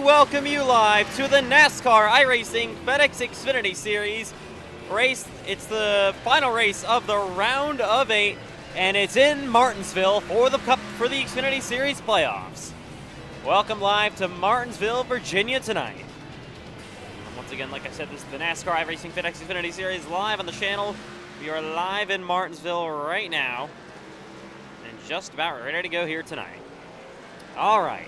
welcome you live to the NASCAR iRacing FedEx Xfinity Series race. It's the final race of the round of 8, and it's in Martinsville for the Xfinity Series playoffs. Welcome live to Martinsville, Virginia tonight. Once again, like I said, this is the NASCAR iRacing FedEx Xfinity Series live on the channel. We are live in Martinsville right now, and just about ready to go here tonight. All right.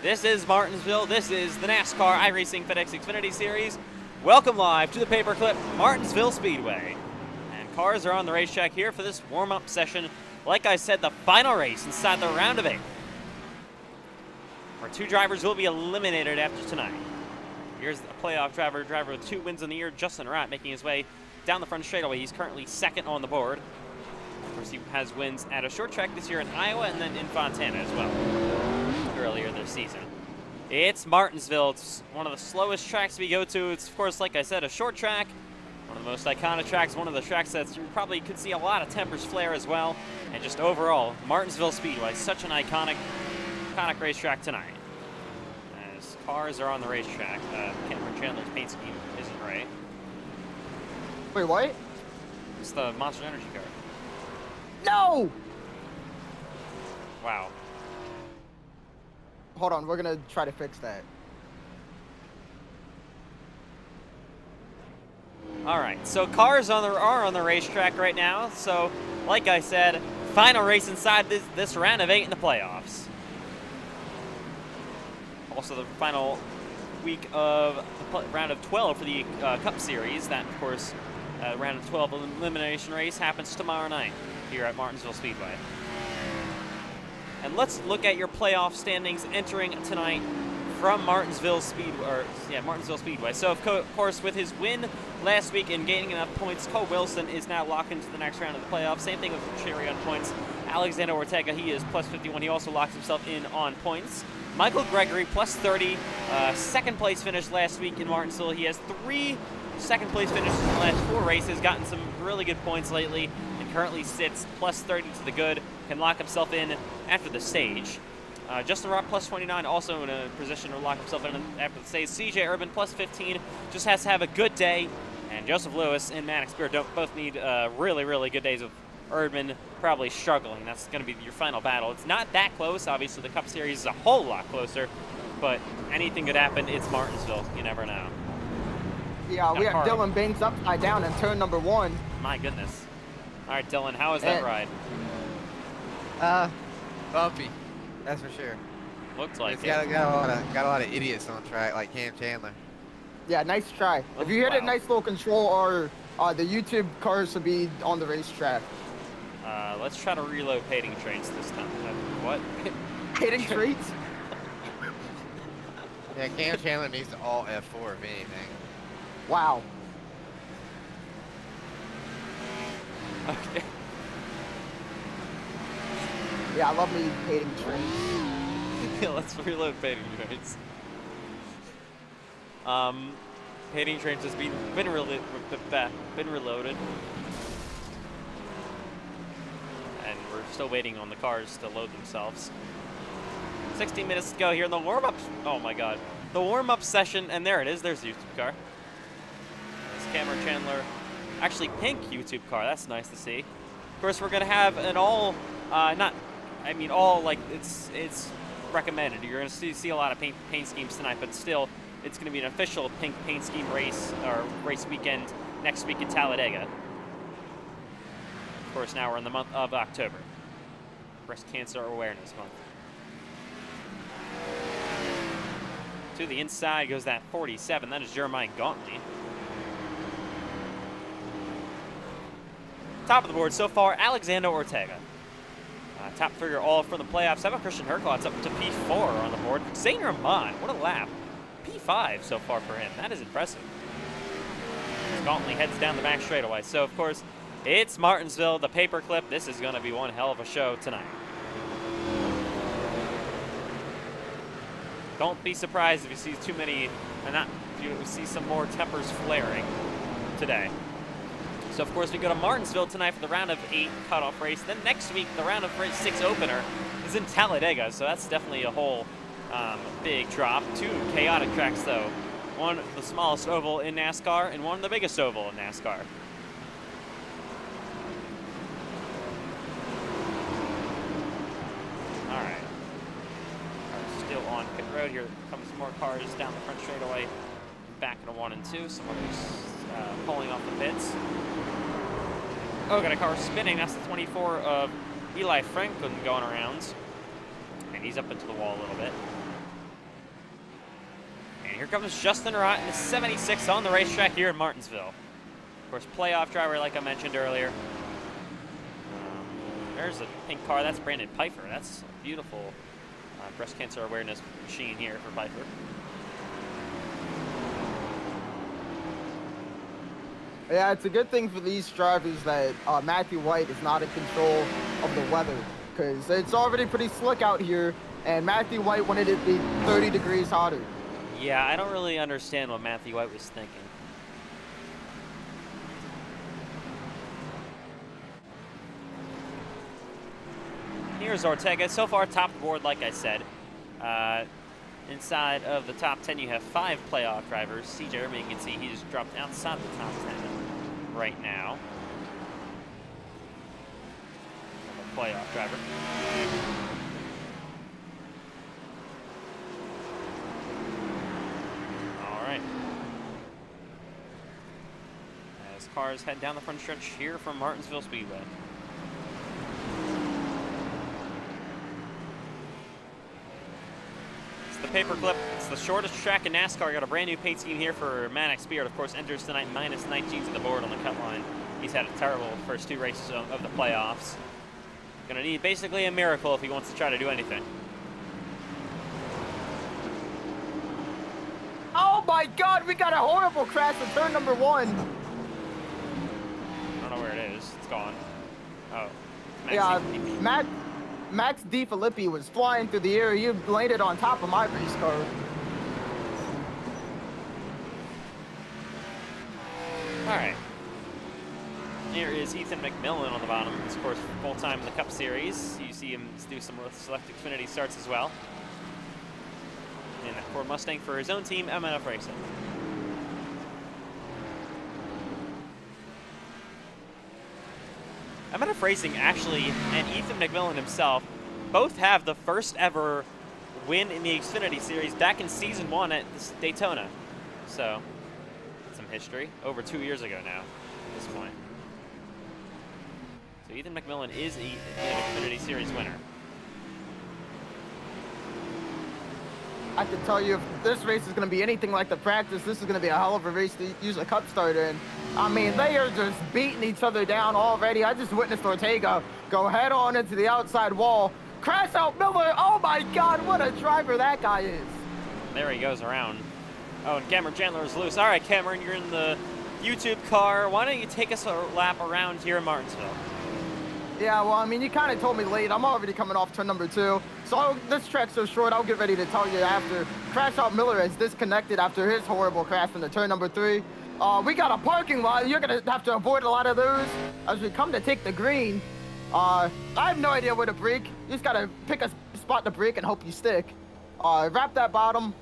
This is Martinsville. This is the NASCAR iRacing FedEx Xfinity Series. Welcome live to the paperclip Martinsville Speedway. And cars are on the racetrack here for this warm-up session. Like I said, the final race inside the round of 8. Our 2 drivers will be eliminated after tonight. Here's a playoff driver with 2 wins in the year, Justin Rott, making his way down the front straightaway. He's currently second on the board. Of course, he has wins at a short track this year in Iowa and then in Fontana as well, earlier this season. It's Martinsville. It's one of the slowest tracks we go to. It's, of course, like I said, a short track, one of the most iconic tracks, one of the tracks that you probably could see a lot of tempers flare as well. And just overall, Martinsville Speedway, such an iconic racetrack tonight. As cars are on the racetrack, Cameron Chandler's paint scheme isn't right. Wait, what? It's the Monster Energy car. No! Wow. Hold on, we're gonna try to fix that. All right, so cars are on the racetrack right now. So, like I said, final race inside this round of 8 in the playoffs. Also, the final week of the round of 12 for the Cup Series. That, of course, round of 12 elimination race happens tomorrow night here at Martinsville Speedway. And let's look at your playoff standings entering tonight from Martinsville Speedway. So, of course, with his win last week and gaining enough points, Cole Wilson is now locked into the next round of the playoffs. Same thing with Sherry on points. Alexander Ortega, he is plus 51. He also locks himself in on points. Michael Gregory, plus 30. Second place finish last week in Martinsville. He has 3 second place finishes in the last 4 races, gotten some really good points lately, and currently sits plus 30 to the good. Can lock himself in after the stage. Justin Rott, plus 29, also in a position to lock himself in after the stage. CJ Urban, plus 15, just has to have a good day. And Joseph Lewis and Maddox Beer both need really, really good days of Erdman probably struggling. That's going to be your final battle. It's not that close. Obviously, the Cup Series is a whole lot closer, but anything could happen. It's Martinsville. You never know. Yeah, we got Dylan Banks upside down in turn number 1. My goodness. All right, Dylan, how is that ride? Bumpy, that's for sure. Looks like it's got a lot of idiots on track, like Cam Chandler. Yeah, if you hear that nice little control, or the YouTube cars will be on the racetrack. Let's try to reload Painting Trains this time. What? Painting Trains? Yeah, Cam Chandler needs to all F4 if anything. Wow. Okay. Yeah, I love me Painting Trains. Yeah, let's reload Painting Trains. Painting Trains has been reloaded. And we're still waiting on the cars to load themselves. 16 minutes to go here in the warm-up. Oh my god. The warm-up session, and there it is. There's the YouTube car. There's Cameron Chandler. Actually, pink YouTube car. That's nice to see. Of course, we're going to have an all, it's recommended. You're going to see a lot of paint schemes tonight, but still, it's going to be an official pink paint scheme race, or race weekend next week in Talladega. Of course, now we're in the month of October. Breast Cancer Awareness Month. To the inside goes that 47. That is Jeremiah Gauntly. Top of the board so far, Alexander Ortega. Top figure all from the playoffs. How about Christian Herklotz up to P4 on the board? Zane Rahman, what a lap. P5 so far for him. That is impressive. Gauntly heads down the back straightaway. So, of course, it's Martinsville, the paperclip. This is going to be one hell of a show tonight. Don't be surprised if you see too many, if you see some more tempers flaring today. So, of course, we go to Martinsville tonight for the round of 8 cutoff race. Then next week, the round of 6 opener is in Talladega. So that's definitely a whole Big drop. 2 chaotic tracks, though. One the smallest oval in NASCAR and one the biggest oval in NASCAR. All right. Cars still on pit road. Here comes more cars down the front straightaway. Back into 1 and 2. Some others pulling off the pits. Oh, got a car spinning. That's the 24 of Eli Franklin going around. And he's up into the wall a little bit. And here comes Justin Rott in the 76 on the racetrack here in Martinsville. Of course, playoff driver, like I mentioned earlier. There's a pink car. That's Brandon Pfeiffer. That's a beautiful breast cancer awareness machine here for Pfeiffer. Yeah, it's a good thing for these drivers that Matthew White is not in control of the weather, because it's already pretty slick out here, and Matthew White wanted it to be 30 degrees hotter. Yeah, I don't really understand what Matthew White was thinking. Here's Ortega. So far, top of the board, like I said. Inside of the top 10, you have 5 playoff drivers. CJ Irving, you can see he just dropped outside the top 10 right now. A playoff driver. All right. As cars head down the front stretch here from Martinsville Speedway. The paperclip. It's the shortest track in NASCAR. Got a brand new paint scheme here for Maddox Beard. Of course, enters tonight minus 19 to the board on the cut line. He's had a terrible first 2 races of the playoffs. Gonna need basically a miracle if he wants to try to do anything. Oh my God, we got a horrible crash in turn number 1. I don't know where it is. It's gone. Oh. Yeah, Max DiFilippi was flying through the air. You landed on top of my race car. All right. Here is Ethan McMillan on the bottom. He's, of course, full-time in the Cup Series. You see him do some select Xfinity starts as well. And that Ford Mustang for his own team, MNF Racing. MNF Racing actually, and Ethan McMillan himself, both have the first ever win in the Xfinity Series back in Season 1 at Daytona. So, some history. Over 2 years ago now, at this point. So Ethan McMillan is an Xfinity Series winner. I can tell you, if this race is going to be anything like the practice, this is going to be a hell of a race to use a cup starter in. I mean, they are just beating each other down already. I just witnessed Ortega go head on into the outside wall. Crash out Miller. Oh my God, what a driver that guy is. There he goes around. Oh, and Cameron Chandler is loose. All right, Cameron, you're in the YouTube car. Why don't you take us a lap around here in Martinsville? Yeah, well, I mean, you kind of told me late. I'm already coming off turn number 2. So this track's so short, I'll get ready to tell you after. Crash out Miller has disconnected after his horrible crash into turn number 3. We got a parking lot. You're going to have to avoid a lot of those as we come to take the green. I have no idea where to brake. You just got to pick a spot to brake and hope you stick. Wrap that bottom,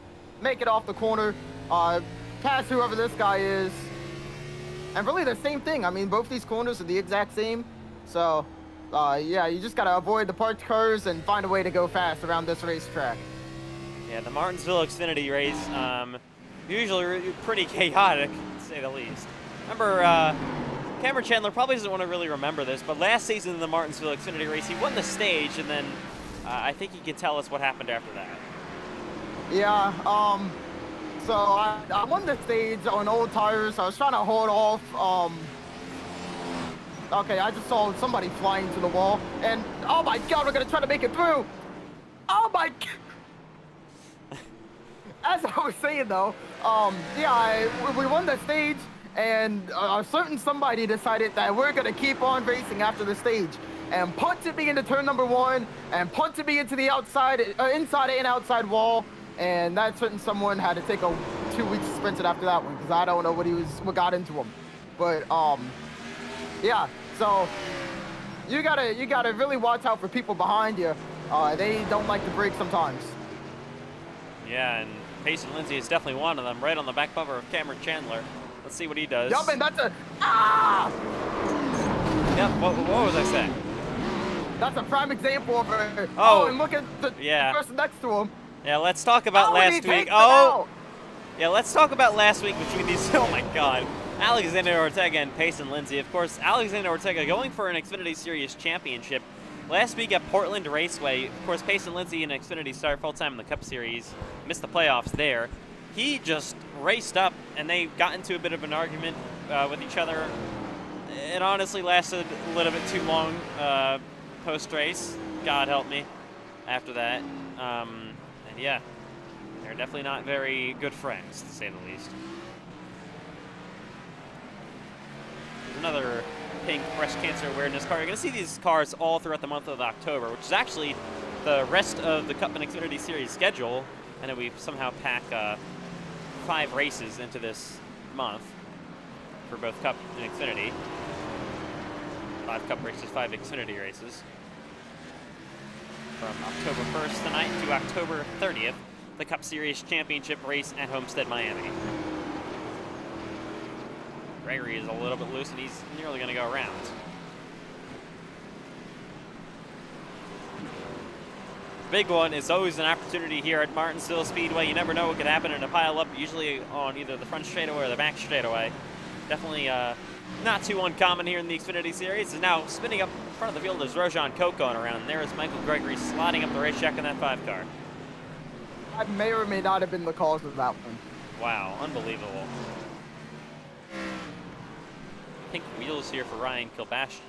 make it off the corner, pass whoever this guy is. And really the same thing. I mean, both these corners are the exact same. So, yeah, you just got to avoid the parked cars and find a way to go fast around this racetrack. Yeah, the Martinsville Xfinity race, usually pretty chaotic, to say the least. Remember, Cameron Chandler probably doesn't want to really remember this, but last season in the Martinsville Xfinity race, he won the stage, and then I think he could tell us what happened after that. Yeah, so I won the stage on old tires. I was trying to hold off. Okay, I just saw somebody flying to the wall, and oh my God, we're gonna try to make it through. Oh my God. As I was saying though, yeah, we won the stage, and a certain somebody decided that we're gonna keep on racing after the stage, and punted me into turn number 1, and punted me into the outside, inside and outside wall, and that certain someone had to take a 2-week suspension after that one, because I don't know what got into him, but yeah, so you gotta really watch out for people behind you. They don't like to brake sometimes. Yeah, and Payson Lindsay is definitely one of them, right on the back bumper of Cameron Chandler. Let's see what he does. Yup, and that's a ah! Yep. What was I saying? That's a prime example of a. Oh, and look at the person next to him. Yeah, let's talk about last week. Yeah, let's talk about last week between these. Oh my God, Alexander Ortega and Payson Lindsay. Of course, Alexander Ortega going for an Xfinity Series championship. Last week at Portland Raceway, of course, Payson Lindsay in Xfinity started full-time in the Cup Series, missed the playoffs there. He just raced up, and they got into a bit of an argument with each other. It honestly lasted a little bit too long post-race. God help me after that. And yeah, they're definitely not very good friends, to say the least. There's another pink breast cancer awareness car. You're going to see these cars all throughout the month of October, which is actually the rest of the Cup and Xfinity Series schedule. And then we somehow pack 5 races into this month for both Cup and Xfinity. 5 Cup races, 5 Xfinity races. From October 1st tonight to October 30th, the Cup Series Championship race at Homestead, Miami. Gregory is a little bit loose, and he's nearly going to go around. Big one is always an opportunity here at Martinsville Speedway. You never know what could happen in a pileup, usually on either the front straightaway or the back straightaway. Definitely not too uncommon here in the Xfinity Series. And now spinning up in front of the field is Rojan Koch going around. And there is Michael Gregory sliding up the racetrack in that 5 car. I may or may not have been the cause of that one. Wow, unbelievable. Pink wheels here for Ryan Kilbashian.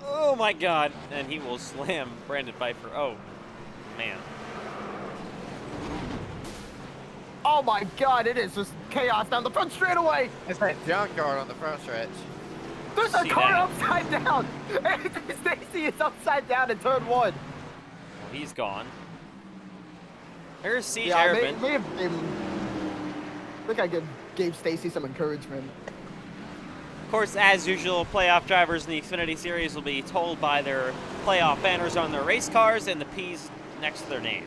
Oh my God, and he will slam Brandon Pfeiffer. Oh, man. Oh my God, it is just chaos down the front straightaway. It's that junkyard on the front stretch. There's a car upside down. Stacy is upside down in turn 1. Well, he's gone. Here's Siege I Airman. think I gave Stacy some encouragement. Of course, as usual, playoff drivers in the Xfinity Series will be told by their playoff banners on their race cars and the P's next to their name.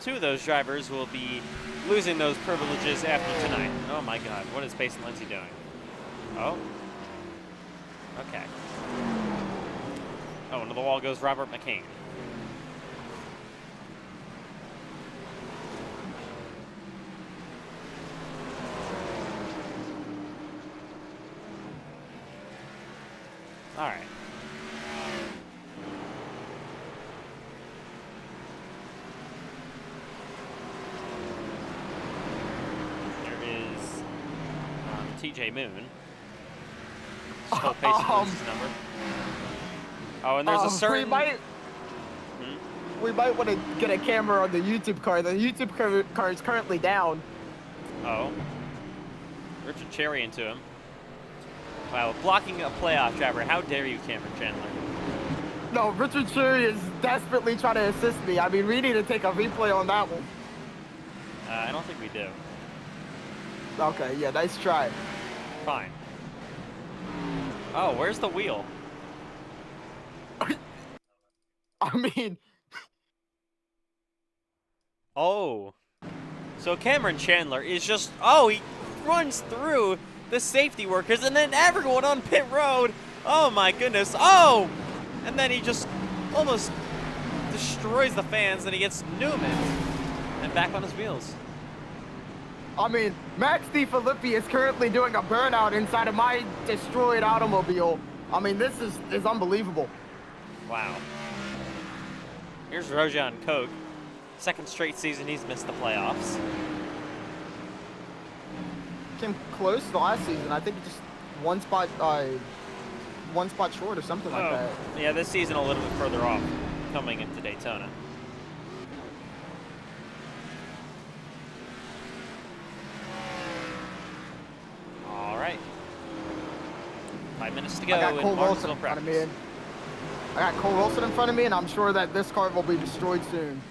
2 of those drivers will be losing those privileges after tonight. Oh my God, what is Payson Lindsay doing? Oh. Okay. Oh, into the wall goes Robert McCain. All right. There is TJ Moon. Still Payson Lindsay's number. Oh, and there's a certain... We might want to get a camera on the YouTube car. The YouTube car is currently down. Oh. Richard Cherry into him. Wow, blocking a playoff driver. How dare you, Cameron Chandler? No, Richard Cherry is desperately trying to assist me. I mean, we need to take a replay on that one. I don't think we do. Okay, yeah, nice try. Fine. Oh, where's the wheel? I mean... Oh. So Cameron Chandler is just... Oh, he runs through the safety workers and then everyone on pit road. Oh my goodness. Oh! And then he just almost destroys the fans and he gets Newman and back on his wheels. I mean, Max DiFilippi is currently doing a burnout inside of my destroyed automobile. I mean, this is unbelievable. Wow. Here's Rojan Koch. 2nd straight season he's missed the playoffs. Came close the last season. I think just one spot short or something like that. Yeah, this season a little bit further off, coming into Daytona. All right. 5 minutes to go. I got Cole Wilson in front front of me. I got Cole Wilson in front of me, and I'm sure that this car will be destroyed soon.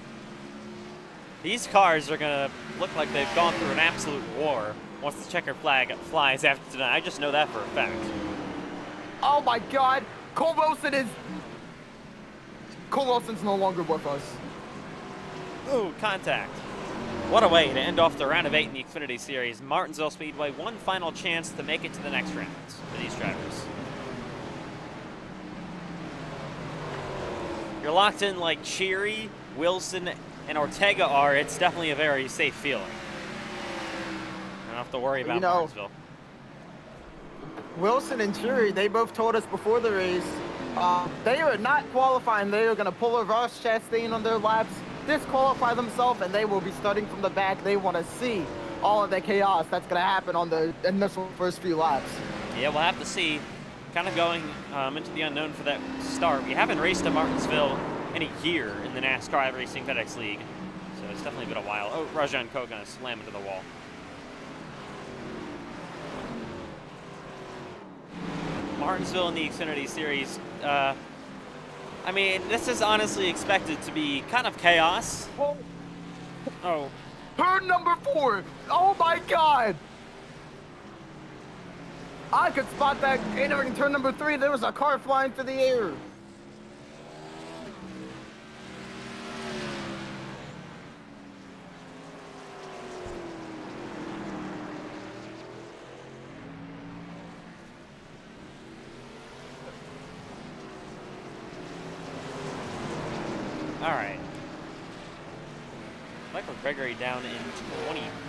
These cars are gonna look like they've gone through an absolute war once the checker flag flies after tonight. I just know that for a fact. Oh my God, Cole Wilson is Cole Wilson's no longer with us. Ooh, contact. What a way to end off the round of 8 in the Xfinity Series. Martinsville Speedway, one final chance to make it to the next round for these drivers. You're locked in like Cheery, Wilson, and Ortega are. It's definitely a very safe feeling. I don't have to worry about Martinsville. Wilson and Cheery, they both told us before the race, they are not qualifying. They are going to pull a Ross Chastain on their laps, disqualify themselves, and they will be starting from the back. They want to see all of the chaos that's going to happen on the initial first few laps. Yeah, we'll have to see. Kind of going into the unknown for that start. We haven't raced at Martinsville in a year in the NASCAR iRacing FedEx League, so it's definitely been a while. Oh, Rajan Ko gonna slam into the wall. Martinsville in the Xfinity Series. I mean, this is honestly expected to be kind of chaos. Oh. Turn number 4. Oh my God. I could spot that entering turn number 3. There was a car flying through the air. All right. Michael Gregory down in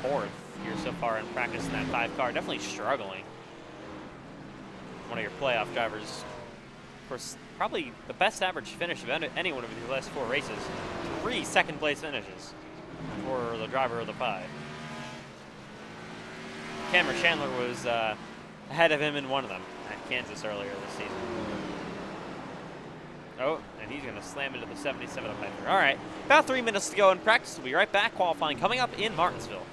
24th here so far in practice in that 5 car. Definitely struggling. One of your playoff drivers. Of course, probably the best average finish of anyone over the last 4 races. 3 second-place finishes for the driver of the 5. Cameron Chandler was ahead of him in one of them at Kansas earlier this season. Oh, and he's going to slam into the 77 of Piper. All right, about 3 minutes to go in practice. We'll be right back. Qualifying coming up in Martinsville.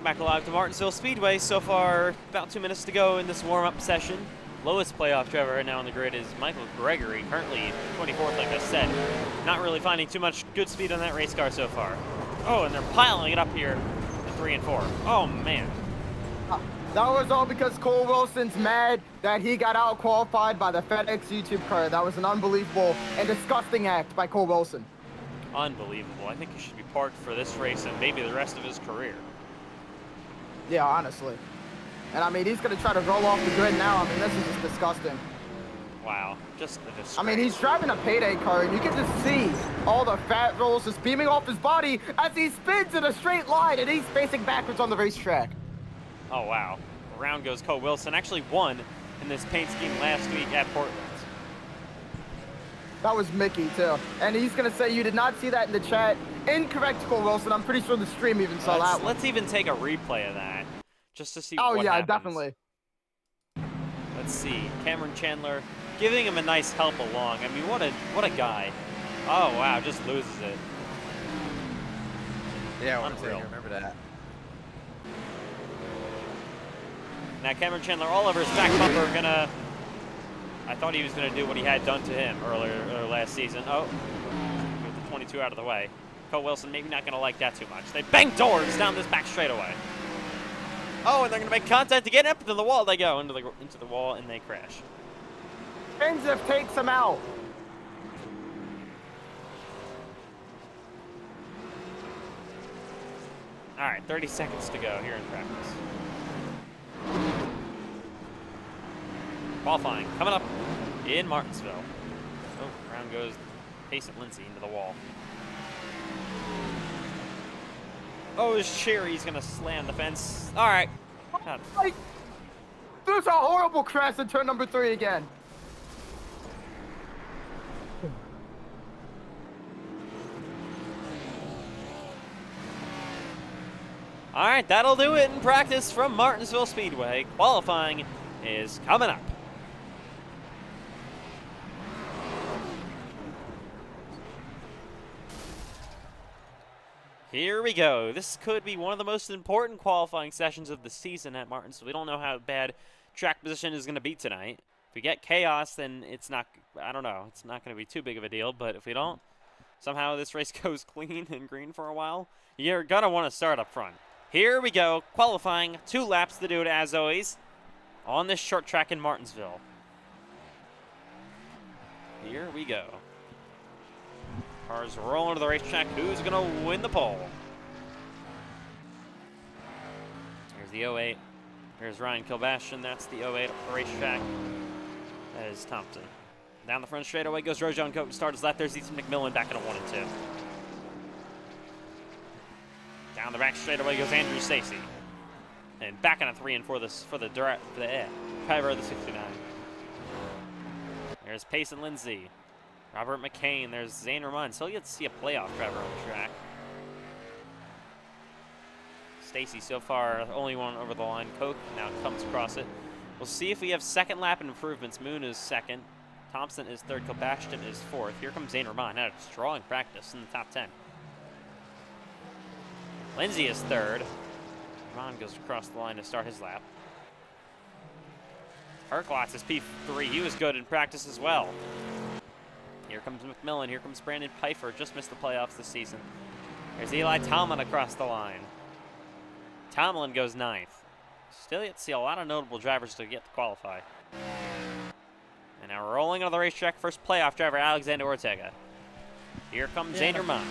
Back alive to Martinsville Speedway. So far, about 2 minutes to go in this warm-up session. Lowest playoff driver right now on the grid is Michael Gregory, currently 24th, like I said. Not really finding too much good speed on that race car so far. Oh, and they're piling it up here in 3 and 4. Oh, man. That was all because Cole Wilson's mad that he got out-qualified by the FedEx YouTube car. That was an unbelievable and disgusting act by Cole Wilson. Unbelievable. I think he should be parked for this race and maybe the rest of his career. Yeah, honestly. And I mean, he's going to try to roll off the grid now. I mean, this is just disgusting. Wow, just a disgrace. I mean, he's driving a payday car, and you can just see all the fat rolls just beaming off his body as he spins in a straight line, and he's facing backwards on the racetrack. Oh, wow. Around goes Cole Wilson. Actually won in this paint scheme last week at Portland. That was Mickey, too. And he's going to say you did not see that in the chat. Incorrect, Cole Wilson. I'm pretty sure the stream even saw that one. Let's even take a replay of that, just to see what happens. Oh, yeah, definitely. Let's see. Cameron Chandler giving him a nice help along. I mean, what a guy. Oh, wow, just loses it. Yeah, I Unreal. remember that. Now Cameron Chandler all over his back bumper gonna... I thought he was gonna do what he had done to him earlier last season. Oh, with the 22 out of the way. Cole Wilson maybe not gonna like that too much. They bang doors down this back straightaway. Oh, and they're gonna make contact to get up to the wall. They go into the wall and they crash. Benzef takes him out. All right, 30 seconds to go here in practice. Qualifying coming up in Martinsville. Oh, around goes Payson Lindsay into the wall. Oh, Sherry's gonna slam the fence. All right. God. There's a horrible crash in turn number 3 again. All right, that'll do it in practice from Martinsville Speedway. Qualifying is coming up. Here we go. This could be one of the most important qualifying sessions of the season at Martinsville. We don't know how bad track position is going to be tonight. If we get chaos, then it's not, I don't know, it's not going to be too big of a deal. But if we don't, somehow this race goes clean and green for a while, you're going to want to start up front. Here we go, qualifying, 2 laps to do it as always on this short track in Martinsville. Here we go. Cars rolling to the racetrack. Who's going to win the pole? Here's the 08. Here's Ryan Kilbastion. That's the 08 up the racetrack. That is Thompson. Down the front straightaway goes Rojan Cope to start his lap. There's Ethan McMillan back in a 1 and 2. Down the back straightaway goes Andrew Stacy. And back in a 3 and 4 for the driver of the 69. There's Payson Lindsay. Robert McCain, there's Zane Ramon. So you get to see a playoff driver on the track. Stacy so far, only one over the line. Koch now comes across it. We'll see if we have second lap improvements. Moon is second. Thompson is third. Kilbashton is fourth. Here comes Zane Ramon. Now strong practice in the top 10. Lindsay is third. Ramon goes across the line to start his lap. Herklotz is P3. He was good in practice as well. Here comes McMillan. Here comes Brandon Pfeiffer. Just missed the playoffs this season. There's Eli Tomlin across the line. Tomlin goes 9th. Still yet to see a lot of notable drivers to get to qualify. And now rolling on the racetrack, first playoff driver, Alexander Ortega. Here comes Zane Ramon.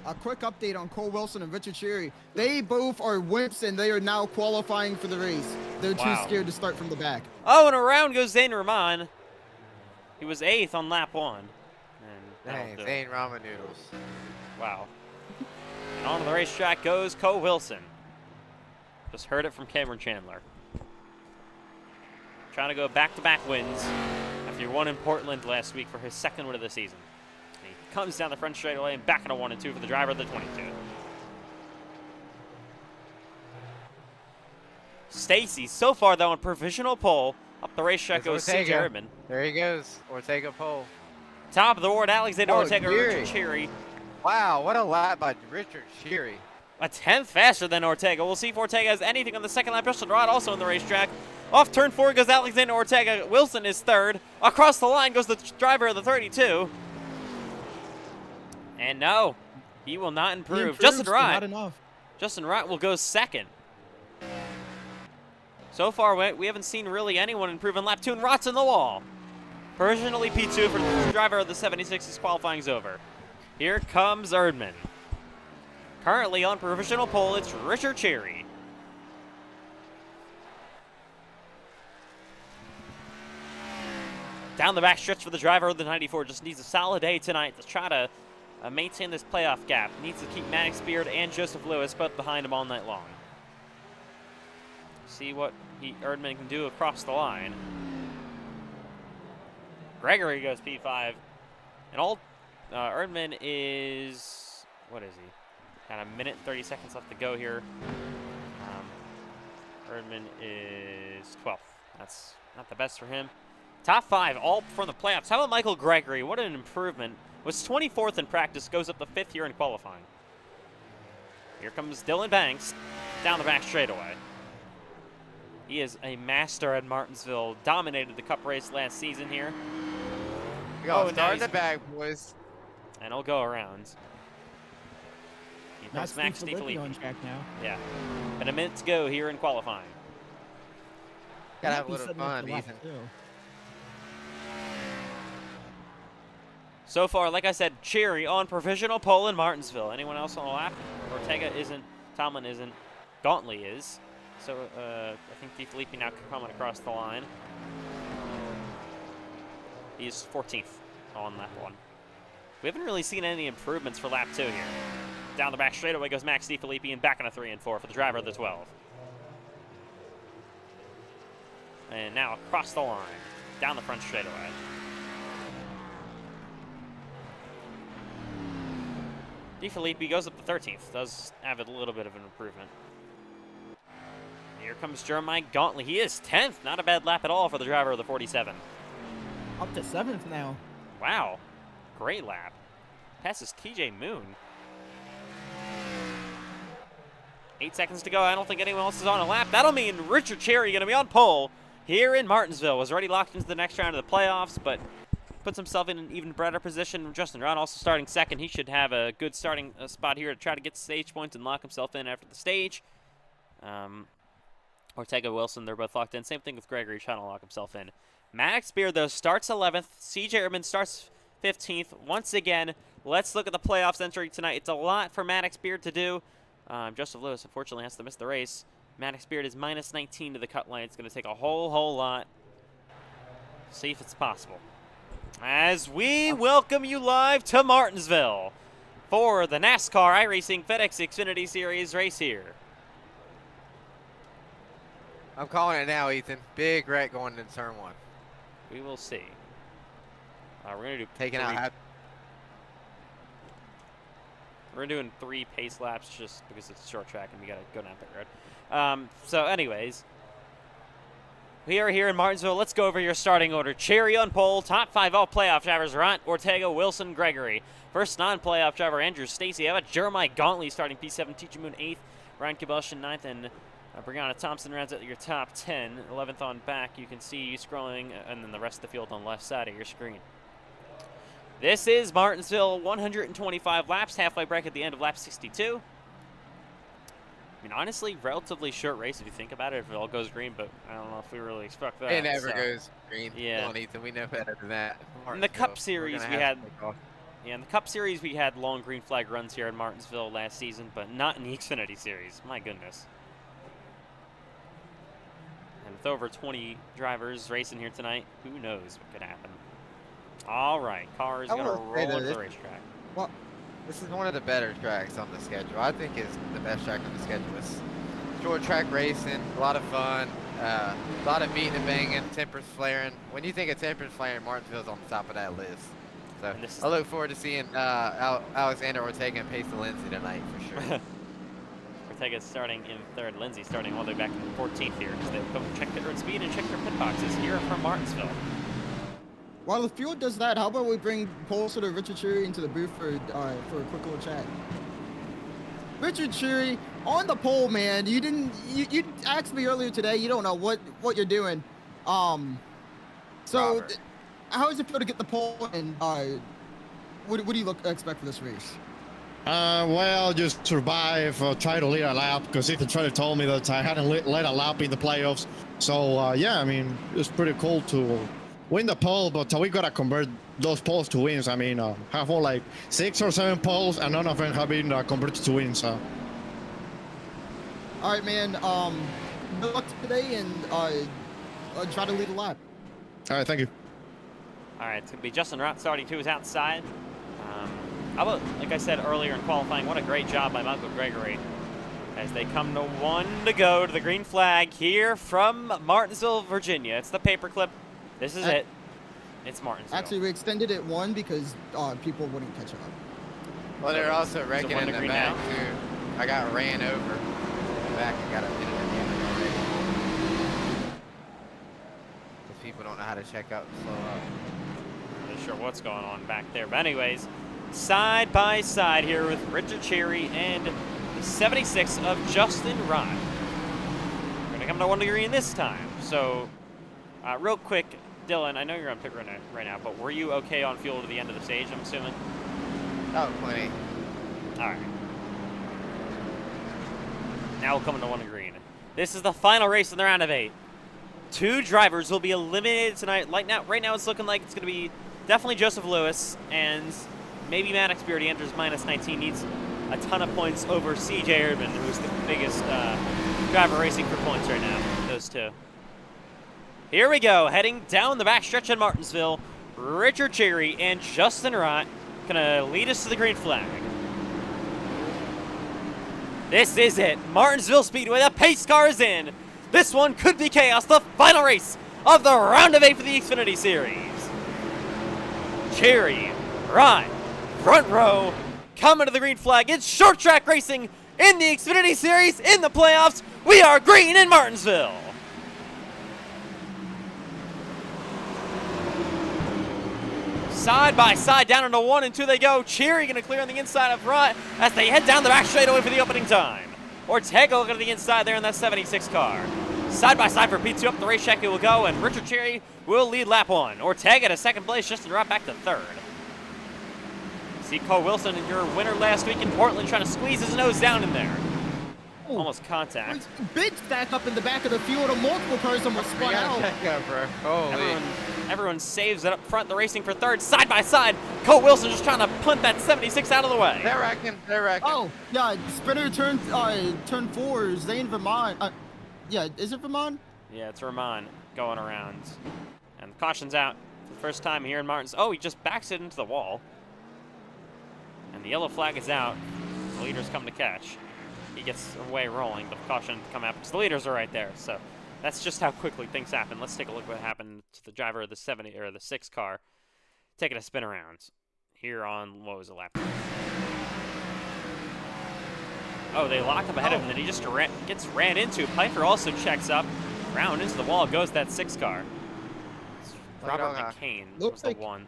A quick update on Cole Wilson and Richard Cherry. They both are wimps, and they are now qualifying for the race. They're too scared to start from the back. Oh, and around goes Zane Ramon. He was 8th on lap 1. Dang, Zane Ramen Noodles. Wow. And on to the racetrack goes Cole Wilson. Just heard it from Cameron Chandler. Trying to go back-to-back wins after he won in Portland last week for his second win of the season. And he comes down the front straightaway and back in a 1 and 2 for the driver of the 22. Stacy, so far though, on provisional pole. Up the racetrack goes C.J. Erdman. There he goes, Ortega pole. Top of the board, Alexander Ortega, Richard Cherry. Wow, what a lap by Richard Cherry. A 10th faster than Ortega. We'll see if Ortega has anything on the second lap. Justin Rod also on the racetrack. Off turn 4 goes Alexander Ortega. Wilson is third. Across the line goes the driver of the 32. And no, he will not improve. Justin Rod. Justin Rod will go second. So far, we haven't seen really anyone improve in lap 2, and Rott's in the wall. Provisionally P2 for the driver of the 76's qualifying's over. Here comes Erdman. Currently on provisional pole, it's Richard Cherry. Down the back stretch for the driver of the 94. Just needs a solid day tonight to try to maintain this playoff gap. Needs to keep Maddox Beard and Joseph Lewis both behind him all night long. See what Erdman can do across the line. Gregory goes P5. And all Erdman is, what is he? Got a minute and 30 seconds left to go here. Erdman is 12th. That's not the best for him. Top 5, all from the playoffs. How about Michael Gregory? What an improvement. Was 24th in practice, goes up to 5th here in qualifying. Here comes Dylan Banks down the back straightaway. He is a master at Martinsville. Dominated the Cup race last season here. Start in the back, boys. And he'll go around. That's Max DeFilippi on track now. Yeah. And a minute to go here in qualifying. Gotta have a little fun, Ethan. So far, like I said, Cherry on provisional pole in Martinsville. Anyone else on the lap? Ortega isn't. Tomlin isn't. Gauntly is. So I think DeFilippi now coming across the line. He's 14th on lap 1. We haven't really seen any improvements for lap 2 here. Down the back straightaway goes Max DiFilippi, and back on a 3 and 4 for the driver of the 12. And now across the line, down the front straightaway. DiFilippi goes up to 13th, does have a little bit of an improvement. Here comes Jeremiah Gauntly. He is 10th. Not a bad lap at all for the driver of the 47. Up to 7th now. Wow. Great lap. Passes TJ Moon. 8 seconds to go. I don't think anyone else is on a lap. That'll mean Richard Cherry going to be on pole here in Martinsville. Was already locked into the next round of the playoffs, but puts himself in an even better position. Justin Rahn also starting second. He should have a good starting spot here to try to get stage points and lock himself in after the stage. Ortega Wilson, they're both locked in. Same thing with Gregory trying to lock himself in. Maddox Beard, though, starts 11th. CJ Urban starts 15th. Once again, let's look at the playoffs entry tonight. It's a lot for Maddox Beard to do. Joseph Lewis, unfortunately, has to miss the race. Maddox Beard is minus 19 to the cut line. It's going to take a whole lot. See if it's possible. As we welcome you live to Martinsville for the NASCAR iRacing FedEx Xfinity Series race here. I'm calling it now, Ethan. Big wreck going into turn 1. We will see. We're going to do Taking out. We're doing 3 pace laps just because it's a short track and we got to go down pit road. So anyways, we are here in Martinsville. Let's go over your starting order. Cherry on pole. Top 5 all playoff drivers: Ront, Ortega, Wilson, Gregory. First non-playoff driver, Andrew Stacy. How about Jeremiah Gauntly starting P7, TJ Moon 8th, Ryan Cabelson 9th, and Brianna Thompson rounds out your top 10. 11th on back. You can see you scrolling, and then the rest of the field on the left side of your screen. This is Martinsville, 125 laps, halfway break at the end of lap 62. I mean, honestly, relatively short race if you think about it, if it all goes green, but I don't know if we really expect that. It never goes green. Yeah. Come on, Ethan, we know better than that. In the Cup Series, in the Cup Series, we had long green flag runs here in Martinsville last season, but not in the Xfinity Series. My goodness. And with over 20 drivers racing here tonight, who knows what could happen. All right, car is going to roll into the racetrack. Well, this is one of the better tracks on the schedule. I think it's the best track on the schedule. It's short track racing, a lot of fun, a lot of beating and banging, tempers flaring. When you think of tempers flaring, Martinsville's on the top of that list. So I look forward to seeing Alexander Ortega and Payson Lindsay tonight for sure. Ortega starting in 3rd, Lindsay starting all the way back in 14th here because they've come check pit road speed and check their pit boxes here from Martinsville. While the field does that, how about we bring pole sitter Richard Cherry into the booth for a quick little chat. Richard Cherry, on the pole, man. You asked me earlier today. You don't know what you're doing. So Robert, how does it feel to get the pole? And what do you expect for this race? Well, just survive, try to lead a lap, because Ethan told me that I hadn't led a lap in the playoffs. So, yeah, I mean, it's pretty cool to win the pole, but we got to convert those poles to wins. I mean, have all like 6 or 7 poles, and none of them have been converted to wins. All right, man. Good luck today, and try to lead a lap. All right, thank you. All right, it's going to be Justin Rott starting 2 is outside. How about, like I said earlier in qualifying, what a great job by Michael Gregory as they come to 1 to go to the green flag here from Martinsville, Virginia. It's the paperclip. This is it. It's Martinsville. Actually, we extended it 1 because people wouldn't catch up. Well, they're also wrecking in the green back, now? too. I got ran over in the back and got a minute at the end already. Because people don't know how to check out and slow up. Not really sure what's going on back there. But anyways, side by side here with Richard Cherry and the 76 of Justin Rott. We're going to come to 1 to green this time. So, real quick, Dylan, I know you're on pit road right now, but were you okay on fuel to the end of the stage, I'm assuming? Oh, plenty. All right. Now we'll come to 1 to green. This is the final race in the round of 8. 2 drivers will be eliminated tonight. Right now it's looking like it's going to be definitely Joseph Lewis and maybe Maddox Beard. He enters minus 19, needs a ton of points over CJ Urban, who's the biggest driver racing for points right now, those 2. Here we go, heading down the backstretch in Martinsville. Richard Cherry and Justin Rott gonna lead us to the green flag. This is it. Martinsville Speedway, the pace car is in. This one could be chaos, the final race of the round of 8 for the Xfinity Series. Cherry, Rott, front row, coming to the green flag. It's short track racing in the Xfinity Series in the playoffs. We are green in Martinsville. Side by side, down into 1 and 2 they go. Cherry going to clear on the inside of Rott as they head down the back straightaway for the opening time. Ortega looking to the inside there in that 76 car. Side by side for P2 up the racetrack it will go, and Richard Cherry will lead lap 1. Ortega to second place, Justin Rott back to third. See Cole Wilson, your winner last week in Portland, trying to squeeze his nose down in there. Ooh. Almost contact. Big stack up in the back of the field, and multiple cars almost spun out. Bro. Holy. Everyone saves it up front. They're racing for third, side by side. Cole Wilson just trying to punt that 76 out of the way. They're wrecking. Oh, yeah, spinner turn 4, Zane Vermont. Yeah, is it Vermont? Yeah, it's Rahman going around. And caution's out for the first time here in Martins. Oh, he just backs it into the wall. And the yellow flag is out. The leader's coming to catch. He gets away rolling, but caution to come out because the leaders are right there. So that's just how quickly things happen. Let's take a look at what happened to the driver of the 70 or the 6 car, taking a spin around here on what was it, lap? Oh, they lock up ahead of him, and he just gets ran into. Piper also checks up, round into the wall goes that 6 car. Robert McCain was the one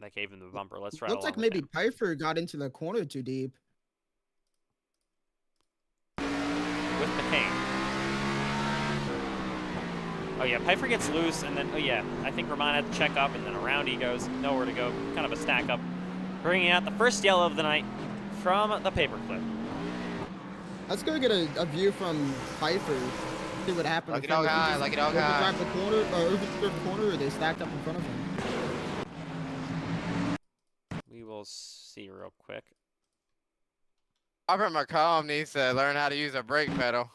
that gave him the bumper. Let's ride Looks like maybe Piper got into the corner too deep. With McCain. Oh yeah, Piper gets loose, and then, oh yeah, I think Rahman had to check up, and then around he goes, nowhere to go, kind of a stack up. Bringing out the first yellow of the night from the paperclip. Let's go get a view from Piper, see what happened. Lucky dog high, lucky dog high. Drive the corner, or over the corner, or they stacked up in front of him. We will see real quick. Robert McComb needs to learn how to use a brake pedal.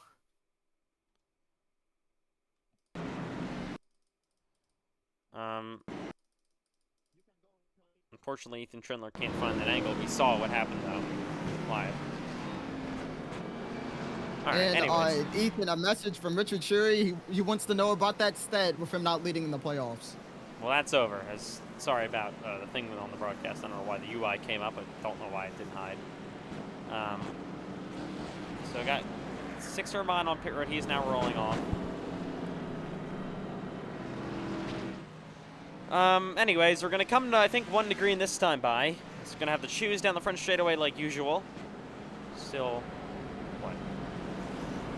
Unfortunately, Ethan Trindler can't find that angle. We saw what happened, though, live. All right, And anyways. Ethan, a message from Richard Cherry. He wants to know about that stat with him not leading in the playoffs. Well, that's over. Sorry about the thing on the broadcast. I don't know why the UI came up. I don't know why it didn't hide. So I got 6 Rahman on pit road. He's now rolling off. Anyways, we're going to come to, I think, 1 degree in this time by. It's going to have the choose down the front straightaway like usual. Still, what?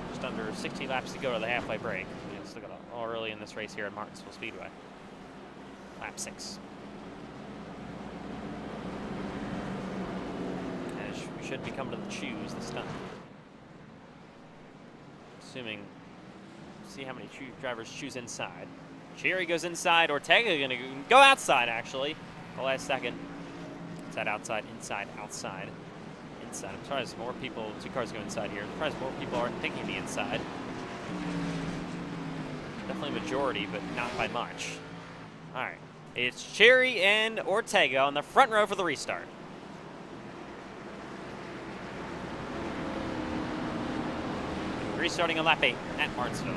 Just under 60 laps to go to the halfway break. Still got all early in this race here at Martinsville Speedway. Lap 6. And we should be coming to the choose this time. Assuming, see how many drivers choose inside. Cherry goes inside. Ortega gonna go outside, actually. The last second. Inside, outside, inside, outside. Inside. I'm surprised more people, 2 cars go inside here. I'm surprised more people aren't thinking the inside. Definitely majority, but not by much. All right. It's Cherry and Ortega on the front row for the restart. Restarting on lap 8 at Martinsville.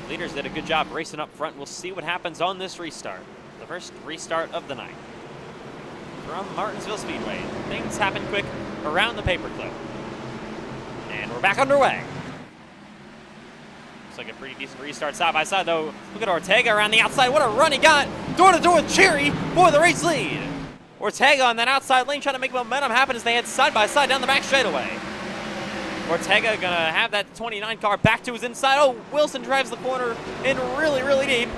Leaders did a good job racing up front. We'll see what happens on this restart. The first restart of the night. From Martinsville Speedway. Things happen quick around the paperclip. And we're back underway. Looks like a pretty decent restart side by side, though. Look at Ortega around the outside. What a run he got. Door to door with Cherry for the race lead. Ortega on that outside lane trying to make momentum happen as they head side by side down the back straightaway. Ortega gonna have that 29 car back to his inside. Oh, Wilson drives the corner in really, really deep.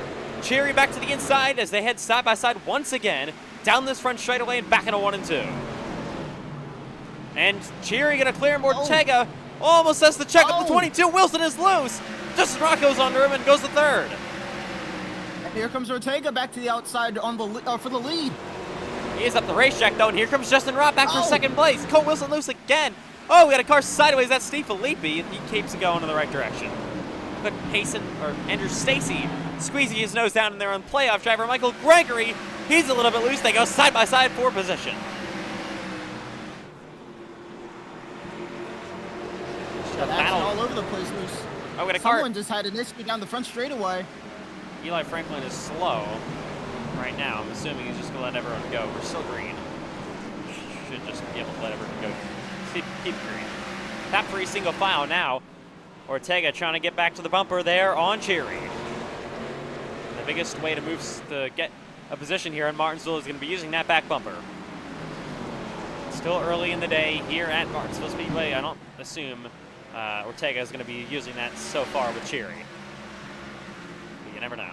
Cherry back to the inside as they head side by side once again down this front straightaway and back into 1 and 2. And Cherry gonna clear him. Ortega almost has to check up the 22. Wilson is loose. Justin Rott goes under him and goes to third. And here comes Ortega back to the outside on the for the lead. He is up the racetrack though, and here comes Justin Rott back for second place. Cole Wilson loose again. Oh, we got a car sideways. That's Steve Filippi. He keeps it going in the right direction. But Payson, or Andrew Stacy, squeezing his nose down in there on playoff driver Michael Gregory. He's a little bit loose. They go side by side for position. Action all over the place, Luce. Oh, we got a car. Someone just had an issue down the front straightaway. Eli Franklin is slow right now. I'm assuming he's just going to let everyone go. We're still green. Should just be able to let everyone go. Keep green. Top 3 single file now. Ortega trying to get back to the bumper there on Cherry. The biggest way to move to get a position here in Martinsville is going to be using that back bumper. Still early in the day here at Martinsville Speedway. I don't assume Ortega is going to be using that so far with Cherry. But you never know.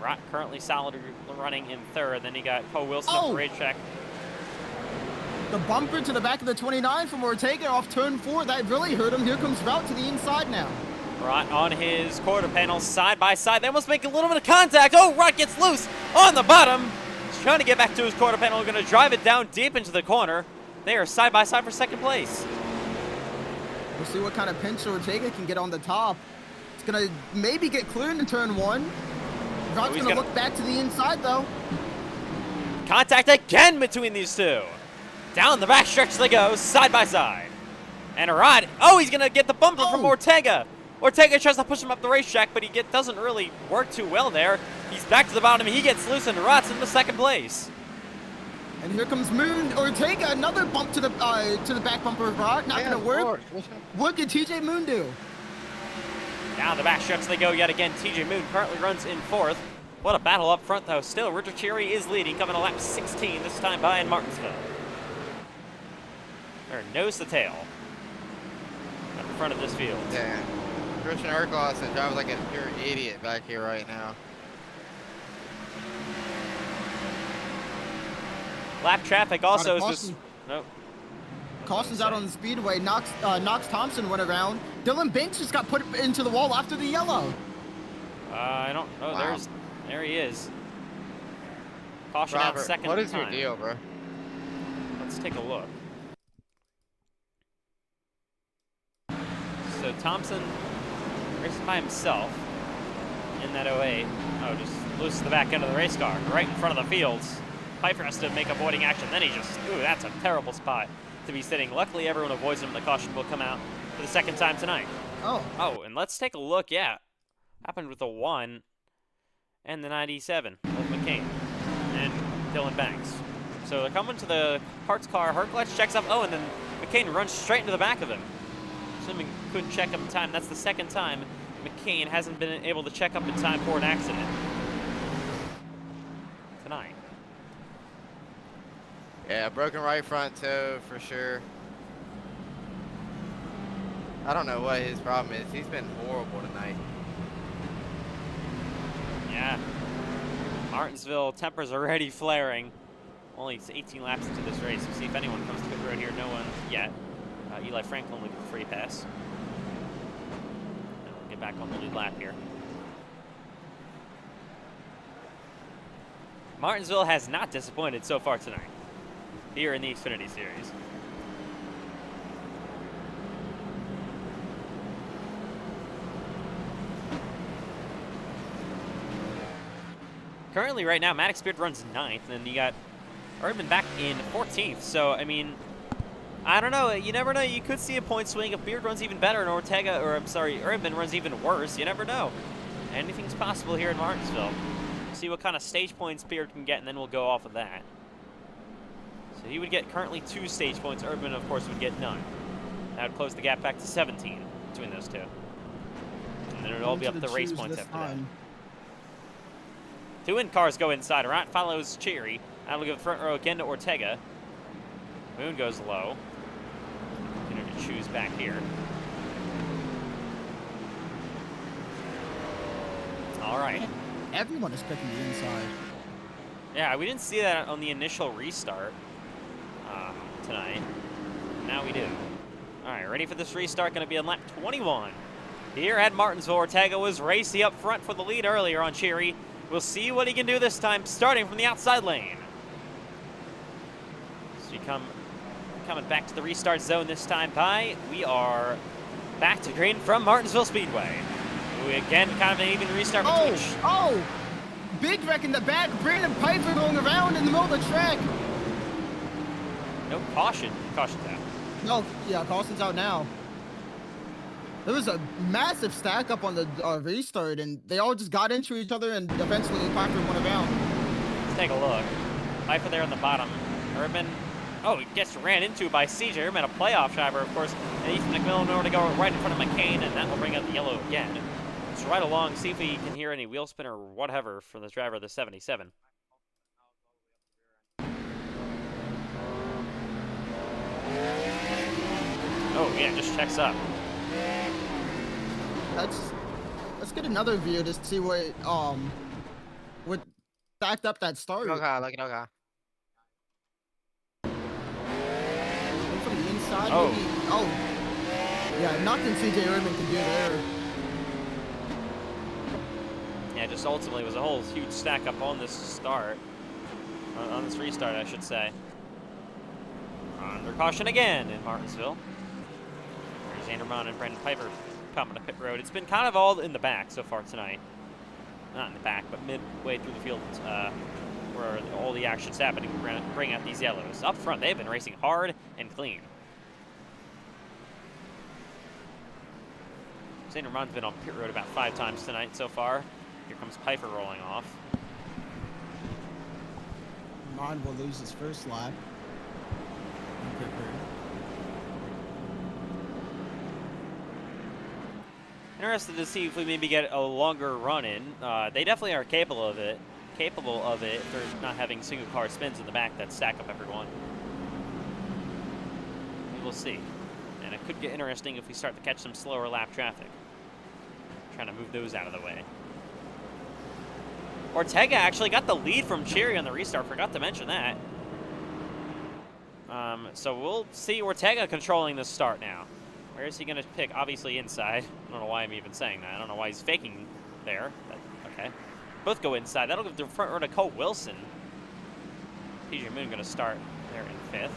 Rott currently solid running in third. Then you got Cole Wilson off the racetrack. The bumper to the back of the 29 from Ortega off turn 4. That really hurt him. Here comes Rout to the inside now. Rott on his quarter panel side by side. They almost make a little bit of contact. Oh, Rott gets loose on the bottom. He's trying to get back to his quarter panel. Going to drive it down deep into the corner. They are side by side for second place. We'll see what kind of pinch Ortega can get on the top. It's going to maybe get cleared in turn 1. Rout's going to look back to the inside, though. Contact again between these two. Down the back stretch they go, side by side. And Rott, he's going to get the bumper from Ortega. Ortega tries to push him up the racetrack, but he doesn't really work too well there. He's back to the bottom. He gets loose, and Rott's in the second place. And here comes Moon. Ortega, another bump to the back bumper of Rott. Not going to work. What did TJ Moon do? Down the back stretch they go yet again. TJ Moon currently runs in fourth. What a battle up front, though. Still, Richard Cherry is leading, coming to lap 16, this time by in Martinsville. Or nose to tail at the front of this field. Yeah. Christian Urquhart drives like a pure idiot back here right now. Lap traffic also is just... Nope. Caution's out on the speedway. Knox Thompson went around. Dylan Banks just got put into the wall after the yellow. I don't... Oh, Wow. There he is. Caution Robert, out second what is time. your deal, bro? Let's take a look. So Thompson races by himself in that 08. Oh, just loose the back end of the race car, right in front of the fields. Piper has to make avoiding action. Then he just, that's a terrible spot to be sitting. Luckily, everyone avoids him. The caution will come out for the second time tonight. Oh, and let's take a look. Yeah, happened with the 1 and the 97 with McCain and Dylan Banks. So they're coming to the Hart's car. Herklets checks up. Oh, and then McCain runs straight into the back of him. Assuming couldn't check up in time. That's the second time McCain hasn't been able to check up in time for an accident tonight. Yeah, broken right front toe for sure. I don't know what his problem is. He's been horrible tonight. Yeah. Martinsville tempers already flaring. Only 18 laps into this race. We'll see if anyone comes to pit road here. No one yet. Eli Franklin with the free pass. And we'll get back on the lead lap here. Martinsville has not disappointed so far tonight here in the Xfinity Series. Currently, right now, Maddox Beard runs 9th, and you got Erdman back in 14th. So, I mean, I don't know. You never know. You could see a point swing if Beard runs even better and Erdman runs even worse. You never know. Anything's possible here in Martinsville. See what kind of stage points Beard can get, and then we'll go off of that. So he would get currently 2 stage points. Erdman, of course, would get none. That would close the gap back to 17 between those two. And then it would all be up to race points after that. 2 in cars go inside. Rott follows Cherry. That'll give the front row again to Ortega. Moon goes low. Going to choose back here. All right. Everyone is picking the inside. Yeah, we didn't see that on the initial restart tonight. Now we do. All right, ready for this restart. Going to be on lap 21. Here at Martinsville, Ortega was racing up front for the lead earlier on Cherry. We'll see what he can do this time, starting from the outside lane. So you coming back to the restart zone this time by, we are Back to green from Martinsville Speedway. We again kind of an even restart between. Oh! Big wreck in the back. Brandon Piper going around in the middle of the track. No caution. Caution's out. No, yeah, caution's out now. There was a massive stack up on the restart, and they all just got into each other, and eventually Piper went around. Let's take a look. Piper there on the bottom. Urban. Oh, he gets ran into by CJ Urban, a playoff driver, of course. And Ethan McMillan in order to go right in front of McCain, and that will bring out the yellow again. Let's ride along, see if we can hear any wheel spin or whatever from this driver of the 77. Oh, yeah, just checks up. Let's get another view to see what stacked up that start. Okay, look at okay. From the inside, Oh. maybe. Oh, yeah, nothing CJ Urban can do there. Yeah, just ultimately was a whole huge stack up on this start. On this restart, I should say. Under caution again in Martinsville. There's Andermon and Brandon Piper coming to pit road. It's been kind of all in the back so far tonight. Not in the back, but midway through the field where all the action's happening. We're going to bring out these yellows. Up front, they've been racing hard and clean. Andermon's been on pit road about 5 times tonight so far. Here comes Piper rolling off. Mon will lose his first lap. Interested to see if we maybe get a longer run in. They definitely are capable of it. If they're not having single car spins in the back that stack up everyone. We will see. And it could get interesting if we start to catch some slower lap traffic. Trying to move those out of the way. Ortega actually got the lead from Cherry on the restart. Forgot to mention that. So we'll see Ortega controlling this start now. Where is he going to pick? Obviously inside. I don't know why I'm even saying that. I don't know why he's faking there. But okay. Both go inside. That'll give the front row to Colt Wilson. PJ Moon going to start there in 5th.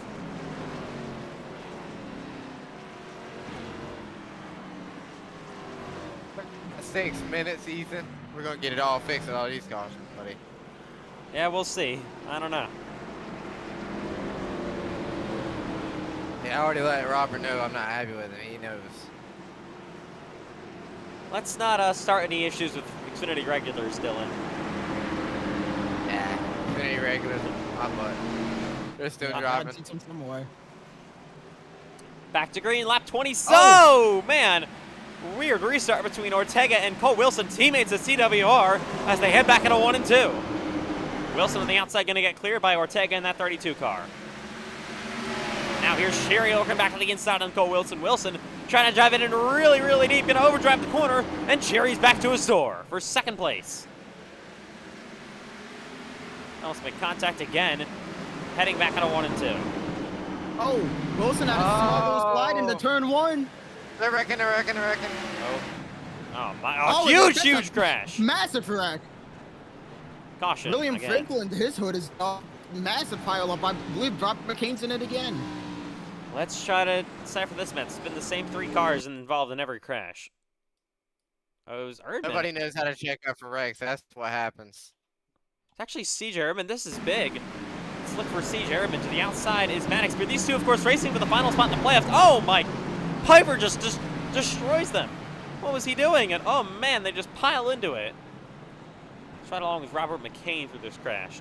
That's 6 minutes, Ethan. We're gonna get it all fixed with all these cautions, buddy. Yeah, we'll see. I don't know. Yeah, I already let Robert know I'm not happy with him. He knows. Let's not start any issues with Xfinity regulars, Dylan. Yeah, Xfinity regulars, my butt. They're still driving. Back to green, lap 20. So, man, weird restart between Ortega and Colt Wilson, teammates at CWR, as they head back into 1 and 2. Wilson on the outside going to get cleared by Ortega in that 32 car. Now here's Sherry looking back to the inside on Colt Wilson. Wilson trying to drive it in really, really deep, going to overdrive the corner, and Sherry's back to his door for 2nd place. Almost make contact again, heading back into 1 and 2. Oh, Wilson had a small slide into turn 1. They're wrecking. Oh my! Huge crash! Massive wreck. Caution. William again. Franklin, his hood is massive pile up. I believe Robert McCain's in it again. Let's try to decipher this mess. It's been the same 3 cars involved in every crash. Oh, it was Erdman. Nobody knows how to check up for wrecks. That's what happens. It's actually CJ Erdman. This is big. Let's look for CJ Erdman. To the outside is Maddox. But these two, of course, racing for the final spot in the playoffs. Oh my! Piper just destroys them. What was he doing? And oh man, they just pile into it. Let's ride along with Robert McCain through this crash.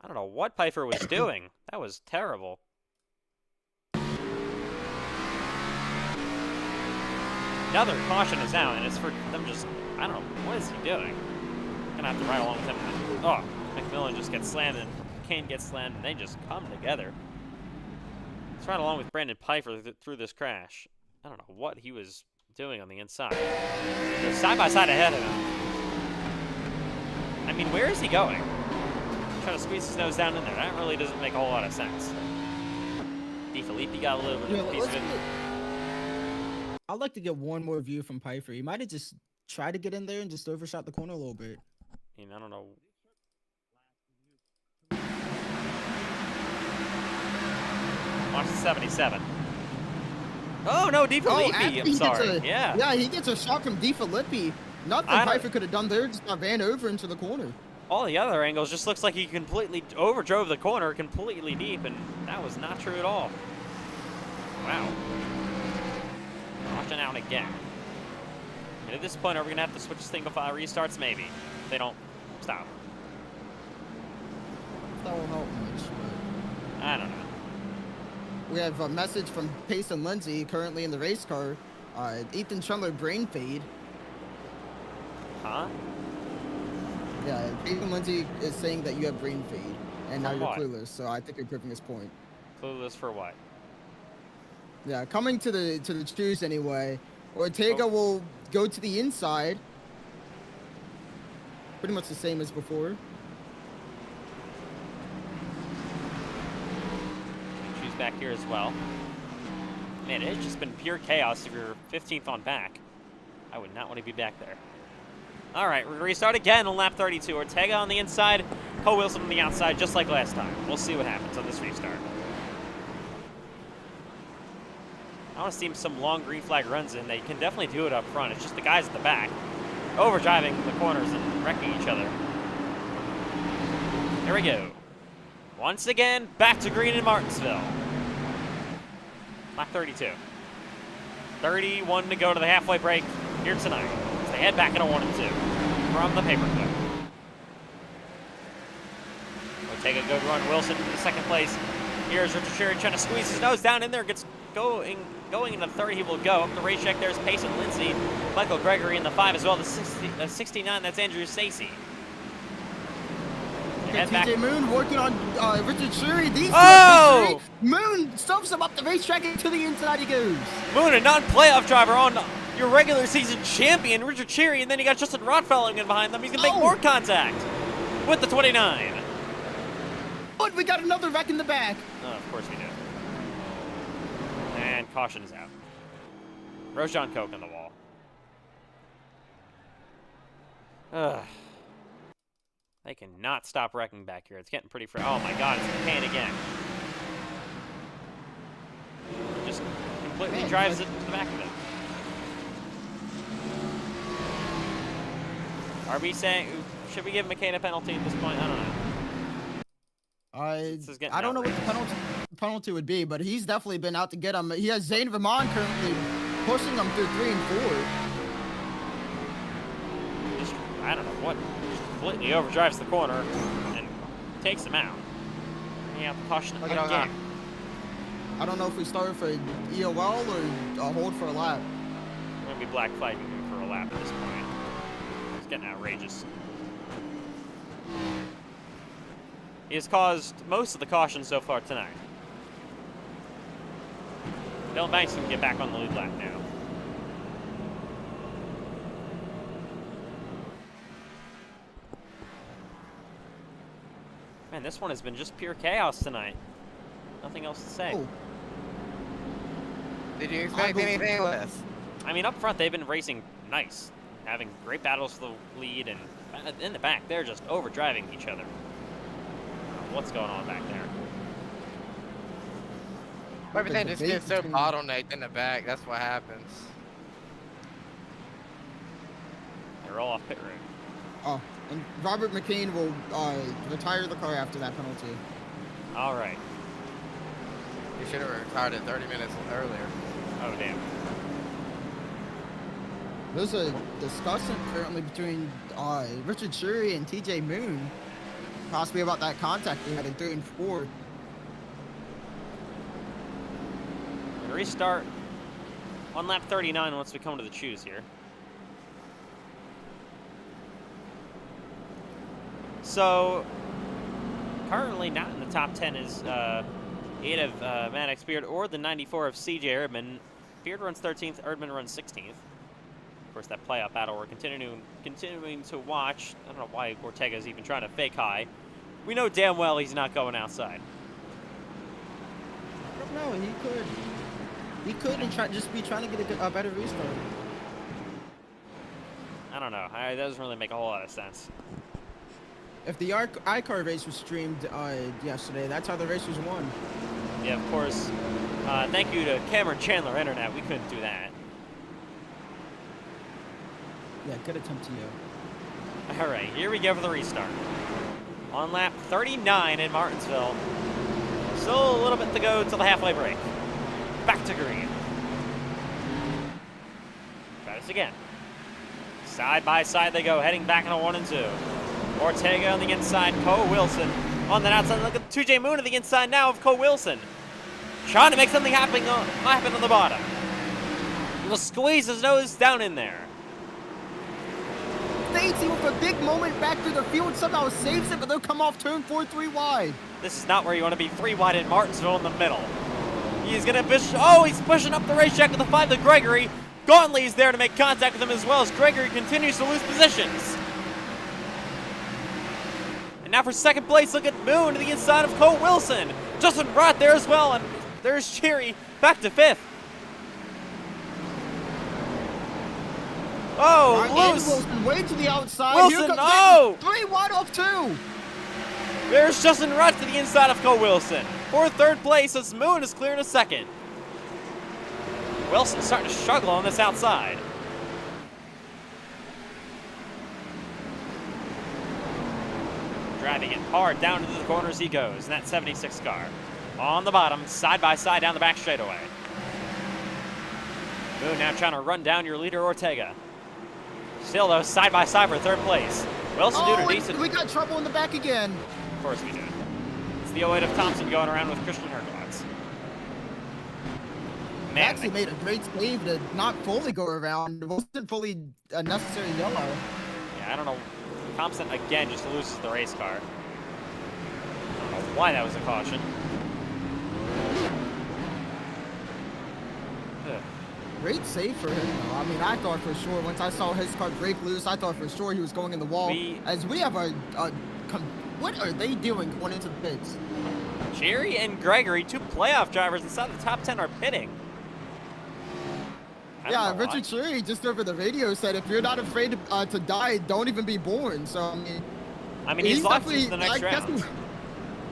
I don't know what Piper was doing. That was terrible. Another caution is out, and it's for them just, I don't know, what is he doing? Gonna have to ride along with him. Oh, McMillan just gets slammed, and Kane gets slammed, and they just come together. Let's ride along with Brandon Piper through this crash. I don't know what he was doing on the inside. They're side by side ahead of him. I mean, where is he going? Trying to squeeze his nose down in there. That really doesn't make a whole lot of sense. DeFilippi got a little bit of a piece of it. I'd like to get one more view from Piper. He might have just tried to get in there and just overshot the corner a little bit. I mean, I don't know. Watch the 77. Oh, no, Di Oh, Filippi. actually, I'm he sorry. gets a, Yeah. Yeah, he gets a shot from Di Filippi. Nothing I don't- Pfeiffer could have done there. Just ran over into the corner. All the other angles just looks like he completely overdrove the corner completely deep, and that was not true at all. Wow. Watching out again. And at this point, are we going to have to switch to single file restarts? Maybe. If they don't stop. That won't help much. I don't know. We have a message from Pace and Lindsay, currently in the race car. Ethan Chandler brain fade. Huh? Yeah, Ethan Lindsay is saying that you have brain fade, and now From you're what? clueless. So I think you're proving his point. Clueless for what? Yeah, coming to the choose anyway. Ortega will go to the inside. Pretty much the same as before. Choose back here as well. Man, it's just been pure chaos if you're 15th on back. I would not want to be back there. All right, we restart again on lap 32. Ortega on the inside, Cole Wilson on the outside, just like last time. We'll see what happens on this restart. I want to see some long green flag runs in. They can definitely do it up front. It's just the guys at the back overdriving the corners and wrecking each other. Here we go. Once again, back to green in Martinsville. Lap 32. 31 to go to the halfway break here tonight. As they head back into 1 and 2 from the paperclip. Ortega good run. Wilson in second place. Here's Richard Sherry trying to squeeze his nose down in there. Gets going into third. He will go up the racetrack. There's Pace and Lindsay. Michael Gregory in the 5 as well. The 69. That's Andrew Stacy. Okay, TJ Moon working on Richard Sherry. Oh! Moon stumps him up the racetrack and to the inside he goes. Moon, a non-playoff driver on your regular season champion, Richard Cherry, and then you got Justin Roth following in behind them. He's going to make more contact with the 29. But we got another wreck in the back. Oh, of course we do. And caution is out. Roshan Coke on the wall. Ugh. They cannot stop wrecking back here. It's getting pretty free. Oh my god, it's the pain again. Just completely drives it to the back of it. Are we saying, should we give McCain a penalty at this point? I don't know. I don't know what the penalty would be, but he's definitely been out to get him. He has Zane Vermont currently pushing him through 3 and 4. Just, I don't know what. Just completely overdrives the corner and takes him out. Yeah, caution Look at again. I don't know if we start for EOL or a hold for a lap. We're going to be black flagging him for a lap at this point. It's getting outrageous. He has caused most of the caution so far tonight. Dylan Banks can get back on the lead lap now. Man, this one has been just pure chaos tonight. Nothing else to say. Oh. Did you expect anything less? I mean, up front, they've been racing nice. Having great battles for the lead, and in the back, they're just overdriving each other. What's going on back there? Everything just gets so bottlenecked in the back. That's what happens. They're all off pit road. Oh, and Robert McCain will retire the car after that penalty. All right. You should have retired it 30 minutes earlier. Oh, damn. There's a discussion currently between Richard Sherry and TJ Moon, possibly about that contact we had in 3 and 4. Restart on lap 39 once we come to the choose here. So, currently not in the top 10 is 8 of Maddox Beard or the 94 of CJ Erdman. Beard runs 13th, Erdman runs 16th. Of course, that playoff battle we're continuing to watch. I don't know why Ortega's even trying to fake high. We know damn well he's not going outside. No, he could. He could and just be trying to get a better restart. I don't know. That doesn't really make a whole lot of sense. If the iCar race was streamed yesterday, that's how the race was won. Yeah, of course. Thank you to Cameron Chandler Internet. We couldn't do that. Yeah, good attempt to you. All right, here we go for the restart. On lap 39 in Martinsville. Still a little bit to go till the halfway break. Back to green. Try this again. Side by side they go, heading back into 1 and 2. Ortega on the inside, Cole Wilson on the outside. Look at 2J Moon on the inside now of Cole Wilson. Trying to make something happen on the bottom. He'll squeeze his nose down in there. Stacey with a big moment back through the field somehow saves it, but they'll come off turn 4 3 wide. This is not where you want to be 3 wide in Martinsville in the middle. He's going to push. Oh, he's pushing up the racetrack with the 5 to Gregory. Gauntly's there to make contact with him as well as Gregory continues to lose positions. And now for second place, look at Moon to the inside of Cole Wilson. Justin Rott there as well, and there's Cheery back to 5th. Oh, Right, loose. Wilson way to the outside. Wilson, Here comes oh! 3 wide off 2. There's Justin Rott to the inside of Cole Wilson. For third place, as Moon is clearing a second. Wilson's starting to struggle on this outside. Driving it hard down into the corners he goes in that 76 car. On the bottom, side by side down the back straightaway. Moon now trying to run down your leader, Ortega. Still, though, side by side for third place. Wilson doing a decent. We got trouble in the back again. Of course we do. It's the 08 of Thompson going around with Christian Herklots. He actually made a great save to not fully go around. It wasn't fully a necessary yellow. Yeah, I don't know. Thompson again just loses the race car. I don't know why that was a caution. Ugh. Great save for him, though. I mean, I thought for sure, once I saw his car break loose, I thought for sure he was going in the wall. As we have what are they doing going into the pits? Jerry and Gregory, 2 playoff drivers inside the top 10, are pitting. Yeah, Richard Cherry just over the radio said, if you're not afraid to die, don't even be born. So, I mean, he's locked into the next round.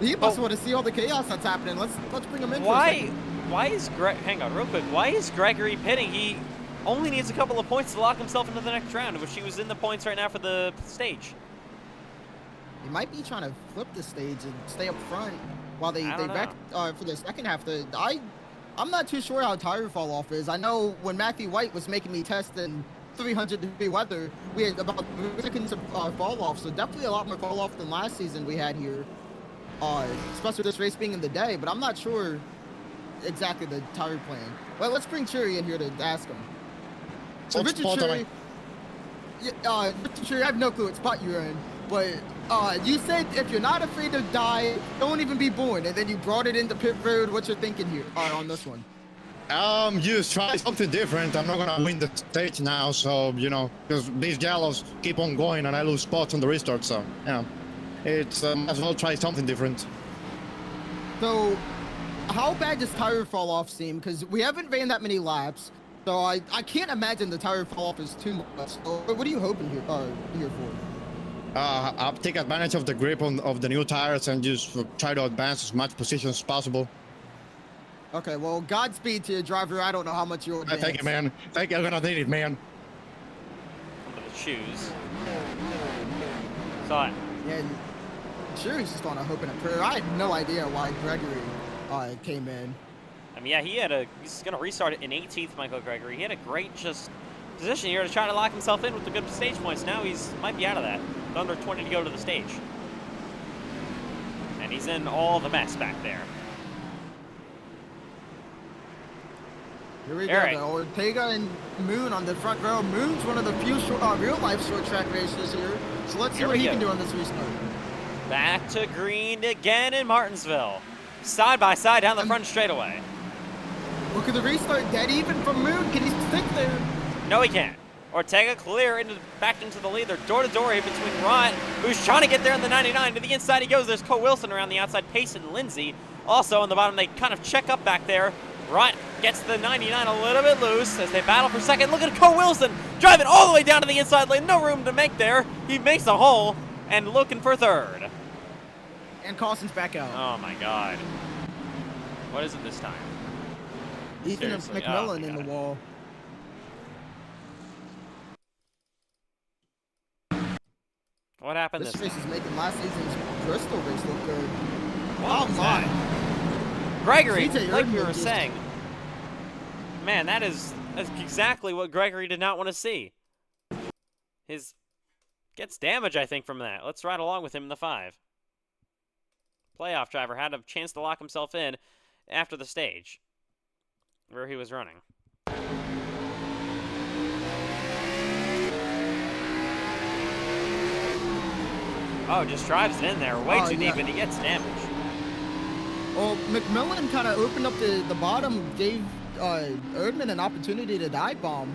He must want to see all the chaos that's happening. Let's bring him in for a second. Why is hang on real quick, why is Gregory pitting? He only needs a couple of points to lock himself into the next round, which he was in the points right now for the stage. He might be trying to flip the stage and stay up front while they wreck for the second half. I'm not too sure how tire fall off is. I know when Matthew White was making me test in 300-degree weather, we had about 3 seconds of fall off, so definitely a lot more fall off than last season we had here, especially this race being in the day, but I'm not sure exactly the tire plan. Well, let's bring Cherry in here to ask him. So Richard Cherry, Richard Cherry, I have no clue what spot you're in, but you said if you're not afraid to die, don't even be born, and then you brought it into pit road. What's your thinking here on this one? Just try something different. I'm not gonna win the stage now, so because these yellows keep on going and I lose spots on the restart. So yeah, it's as well try something different. So, how bad does tire fall off seem? Because we haven't ran that many laps, so I can't imagine the tire fall off is too much. So what are you hoping here for? I'll take advantage of the grip of the new tires and just try to advance as much position as possible. Okay, well, Godspeed to your driver. I don't know how much you'll advance. Thank you, man. Thank you. I'm gonna need it, man. Under the shoes. Saw it. Yeah, sure, he's just on a hope and a prayer. I had no idea why Gregory came in. I mean, yeah, he's going to restart it in 18th, Michael Gregory. He had a great position here to try to lock himself in with the good stage points. Now might be out of that. Under 20 to go to the stage. And he's in all the mess back there. Here we go, though. Ortega and Moon on the front row. Moon's one of the few real-life short track racers here. So let's see what he can do on this restart. Back to green again in Martinsville. Side by side down the front straightaway. Look at the restart, dead even from Moon. Can he stick there? No, he can't. Ortega clear back into the lead. They're door-to-door here between Rott, who's trying to get there in the 99. To the inside he goes. There's Cole Wilson around the outside, Payson and Lindsay. Also on the bottom, they kind of check up back there. Rott gets the 99 a little bit loose as they battle for second. Look at Cole Wilson driving all the way down to the inside lane. No room to make there. He makes a hole and looking for third. And Carson's back out. Oh, my God. What is it this time? Ethan and Seriously, oh McMillan my in the God. wall. What happened This this race time? is making last season's Bristol race look good. What Oh was my. that? Gregory, CJ like we Erdmann were just- saying, man, that's exactly what Gregory did not want to see. His gets damage, I think, from that. Let's ride along with him in the 5. Playoff driver had a chance to lock himself in after the stage where he was running. Oh, just drives it in there way Oh, too yeah. deep, and he gets damage. Well, McMillan kind of opened up the bottom, gave Erdman an opportunity to dive bomb.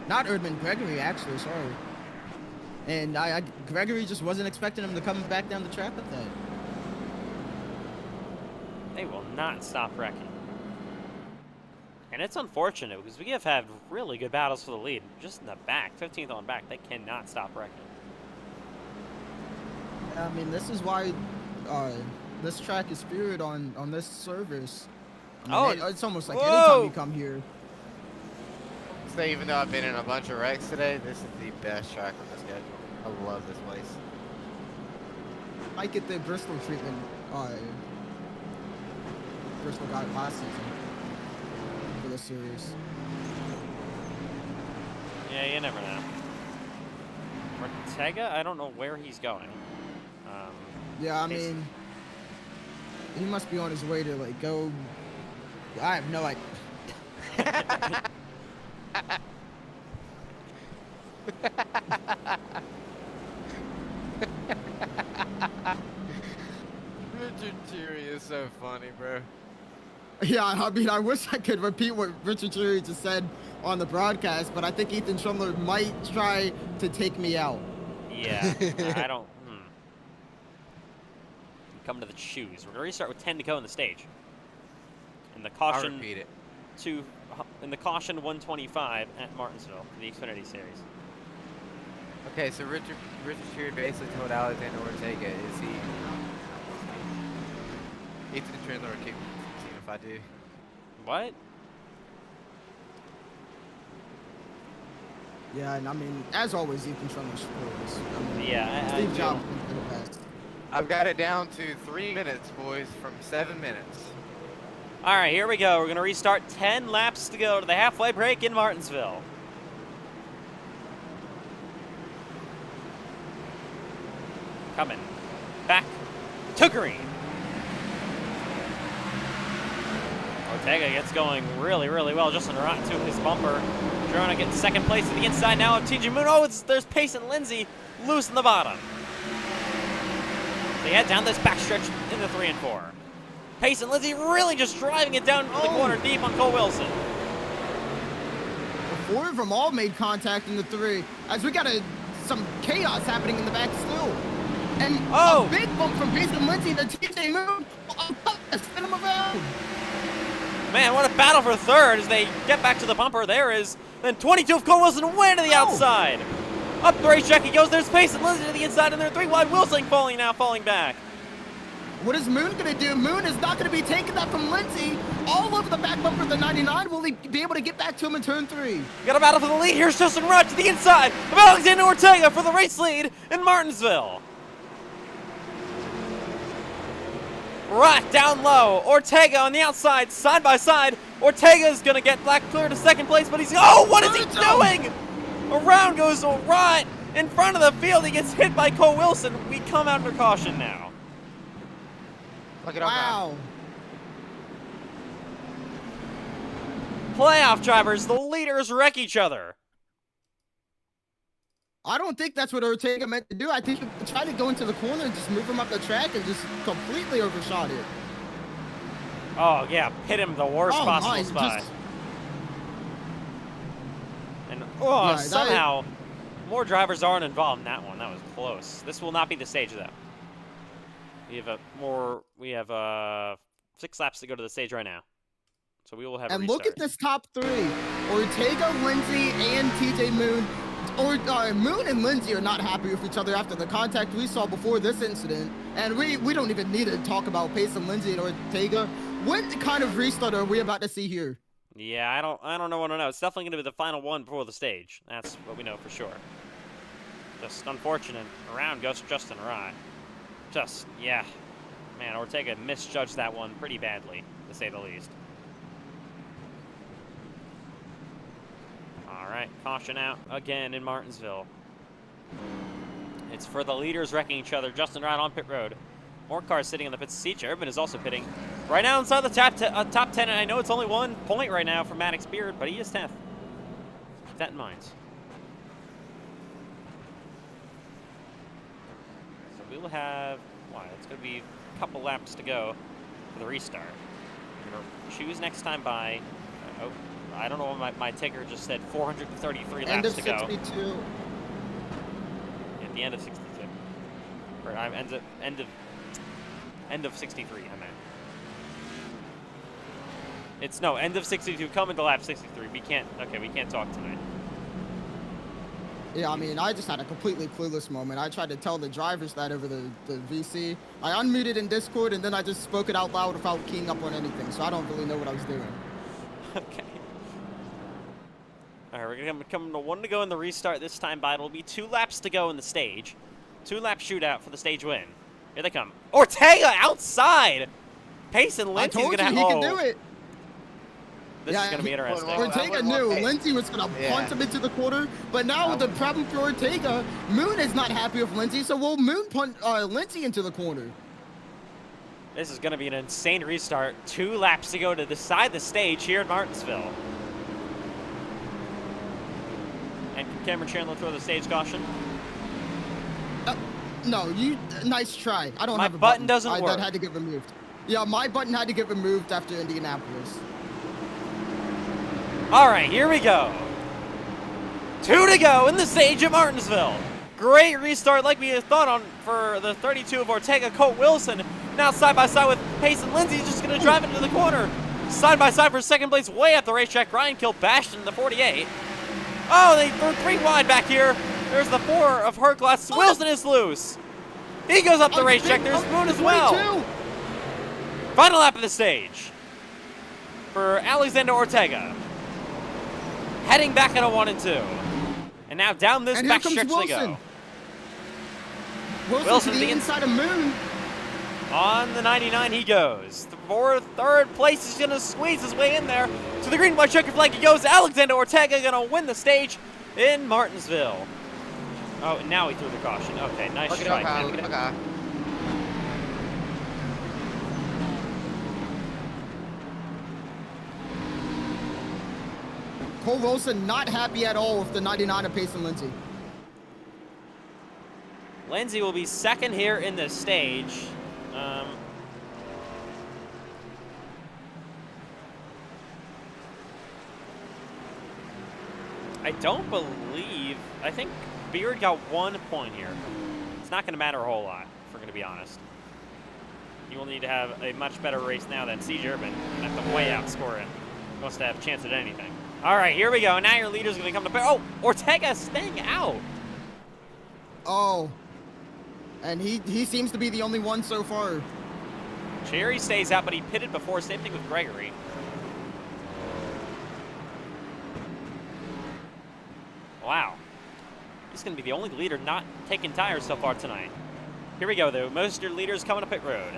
Not Erdman, Gregory, actually, sorry. And Gregory just wasn't expecting him to come back down the track with that. They will not stop wrecking. And it's unfortunate because we have had really good battles for the lead. Just in the back, 15th on back, they cannot stop wrecking. I mean, this is why this track is feared on this service. I mean, it's almost like anytime you come here. So even though I've been in a bunch of wrecks today, this is the best track on the schedule. I love this place. Might get the Bristol treatment. Bristol got it last season for this series. Yeah, you never know. Ortega, I don't know where he's going. Yeah, I mean, he must be on his way to like go. I have no idea. Richard Cheery is so funny, bro. Yeah, I mean, I wish I could repeat what Richard Cheery just said on the broadcast, but I think Ethan Schindler might try to take me out. Yeah, I don't. Come to the choose. We're gonna restart with 10 to go in the stage. In the I'll caution repeat it. in the caution 125 at Martinsville for the Xfinity series. Okay, so Richard Cheery basically told Alexander Ortega, is he... Ethan Schindler will keep seeing if I do. What? Yeah, and I mean, as always, Ethan Schindler scores. I mean, Yeah, I Steve do. Jobs did the best. I've got it down to 3 minutes, boys, from 7 minutes. All right, here we go. We're gonna restart. 10 laps to go to the halfway break in Martinsville. Coming back to green. Ortega gets going really, really well, just en route to his bumper. Girona gets second place to the inside now of TJ Moon. Oh, there's Pace and Lindsay loose in the bottom. They head down this backstretch in the 3 and 4. Pace and Lindsay really just driving it down the corner deep on Cole Wilson. The 4 of them all made contact in the 3, as we got some chaos happening in the back still. And a big bump from Pace and Lindsay to TJ Moon. Spin them around. Man, what a battle for third as they get back to the bumper. There is then 22 of Cole Wilson way to the outside. Up the racetrack he goes. There's Pace and Lindsay to the inside, and they're 3 wide. Wilson falling back. What is Moon going to do? Moon is not going to be taking that from Lindsay. All over the back bumper of the 99. Will he be able to get back to him in turn 3? Got a battle for the lead. Here's Justin Rudd to the inside of Alexander Ortega for the race lead in Martinsville. Right down low. Ortega on the outside, side by side. Ortega's going to get black clear to second place, but he's... Oh, what is he doing? Around goes right in front of the field. He gets hit by Cole Wilson. We come under caution now. Look at him Wow. Playoff drivers, the leaders wreck each other. I don't think that's what Ortega meant to do. I think he tried to go into the corner and just move him up the track and just completely overshot it. Oh, yeah, hit him the worst possible my, spot. just- And Yeah, somehow more drivers aren't involved in that one. That was close. This will not be the stage though. We have 6 laps to go to the stage right now. So we will have a And restart. look at this top 3. Ortega, Lindsay, and TJ Moon. Moon and Lindsay are not happy with each other after the contact we saw before this incident. And we don't even need to talk about Pace and Lindsay and Ortega. What kind of restart are we about to see here? Yeah, I don't know what to know. It's definitely going to be the final one before the stage. That's what we know for sure. Just unfortunate. Around goes Justin Rye. Just, yeah. Man, Ortega misjudged that one pretty badly, to say the least. All right, caution out again in Martinsville. It's for the leaders wrecking each other. Justin Rye on pit road. More cars sitting on the pit seat. Urban is also pitting right now inside the top 10. And I know it's only 1 point right now for Maddox Beard, but he is 10th. Keep that in mind. So we will have, it's going to be a couple laps to go for the restart. We're going to choose next time by, I don't know what my ticker just said, 433 laps to go. End of 62. At the end of 62. Or end of 63, I meant. It's, no, end of 62, coming to lap 63. We can't talk tonight. Yeah, I mean, I just had a completely clueless moment. I tried to tell the drivers that over the VC. I unmuted in Discord, and then I just spoke it out loud without keying up on anything, so I don't really know what I was doing. Okay. All right, we're going to come to 1 to go in the restart this time, but it'll be 2 laps to go in the stage. 2-lap shootout for the stage win. Here they come. Ortega outside! Payson Lindsay's going to have... I told you he could do it. This is going to be interesting. Ortega knew Lindsay was going to punt him into the quarter, but now the problem for Ortega, Moon is not happy with Lindsay, so will Moon punt Lindsay into the corner? This is going to be an insane restart. 2 laps to go to decide the stage here at Martinsville. And can Cameron Chandler throw the stage caution? No, nice try. I don't my have a button. Doesn't work. That had to get removed. Yeah, my button had to get removed after Indianapolis. All right, here we go. 2 to go in the stage at Martinsville. Great restart like we had thought on for the 32 of Ortega. Colt Wilson now side by side with Payson Lindsay, just going to drive into the corner. Side by side for second place way up the racetrack. Ryan Kilbashton in the 48. Oh, they threw 3 wide back here. There's the 4 of Herglass. Wilson is loose. He goes up the racetrack. There's Moon as well. Final lap of the stage for Alexander Ortega. Heading back at a 1 and 2. And now down this back stretch they go. Wilson to the inside of Moon. On the 99 he goes. For 3rd place, he's going to squeeze his way in there. To the green, white, checker flag he goes. Alexander Ortega going to win the stage in Martinsville. Oh, now he threw the caution. Okay, nice try. Cole Wilson not happy at all with the 99 of Payson Lindsay. Lindsay will be 2nd here in this stage. I don't believe... I think Beard got 1 point here. It's not going to matter a whole lot, if we're going to be honest. You will need to have a much better race now than Siege Urban. Have to way outscore it. He wants to have a chance at anything. All right, here we go. Now your leader's going to come to... Oh, Ortega staying out. Oh. And he seems to be the only one so far. Cherry stays out, but he pitted before. Same thing with Gregory. Wow. He's going to be the only leader not taking tires so far tonight. Here we go, though. Most of your leaders coming to pit road.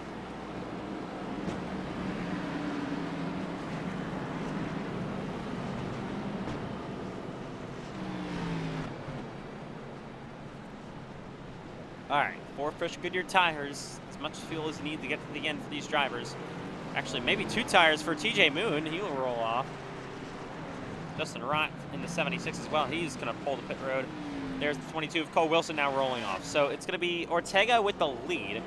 All right, 4 fresh Goodyear tires. As much fuel as you need to get to the end for these drivers. Actually, maybe 2 tires for TJ Moon. He will roll off. Justin Rott in the 76 as well. He's going to pull the pit road. There's the 22 of Cole Wilson now rolling off. So it's going to be Ortega with the lead,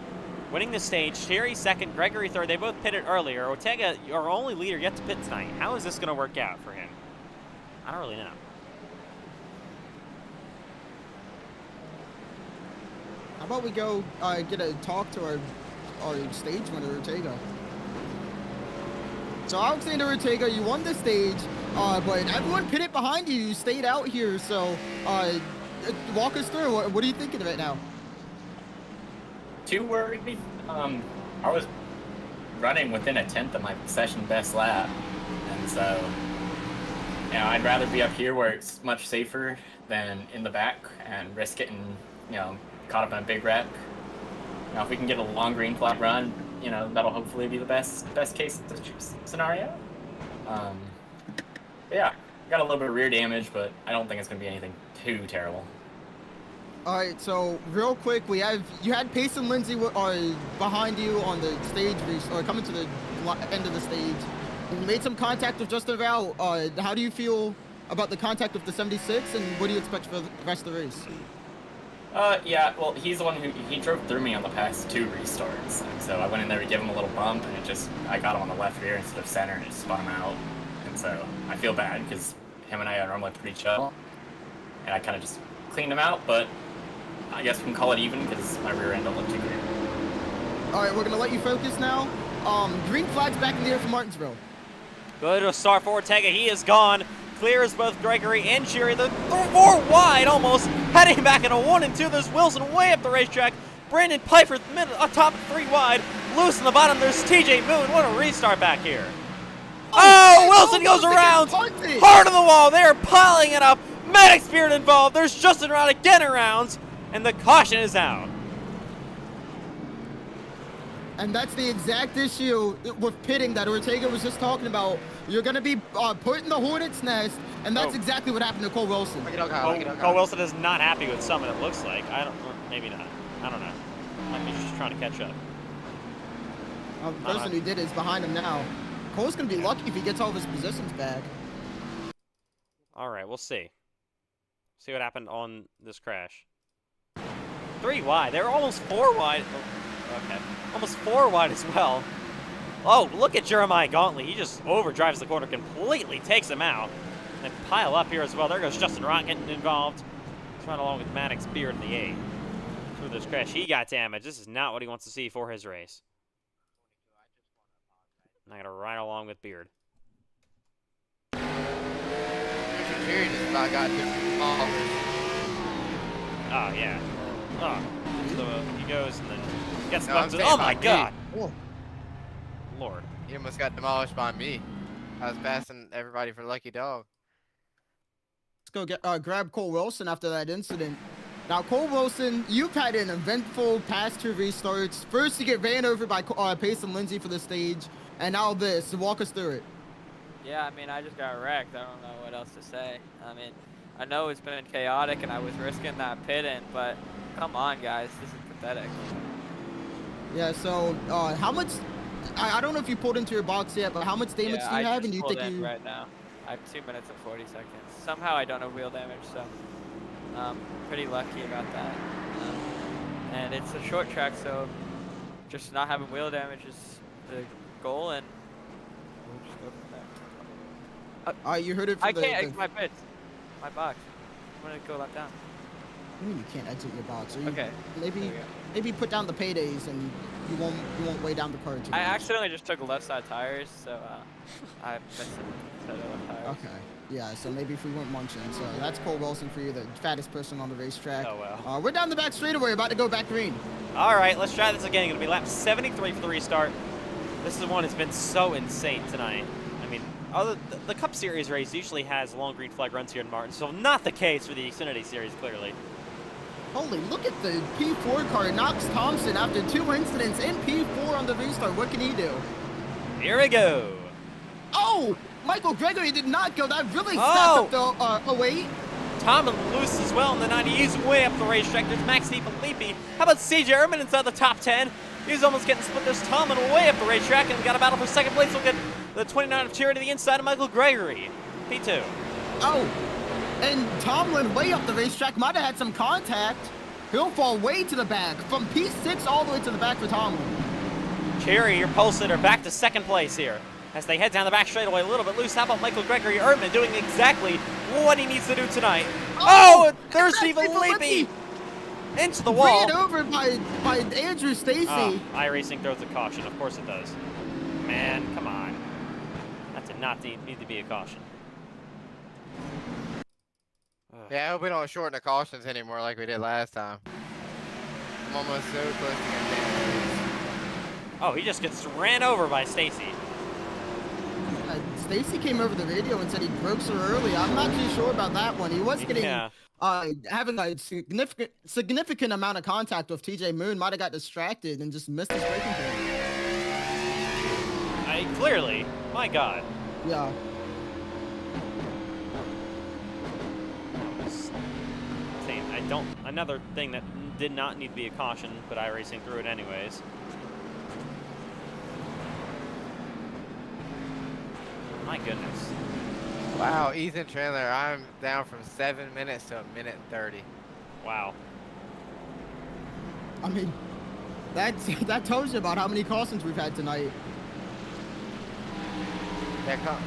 winning the stage. Cherry 2nd, Gregory 3rd. They both pitted earlier. Ortega, our only leader yet to pit tonight. How is this going to work out for him? I don't really know. How about we go get a talk to our stage winner, Ortega? So Alexander Ortega, you won the stage, but everyone pitted behind you. You stayed out here, so walk us through. What are you thinking of it now? Too worried. I was running within a 1/10 of my session best lap, and so You know, I'd rather be up here where it's much safer than in the back and risk getting, you know, caught up in a big wreck. You know, if we can get a long green flag run, you know, that'll hopefully be the best case scenario. Yeah, got a little bit of rear damage, but I don't think it's gonna be anything too terrible. All right, so real quick, you had Pace and Lindsay behind you on the stage, or coming to the end of the stage. You made some contact with Justin Val. How do you feel about the contact with the 76, and what do you expect for the rest of the race? Yeah, well, he's the one he drove through me on the past 2 restarts, and so I went in there to give him a little bump, and I got him on the left rear instead of center, and it spun him out. And so I feel bad because him and I are normally pretty chill, and I kind of just cleaned him out, but I guess we can call it even because my rear end don't look too great. All right, we're gonna let you focus now. Green flag's back in the air for Martinsville. Good to start for Ortega. He is gone. Clears both Gregory and Cherry. The 4 wide almost. Heading back in a 1 and 2. There's Wilson way up the racetrack. Brandon Piper top 3 wide. Loose in the bottom. There's TJ Moon. What a restart back here. Oh, Wilson goes around. Hard on the wall. They're piling it up. Maddox Beard involved. There's Justin Rod again around. And the caution is out. And that's the exact issue with pitting that Ortega was just talking about. You're going to be put in the hornet's nest, and that's exactly what happened to Cole Wilson. Cole Wilson is not happy with Summit, it looks like. Maybe not. I don't know. Might be just trying to catch up. The person who did it is behind him now. Cole's going to be lucky if he gets all of his positions back. All right, we'll see. See what happened on this crash. 3 wide. They were almost 4 wide. Oh, okay. Almost 4 wide as well. Oh, look at Jeremiah Gauntly. He just overdrives the corner completely, takes him out. And pile up here as well. There goes Justin Rock getting involved. He's running along with Maddox Beard in the 8. Through this crash, he got damaged. This is not what he wants to see for his race. And I got to ride along with Beard. Jerry just about got Oh, yeah. Oh, so he goes and then gets No, left. I'm Oh, my God. Oh. Lord. He almost got demolished by me. I was passing everybody for Lucky Dog. Let's go grab Cole Wilson after that incident. Now, Cole Wilson, you've had an eventful past 2 restarts. First, you get ran over by Pace and Lindsay for the stage, and now this. So walk us through it. Yeah, I mean, I just got wrecked. I don't know what else to say. I mean, I know it's been chaotic, and I was risking that pit in, but come on, guys. This is pathetic. Yeah, so how much... I don't know if you pulled into your box yet, but how much damage do you have? And do you think you... right now. I have 2 minutes and 40 seconds. Somehow I don't have wheel damage, so pretty lucky about that. And it's a short track, so just not having wheel damage is the goal, and we'll just go from there. you heard it from I can't exit my pits. My box. I'm gonna go left down. I mean, you can't exit your box. Okay. Maybe put down the paydays and you won't weigh down the car too much. I accidentally just took left side tires, so I missed it instead of left tires. Okay. Yeah, so maybe if we weren't munching. So that's Cole Wilson for you, the fattest person on the racetrack. Oh, well. We're down the back straightaway, about to go back green. All right, let's try this again. It's going to be lap 73 for the restart. This is one that's been so insane tonight. I mean, the Cup Series race usually has long green flag runs here in Martinsville. Not the case for the Xfinity Series, clearly. Holy, look at the P4 car. Knox Thompson after 2 incidents in P4 on the restart. What can he do? Here we go. Oh, Michael Gregory did not go. That really snapped up the 08. Tomlin loose as well in the 90. He's way up the racetrack. There's Max DiFilippi. How about CJ Ehrman inside the top 10? He's almost getting split. There's Tomlin way up the racetrack, and we got a battle for second place. We'll get the 29 of Cherry to the inside of Michael Gregory. P2. Oh, and Tomlin way up the racetrack. Might have had some contact. He'll fall way to the back. From P6 all the way to the back for Tomlin. Cherry, your pole sitter, back to second place here. As they head down the back straightaway a little bit loose. How about Michael Gregory Ehrman doing exactly what he needs to do tonight? Oh, there's DiFilippi into the wall. Ran over by Andrew Stacy. iRacing throws a caution. Of course it does. Man, come on. That did not need to be a caution. Yeah, I hope we don't shorten the cautions anymore like we did last time. I'm almost so close to getting damaged. Oh, he just gets ran over by Stacy. Stacy came over the radio and said he broke so early. I'm not too sure about that one. He was getting having a significant amount of contact with TJ Moon. Might have got distracted and just missed his braking point. Clearly, my God. Yeah. Another thing that did not need to be a caution, but iRacing threw it anyways. My goodness. Wow, Ethan Chandler, I'm down from 7 minutes to 1:30. Wow. I mean, that tells you about how many cautions we've had tonight. That comes.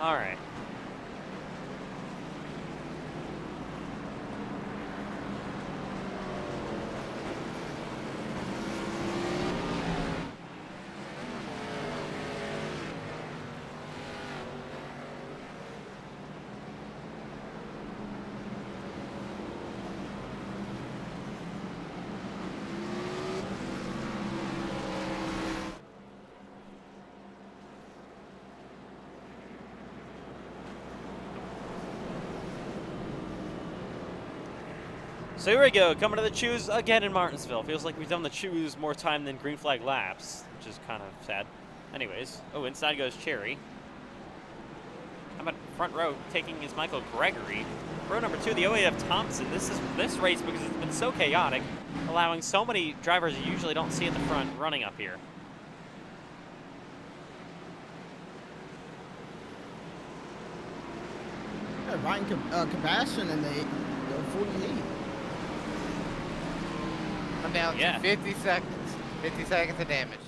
All right. So here we go, coming to the choose again in Martinsville. Feels like we've done the choose more time than green flag laps, which is kind of sad. Anyways, oh, inside goes Cherry. How about front row taking is Michael Gregory. Row number 2, the 08 of Thompson. This race, because it's been so chaotic, allowing so many drivers you usually don't see at the front running up here. Yeah, Ryan Sebastian and the 48. I'm down to 50 seconds. 50 seconds of damage.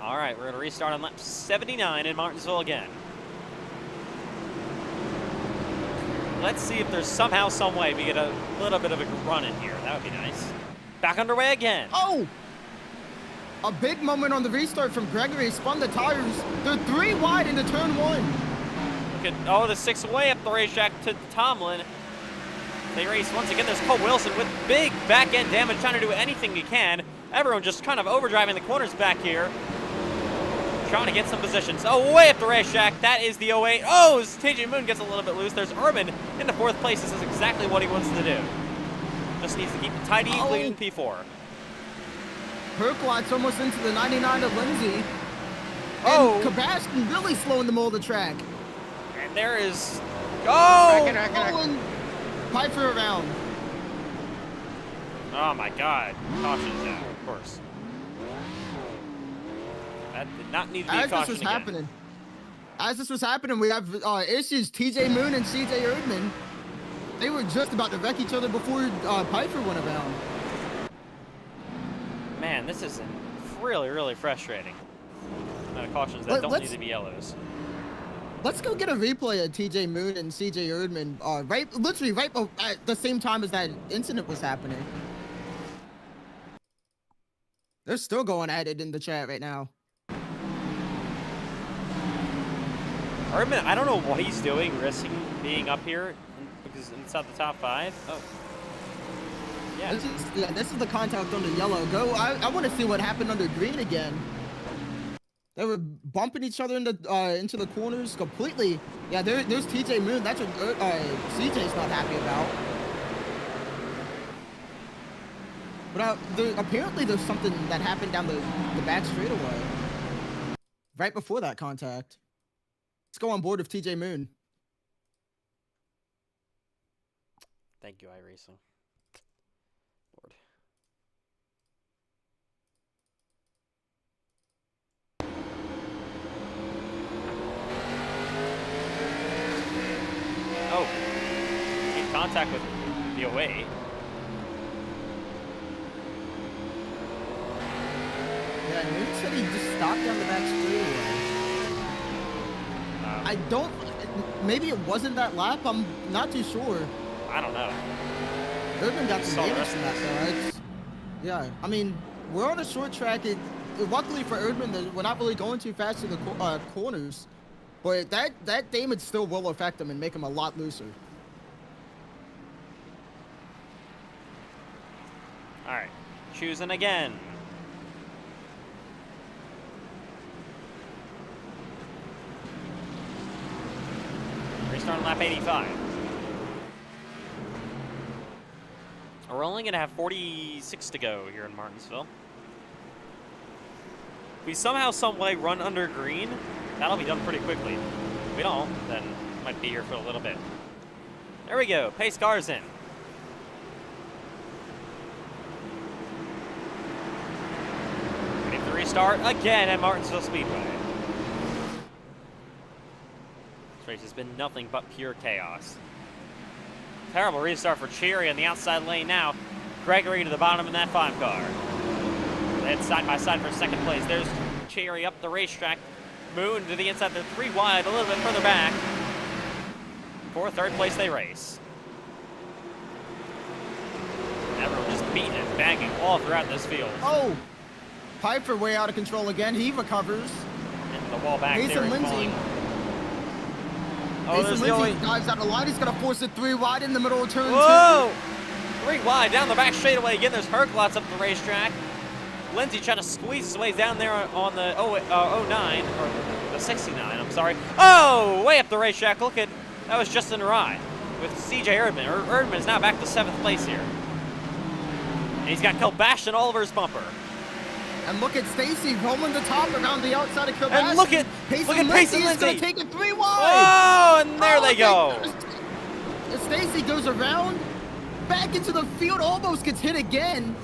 All right, we're going to restart on lap 79 in Martinsville again. Let's see if there's somehow, some way we get a little bit of a run in here. That would be nice. Back underway again. Oh! A big moment on the restart from Gregory. Spun the tires. They're 3 wide into turn 1. Look at, the 6 way up the racetrack to Tomlin. They race once again. There's Cole Wilson with big back end damage, trying to do anything he can. Everyone just kind of overdriving the corners back here, trying to get some positions. Oh, way up the racetrack. That is the 08. Oh, TJ Moon gets a little bit loose. There's Urban in the 4th place. This is exactly what he wants to do. Just needs to keep it tidy, leading P4. Perklott's almost into the 99 of Lindsay. Oh. And Sebastian really slow in the middle of the track. And there is... Oh! Reckon. Piper around. Oh my God. Caution's out, of course. That did not need to be a caution again. As this was happening, we have issues. TJ Moon and CJ Erdman. They were just about to wreck each other before Piper went around. Man, this is really, really frustrating. Amount of cautions that don't need to be yellows. Let's go get a replay of TJ Moon and CJ Erdman literally right at the same time as that incident was happening. They're still going at it in the chat right now. Erdman, I don't know what he's doing, risking being up here because it's not the top 5. Oh. Yeah. This is the contact under yellow. I want to see what happened under green again. They were bumping each other into the corners completely. Yeah, there's TJ Moon. That's what CJ's not happy about. But apparently there's something that happened down the back straightaway. Right before that contact. Let's go on board with TJ Moon. Thank you, iRacing. Lord. Oh, in contact with the 08. Yeah, Moon said he just stopped down the back straightaway. I don't. Maybe it wasn't that lap. I'm not too sure. I don't know. Urban got some damage from that, though. Yeah, I mean, we're on a short track. luckily for Erdman, we're not really going too fast to the corners. But that damage still will affect him and make him a lot looser. All right, choosing again. Restarting lap 85. We're only going to have 46 to go here in Martinsville. If we somehow, some way run under green, that'll be done pretty quickly. If we don't, then might be here for a little bit. There we go. Pace car's in. Ready for the restart again at Martinsville Speedway. This race has been nothing but pure chaos. Terrible restart for Cherry on the outside lane now. Gregory to the bottom in that 5 car. They head side by side for second place. There's Cherry up the racetrack. Moon to the inside, the 3 wide, a little bit further back. For third place they race. Everyone just beating and banging all throughout this field. Oh! Piper way out of control again. He recovers. And the wall back Mason there is Lindsay. falling. Oh, Mason there's Lindsay going. dives out of line. He's going to force it 3 wide in the middle of turn 2. Whoa! 3 wide, down the back straightaway again. There's Herklots up the racetrack. Lindsay trying to squeeze his way down there on the 09, or the 69, I'm sorry. Oh, way up the racetrack. Look at, that was Justin Rye with CJ Erdman. Erdman is now back to 7th place here. And he's got Kilbashin all over his bumper. And look at Stacy rolling the top around the outside of Kilbashin. And look at Payson Lindsay is going to take it 3 wide. Oh, and there they go. Stacy goes around, back into the field, almost gets hit again.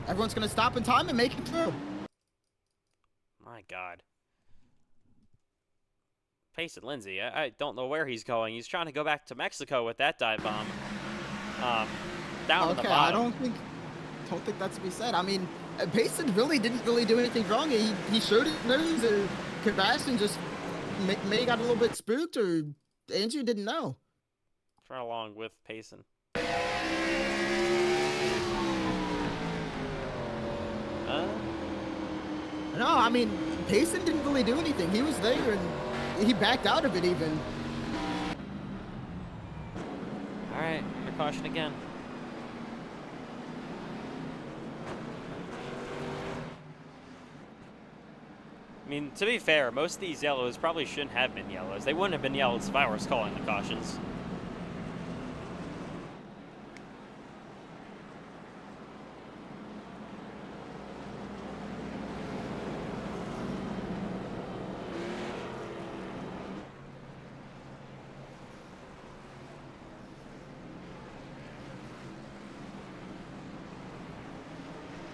Everyone's going to stop in time and make it through. My God. Payson Lindsay, I don't know where he's going. He's trying to go back to Mexico with that dive bomb. Down on the bottom. I don't think that's to be said. I mean, Payson really didn't do anything wrong. He showed his nose, or Sebastian just may got a little bit spooked, or Andrew didn't know. Right along with Payson. No, I mean, Payson didn't really do anything. He was there, and he backed out of it even. All right, under caution again. I mean, to be fair, most of these yellows probably shouldn't have been yellows. They wouldn't have been yellows if I was calling the cautions.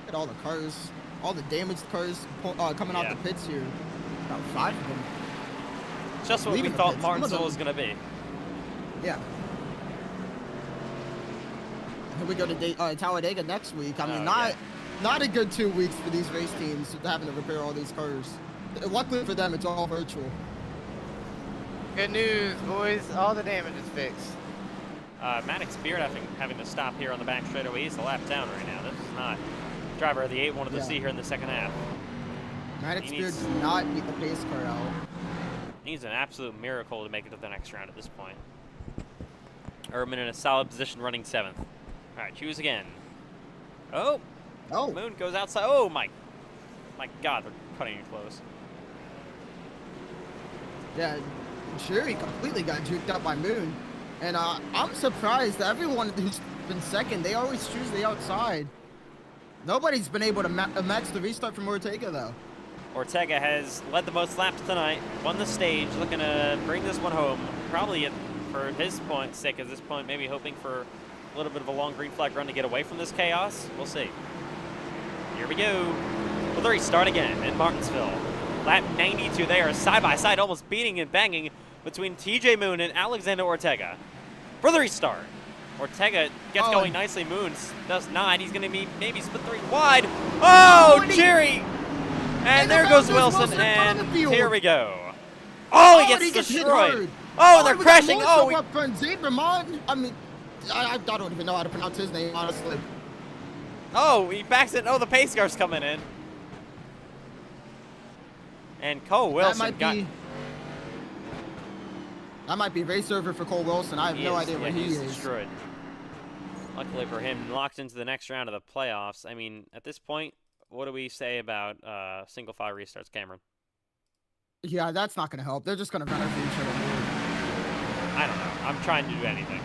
Look at all the cars, all the damaged cars coming out the pits here. About 5 of them. Just what we thought Martinsville was going to be. Yeah. Here we go to Talladega next week. I mean, not a good 2 weeks for these race teams having to repair all these cars. Luckily for them, it's all virtual. Good news, boys. All the damage is fixed. Maddox Beard having to stop here on the back straightaway. He's a lap down right now. This is not the driver of the 8 wanted to see here in the second half. Maddox Beard does not beat the pace car out. Needs an absolute miracle to make it to the next round at this point. Erdman in a solid position running 7th. All right, choose again. Oh! Moon goes outside. Oh, my God, they're cutting it close. Yeah, Sherry completely got juked up by Moon. And I'm surprised that everyone who's been second, they always choose the outside. Nobody's been able to match the restart from Ortega, though. Ortega has led the most laps tonight, won the stage, looking to bring this one home. Probably for his sake at this point, maybe hoping for a little bit of a long green flag run to get away from this chaos. We'll see. Here we go. Will the restart again in Martinsville. Lap 92, they are side by side, almost beating and banging between TJ Moon and Alexander Ortega. For the restart. Ortega gets going nicely. Moon does not. He's going to be maybe split 3 wide. Oh, Jerry! And there goes Wilson, and here we go. Oh, he gets destroyed. Oh, and they're crashing. Oh, Zane Ramon. I mean, I don't even know how to pronounce his name, honestly. Oh, he backs it. Oh, the pace car's coming in. And Cole Wilson That might be race over for Cole Wilson. I have no idea where he is. Destroyed. Luckily for him, locked into the next round of the playoffs. I mean, at this point, what do we say about single file restarts, Cameron? Yeah, that's not going to help. They're just going to run over each other. I don't know. I'm trying to do anything.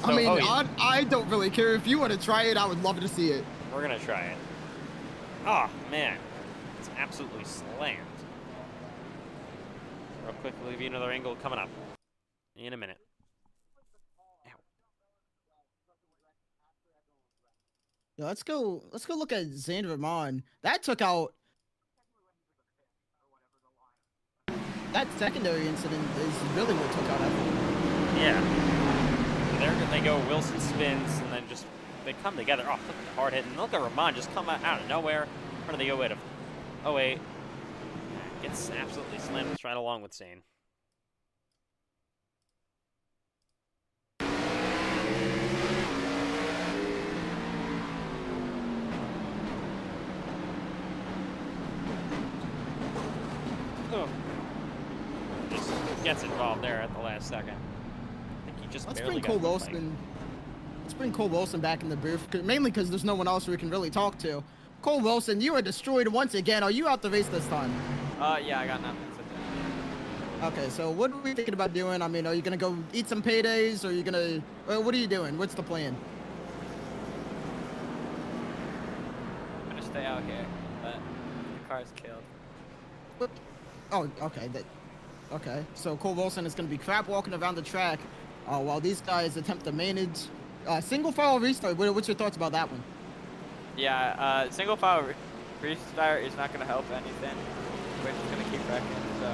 I don't really care. If you want to try it, I would love to see it. We're going to try it. Oh, man. It's absolutely slammed. Real quick, we'll give you another angle coming up in a minute. Yeah, let's go look at Xander Ramon. That took out. That secondary incident is really what took out everyone. Yeah. There they go. Wilson spins and then just they come together. Oh, look at the hard hit. And look at Ramon just come out of nowhere in front of the 08 of 08. Gets absolutely slammed right along with Zane. Oh. Just gets involved there at the last second. I think he just barely got the fight. Let's bring Cole Wilson back in the booth, mainly because there's no one else we can really talk to. Cole Wilson, you are destroyed once again. Are you out the race this time? Yeah, I got nothing to do. Okay, so what are we thinking about doing? I mean, are you going to go eat some paydays, or are you going to... what are you doing? What's the plan? I'm going to stay out here, but the car's killed. What? Oh, okay. Okay, so Cole Wilson is going to be crap walking around the track while these guys attempt to manage... single file restart. What's your thoughts about that one? Yeah, single file restart is not going to help anything. We're just going to keep wrecking, so...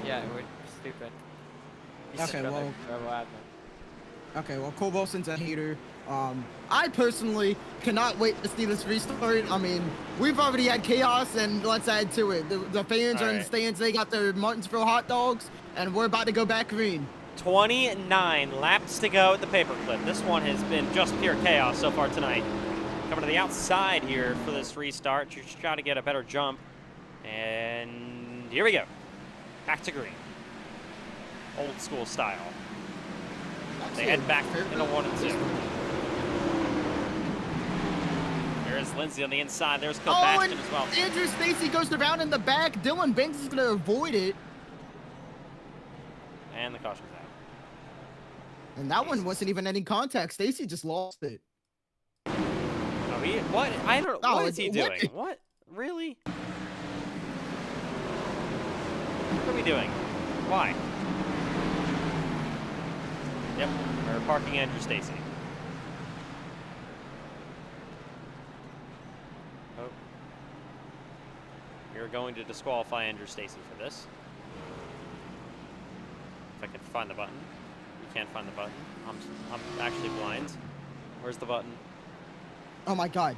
yeah, we're stupid. Okay, well, Cole Wilson's a hater. I personally cannot wait to see this restart. I mean, we've already had chaos, and let's add to it. The fans are in the stands. They got their Martinsville hot dogs, and we're about to go back green. 29 laps to go at the paperclip. This one has been just pure chaos so far tonight. Coming to the outside here for this restart. You just try to get a better jump. And here we go. Back to green. Old school style. They head back into 1 and 2. There's Lindsay on the inside. There's Kilpatrick as well. Andrew Stacy goes around in the back. Dylan Banks is going to avoid it. And the caution's out. And that one wasn't even any contact. Stacy just lost it. Oh, what? I don't know. What is he doing? What? Really? What are we doing? Why? Yep, we're parking Andrew Stacy. Oh. We're going to disqualify Andrew Stacy for this. If I can find the button. You can't find the button. I'm actually blind. Where's the button? Oh my god.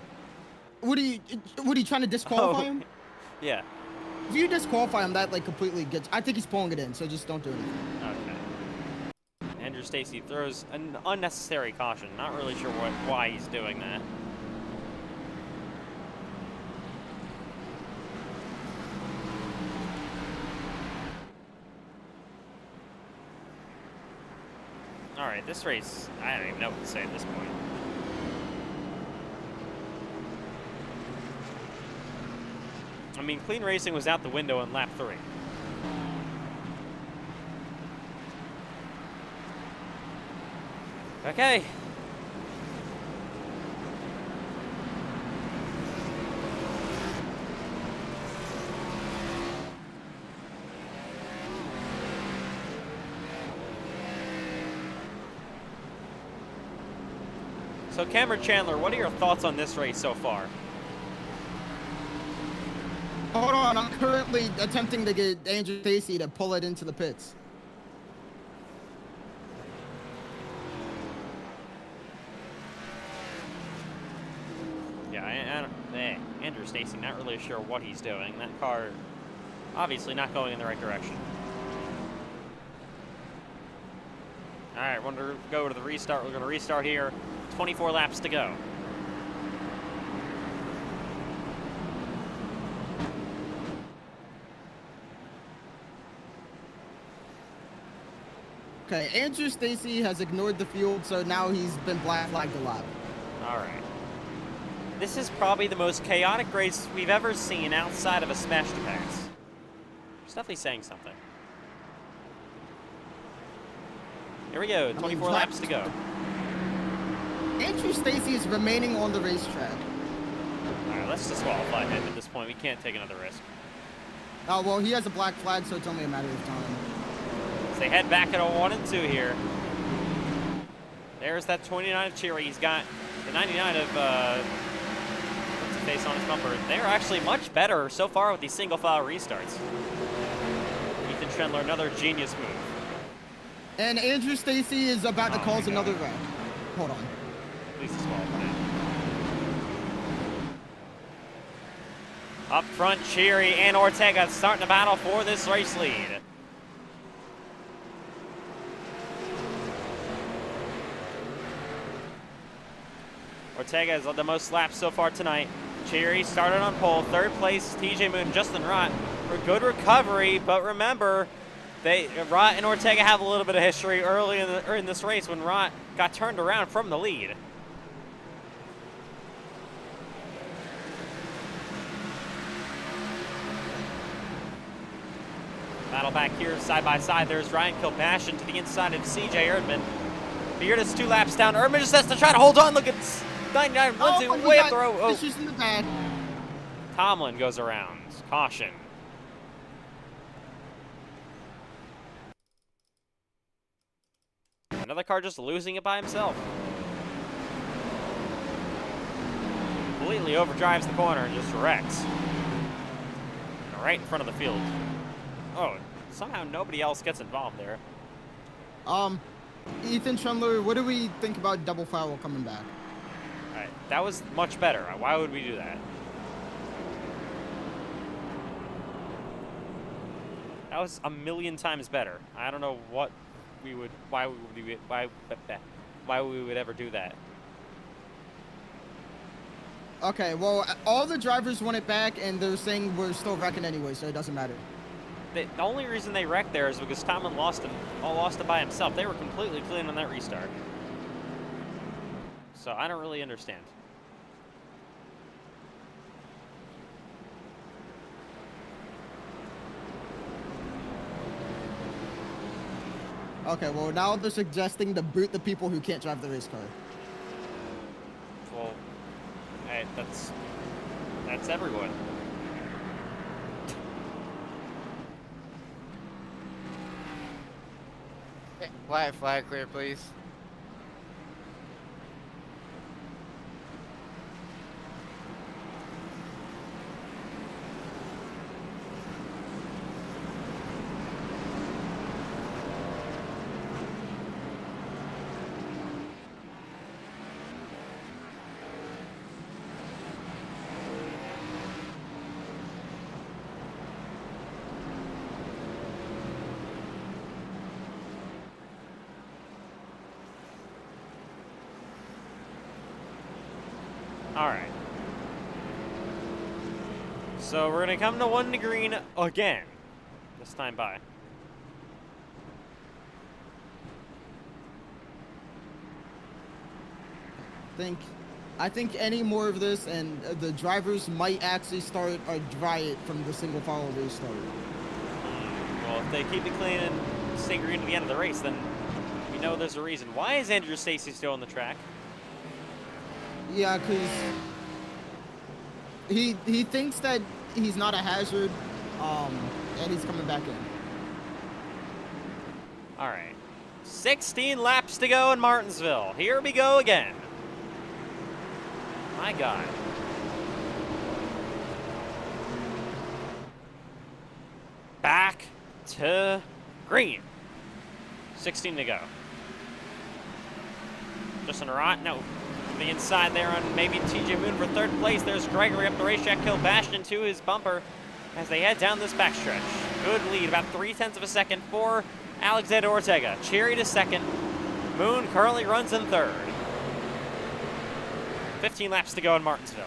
What are you trying to disqualify him? Yeah. If you disqualify him, that like completely gets... I think he's pulling it in, so just don't do anything. Okay. Andrew Stacy throws an unnecessary caution. Not really sure why he's doing that. Alright, this race, I don't even know what to say at this point. I mean, clean racing was out the window in lap 3. Okay. So Cameron Chandler, what are your thoughts on this race so far? Hold on, I'm currently attempting to get Andrew Stacy to pull it into the pits. Yeah, Andrew Stacy, not really sure what he's doing. That car, obviously not going in the right direction. All right, we're going to go to the restart. We're going to restart here 24 laps to go. Okay, Andrew Stacy has ignored the field, so now he's been black flagged a lot. All right. This is probably the most chaotic race we've ever seen outside of a smash to pass. It's definitely saying something. Here we go, 24 laps to go. Andrew Stacy is remaining on the racetrack. All right, let's disqualify him at this point. We can't take another risk. Oh, well, he has a black flag, so it's only a matter of time. As they head back at a 1 and 2 here. There's that 29 of Cheery. He's got the 99 of what's his face on his bumper. They're actually much better so far with these single file restarts. Ethan Trendler, another genius move. And Andrew Stacy is about to cause another wreck. Hold on. Please disqualify him. Up front, Cheery and Ortega starting to battle for this race lead. Ortega has led the most laps so far tonight. Cheery started on pole. Third place, TJ Moon, Justin Rott for good recovery. But remember, Rott and Ortega have a little bit of history early in this race when Rott got turned around from the lead. Battle back here side by side. There's Ryan Kilbashian to the inside of CJ Erdman. Beard's 2 laps down. Erdman just has to try to hold on. Look at 99 runs it way up the road. Oh. Issues in the back. Tomlin goes around. Caution. Another car just losing it by himself. Completely overdrives the corner and just wrecks. Right in front of the field. Oh, somehow nobody else gets involved there. Ethan Trendler, what do we think about double foul coming back? All right, that was much better. Why would we do that? That was a million times better. I don't know what we would, why we would ever do that. Okay, well, all the drivers want it back, and they're saying we're still wrecking anyway, so it doesn't matter. The only reason they wrecked there is because Tomlin lost it by himself. They were completely clean on that restart. So I don't really understand. Okay, well, now they're suggesting to boot the people who can't drive the race car. Well, hey, that's everyone. Flag clear, please. All right. So we're gonna come to 1 to green again. This time by. I think any more of this, and the drivers might actually start a riot from the single file restart. Well, if they keep it clean and stay green to the end of the race, then we know there's a reason. Why is Andrew Stacy still on the track? Yeah, because he thinks that he's not a hazard, and he's coming back in. All right. 16 laps to go in Martinsville. Here we go again. My God. Back to green. 16 to go. Justin Rott, no. The inside there on maybe TJ Moon for third place. There's Gregory up the racetrack. Kilbashian to his bumper as they head down this backstretch. Good lead, about 0.3 of a second for Alexander Ortega. Cheery to second. Moon currently runs in third. 15 laps to go in Martinsville.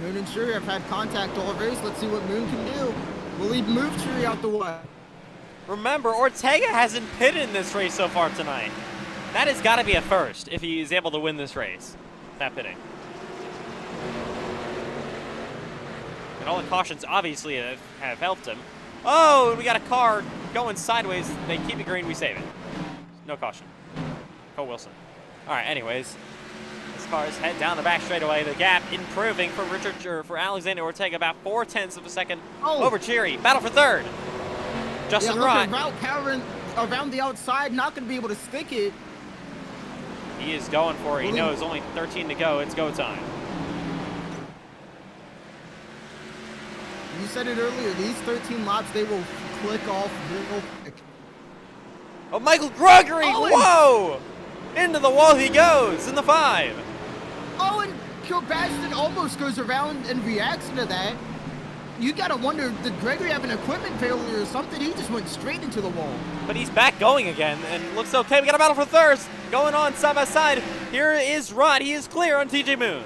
Moon and Shuri have had contact all race. Let's see what Moon can do. Will he move Shuri out the way? Remember, Ortega hasn't pitted in this race so far tonight. That has got to be a first if he is able to win this race. That pitting. And all the cautions obviously have helped him. Oh, and we got a car going sideways. They keep it green, we save it. No caution. Cole Wilson. All right, anyways. This car's head down the back straightaway. The gap improving for Alexander Ortega, about 0.4 of a second over Cheery. Battle for third. Justin Rott. Route powering around the outside, not going to be able to stick it. He is going for it. He knows only 13 to go. It's go time. You said it earlier. These 13 laps, they will click off real quick. Oh, Michael Gregory! Whoa! Into the wall he goes in the 5. Oh, and Kilbaston almost goes around and reacts to that. You gotta wonder, did Gregory have an equipment failure or something? He just went straight into the wall. But he's back going again and looks okay. We got a battle for third going on side by side. Here is Rod. He is clear on TJ Moon.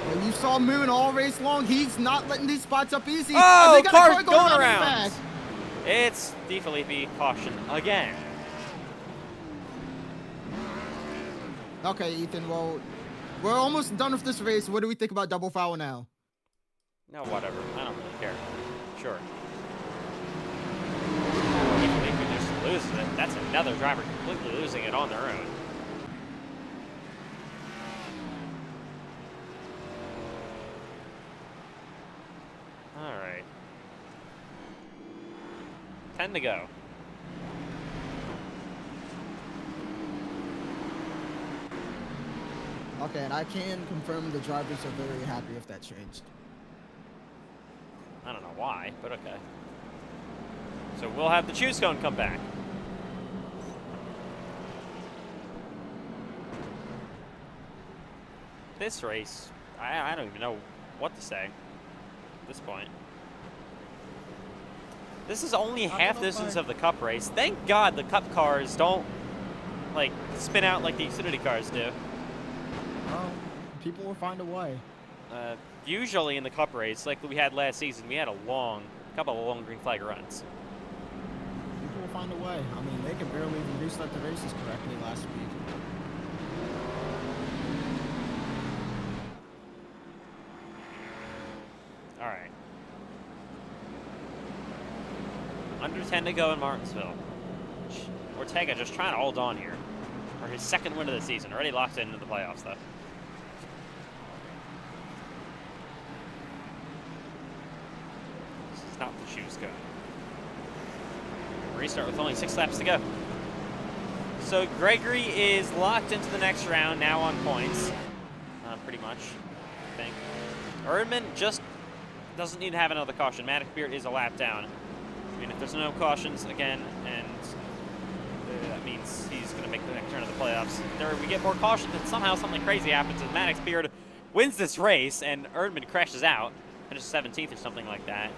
Well, you saw Moon all race long. He's not letting these spots up easy. Oh, car's going around. It's DeFilippi caution again. Okay, Ethan, well, we're almost done with this race. What do we think about double foul now? No, whatever. I don't really care. Sure. DeFilippi just loses it. That's another driver completely losing it on their own. All right. 10 to go. Okay, and I can confirm the drivers are very happy if that changed. I don't know why, but okay. So we'll have the choose cone come back. This race, I don't even know what to say at this point. This is only half distance of the Cup race. Thank God the Cup cars don't, like, spin out like the Xfinity cars do. Well, people will find a way. Usually in the Cup race, like we had last season, we had a couple of long green flag runs. People will find a way. I mean, they can barely even restart the races correctly last week. All right. Under 10 to go in Martinsville. Ortega just trying to hold on here. For his second win of the season. Already locked into the playoffs, though. This is not the choose cone. Restart with only 6 laps to go. So Gregory is locked into the next round, now on points. Pretty much, I think. Erdman just doesn't need to have another caution. Matic Beard is a lap down. I mean, if there's no cautions again, and that means he's going to make the next turn of the playoffs. If we get more cautions, and somehow something crazy happens, and Maddox Beard wins this race, and Erdman crashes out, finishes 17th or something like that,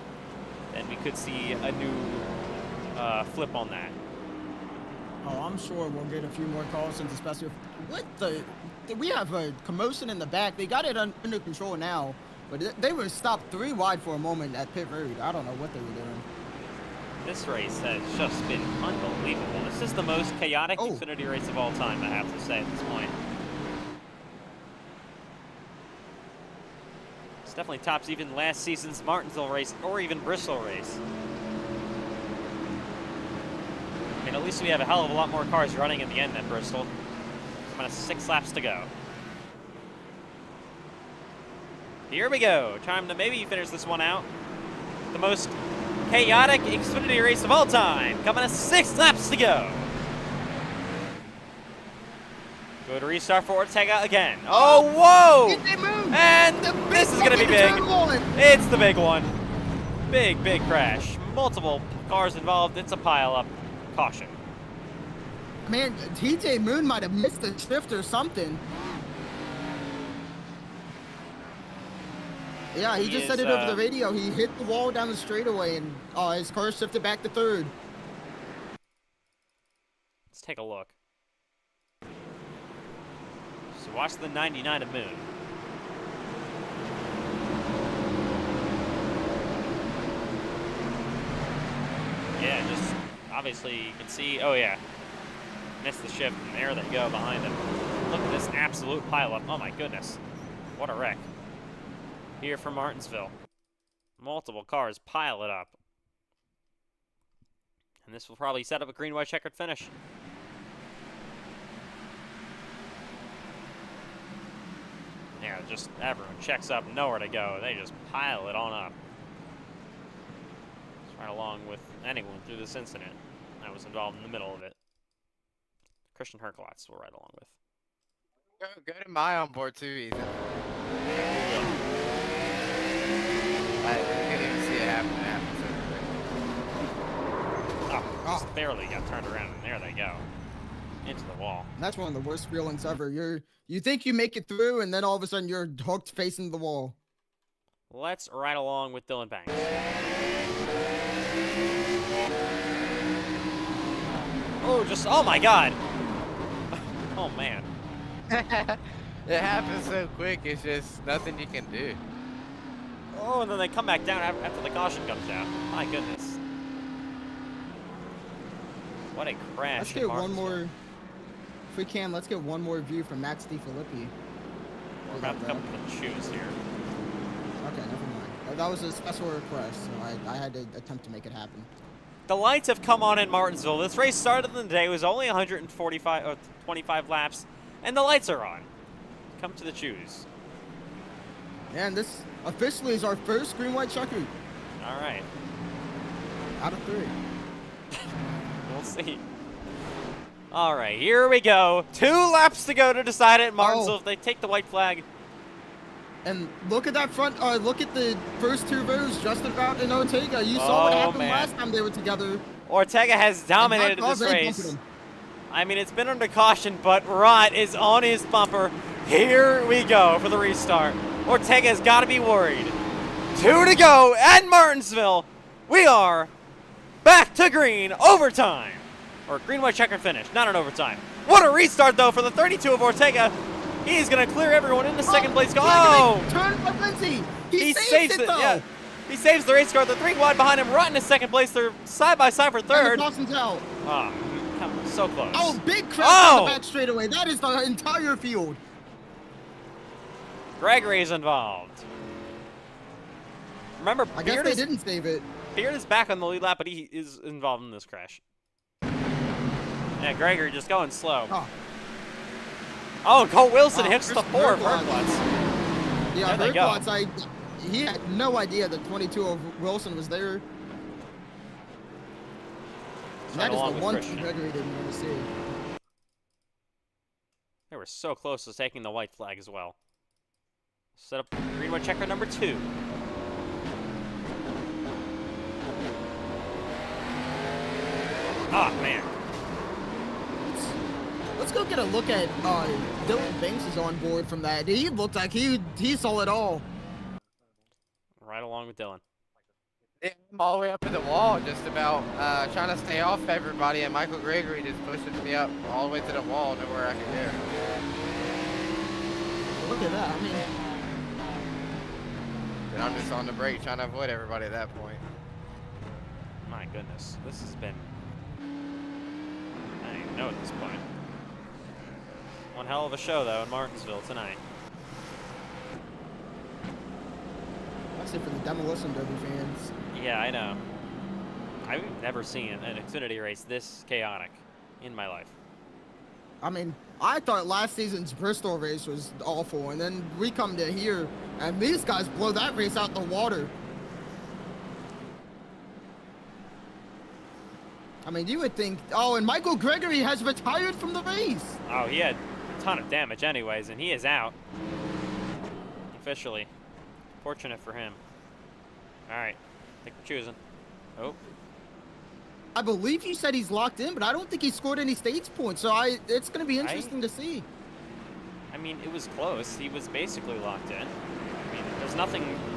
then we could see a new flip on that. Oh, I'm sure we'll get a few more cautions, especially with we have a commotion in the back. They got it under control now, but they were stopped 3 wide for a moment at pit road. I don't know what they were doing. This race has just been unbelievable. This is the most chaotic Xfinity race of all time, I have to say at this point. It's definitely tops even last season's Martinsville race or even Bristol race. I mean, at least we have a hell of a lot more cars running at the end than Bristol. About 6 laps to go. Here we go. Time to maybe finish this one out. The most chaotic Xfinity race of all time. Coming to 6 laps to go. Good restart for Ortega again. Oh, whoa! And this is going to be big. It's the big one. Big, big crash. Multiple cars involved. It's a pile-up. Caution. Man, TJ Moon might have missed a shift or something. Yeah, he just said it over the radio. He hit the wall down the straightaway, and his car shifted back to 3rd. Let's take a look. So watch the 99 of Moon. Yeah, just obviously you can see, oh yeah, missed the shift, and there they go behind him. Look at this absolute pileup. Oh my goodness. What a wreck. Here from Martinsville. Multiple cars pile it up. And this will probably set up a green, white, checkered finish. Yeah, just everyone checks up, nowhere to go. They just pile it on up. Just right along with anyone through this incident that was involved in the middle of it. Christian Herklots will ride along with. Go to my onboard too, Ethan. I didn't even see it happen. Oh, just barely got turned around, and there they go. Into the wall. And that's one of the worst feelings ever. You think you make it through, and then all of a sudden you're hooked facing the wall. Let's ride along with Dylan Banks. Oh, oh my God. Oh man. It happens so quick, it's just nothing you can do. Oh, and then they come back down after the caution comes down. My goodness. What a crash. Let's get one more, if we can, let's get one more view from Max DiFilippi. We're about to come to the shoes here. Okay, never mind. That was a special request, so I had to attempt to make it happen. The lights have come on in Martinsville. This race started in the day. It was only 25 laps, and the lights are on. Come to the choose. And this officially is our first green, white, checkered. All right. Out of 3. We'll see. All right, here we go. 2 laps to go to decide it in Martinsville if they take the white flag. And look at that front, look at the first 2 rows, Justin Rout and Ortega. You saw what happened last time they were together. Ortega has dominated this race. I mean, it's been under caution, but Rott is on his bumper. Here we go for the restart. Ortega's got to be worried. 2 to go at Martinsville. We are back to green, overtime. Or green, white, checkered finish, not an overtime. What a restart, though, for the 32 of Ortega. He's going to clear everyone into second place. Oh! Turn by Lindsay. He saves it, though. Yeah. He saves the race car. They're 3 wide behind him. Rott in second place. They're side by side for third. And out. Oh, so close. Oh, big crash on the back straightaway. That is the entire field. Gregory's involved. Remember, I guess they didn't save it. Beard is back on the lead lap, but he is involved in this crash. Yeah, Gregory just going slow. Oh, Cole Wilson hits the 4 of Herklots. Yeah, Herklots, he had no idea that 22 of Wilson was there. That is the one thing Gregory didn't want to see. They were so close to taking the white flag as well. Set up green, white, checker number 2. Ah, man. Let's go get a look at Dylan Banks is on board from that. He looked like he saw it all. Right along with Dylan. Yeah, I'm all the way up to the wall, just about trying to stay off everybody, and Michael Gregory just pushes me up all the way to the wall, nowhere I can go. Look at that. I mean, and I'm just on the brake trying to avoid everybody at that point. My goodness, this has been, I don't even know at this point. One hell of a show, though, in Martinsville tonight. That's it for the Demolition Derby fans. Yeah, I know. I've never seen an Xfinity race this chaotic in my life. I mean, I thought last season's Bristol race was awful, and then we come to here, and these guys blow that race out the water. I mean, you would think, oh, and Michael Gregory has retired from the race. Oh, he had a ton of damage anyways, and he is out. Officially. Fortunate for him. All right, I think we're choosing. Oh. I believe you said he's locked in, but I don't think he scored any stage points, so it's going to be interesting to see. I mean, it was close. He was basically locked in. I mean,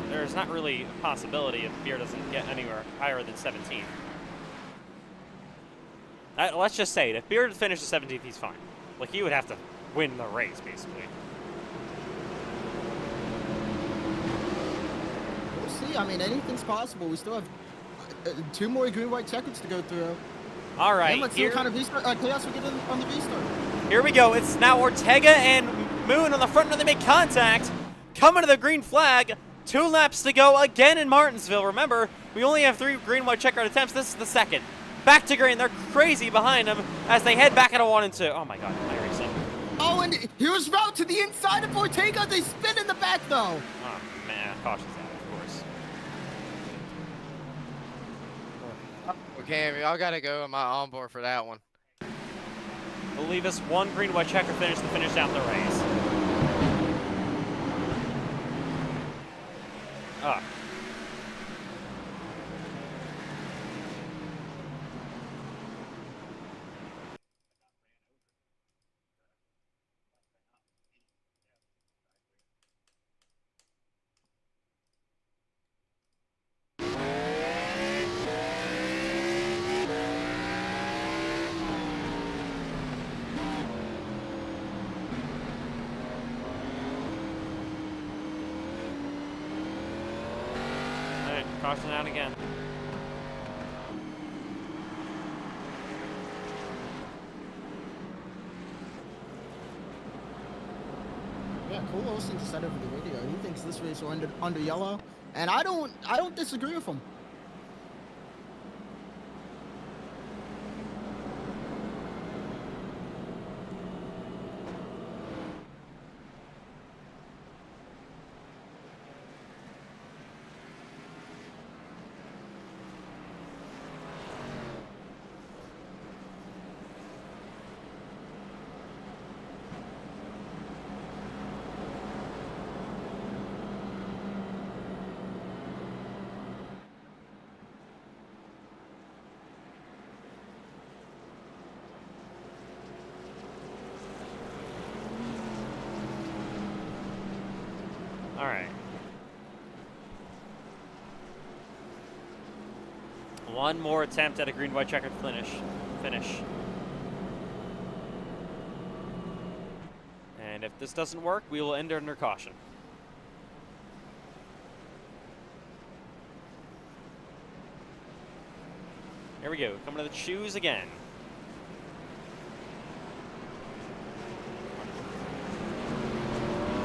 there's not really a possibility if Beer doesn't get anywhere higher than 17th. Let's just say it. If Beard finishes 17th, he's fine. Like, he would have to win the race, basically. We'll see. I mean, anything's possible. We still have 2 more green-white checkers to go through. All right, And let's see what kind of restart, chaos we get on the restart. here we go. It's now Ortega and Moon on the front, and they make contact. Coming to the green flag. 2 laps to go again in Martinsville. Remember, we only have 3 green-white checkered attempts. This is the second. Back to green. They're crazy behind them as they head back into 1 and 2. Oh my God, iRacing. Oh, and here's route to the inside of Ortega. They spin in the back, though. Oh man, caution's out, of course. Okay, y'all gotta go on my onboard for that one. Will leave us 1 green-white checker finish to finish out the race. Ah. Caution out again. Yeah, Cole Olsen just said over the radio. He thinks this race will end under yellow, and I don't disagree with him. All right. 1 more attempt at a green-white checkered finish. And if this doesn't work, we will end under caution. Here we go. Coming to the choose again.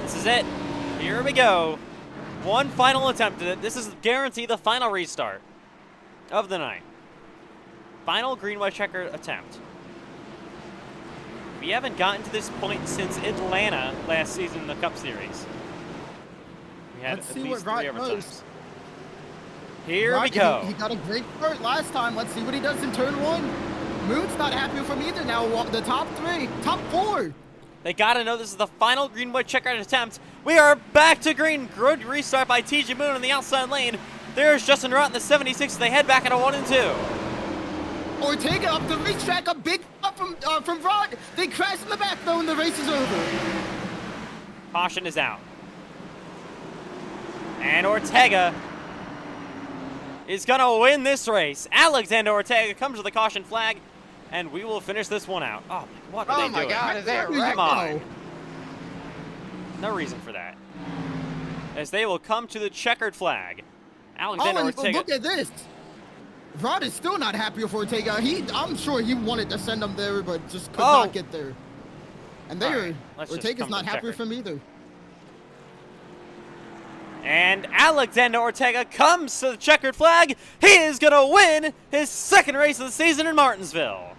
This is it. Here we go. 1 final attempt at it. This is guaranteed the final restart of the night. Final green-white checker attempt. We haven't gotten to this point since Atlanta last season in the Cup Series. We had Let's at see least what 3 Rod overtimes. knows. Here we go. He got a great start last time. Let's see what he does in turn 1. Moon's not happy with him either now. The top 3, top 4. They gotta know this is the final green-white checkered attempt. We are back to green. Good restart by TJ Moon in the outside lane. There's Justin Rott in the 76. They head back into 1 and 2. Ortega up the racetrack, a big up from Rod. They crash in the back though, and the race is over. Caution is out. And Ortega is gonna win this race. Alexander Ortega comes to the caution flag, and we will finish this one out. Oh, what are they doing? Oh my God, is that Come right? on. No reason for that. As they will come to the checkered flag. Oh, Alexander and Ortega. look at this. Rod is still not happy with Ortega. I'm sure he wanted to send him there, but just could not get there. And All there, right, let's just Ortega's come not to happy with checkered. him either. And Alexander Ortega comes to the checkered flag. He is going to win his 2nd race of the season in Martinsville.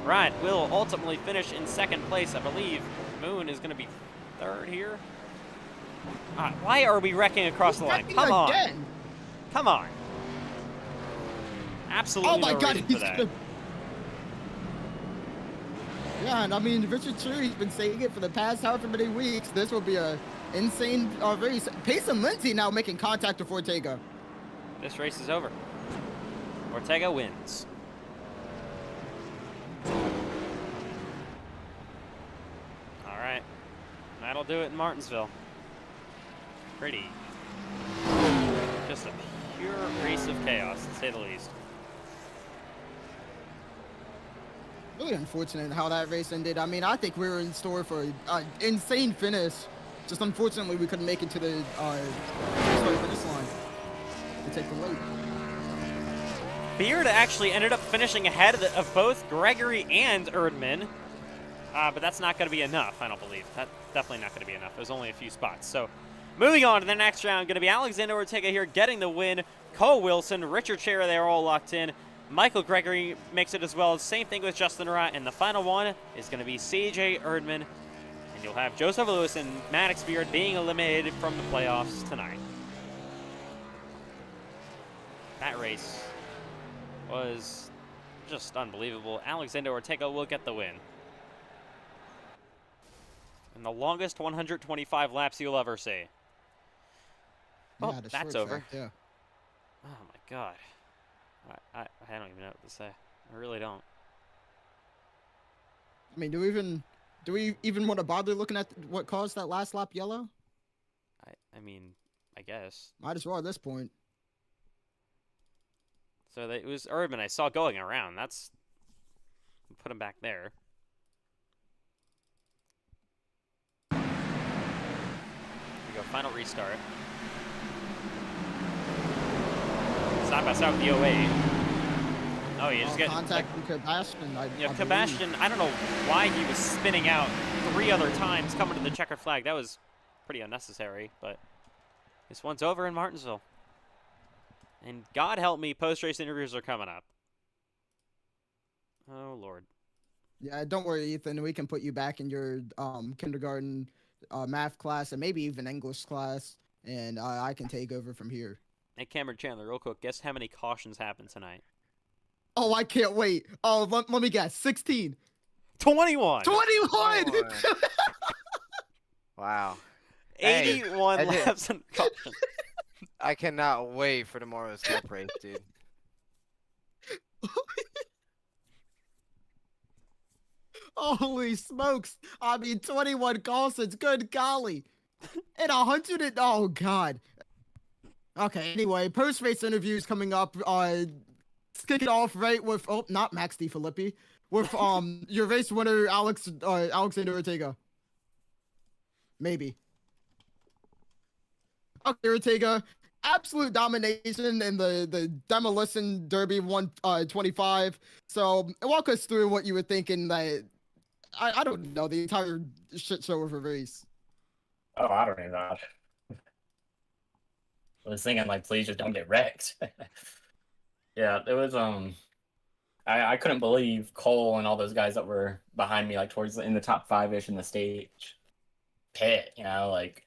Rod will ultimately finish in 2nd place, I believe. Moon is going to be 3rd here. Why are we wrecking across the line? Come on. Again. Come on. Absolutely Oh my no God, reason for he's that. gonna... Yeah, and I mean, Richard Chewy's been saying it for the past however many weeks. This will be a insane race. Pace and Lindsay now making contact with Ortega. This race is over. Ortega wins. All right. That'll do it in Martinsville. Pretty. Just a pure race of chaos, to say the least. Really unfortunate how that race ended. I mean, I think we were in store for an insane finish. Just unfortunately, we couldn't make it to the start finish line to take the lead. Beard actually ended up finishing ahead of both Gregory and Erdman, but that's not going to be enough, I don't believe. That's definitely not going to be enough. There's only a few spots. So moving on to the next round, going to be Alexander Ortega here getting the win. Cole Wilson, Richard Chera, they're all locked in. Michael Gregory makes it as well. Same thing with Justin Rott. And the final one is going to be CJ Erdman. And you'll have Joseph Lewis and Maddox Beard being eliminated from the playoffs tonight. That race was just unbelievable. Alexander Ortega will get the win. And the longest 125 laps you'll ever see. Oh, Yeah, that's over. Track, yeah. Oh my God. I don't even know what to say. I really don't. I mean, do we even want to bother looking at what caused that last lap yellow? I mean, I guess. Might as well at this point. So it was Erdman I saw going around. That's put him back there. Here we go. Final restart. Side by side with the 08. Oh, you just get contact from Sebastian. Sebastian. I don't know why he was spinning out 3 other times coming to the checkered flag. That was pretty unnecessary, but this one's over in Martinsville. And God help me, post-race interviews are coming up. Oh, Lord. Yeah, don't worry, Ethan. We can put you back in your kindergarten math class and maybe even English class, and I can take over from here. Hey, Cameron Chandler, real quick, guess how many cautions happened tonight? Oh, I can't wait. Oh, let me guess. 16. 21! 21! Wow. 81 Hey, laps and caution. I cannot wait for tomorrow's cup race, dude. Holy smokes. I mean, 21 cautions. Good golly. And 100 and... Oh, God. Okay, anyway, post-race interviews coming up. Let's kick it off right with... Oh, not Max DiFilippi. With your race winner, Alexander Ortega. Maybe. Okay, Ortega. Absolute domination in the Demolition Derby 125. So walk us through what you were thinking that I don't know, the entire shit show of a race. Oh, I don't even know. I was thinking, like, please just don't get wrecked. Yeah, it was, I couldn't believe Cole and all those guys that were behind me, like, in the top 5-ish in the stage pit, you know, like,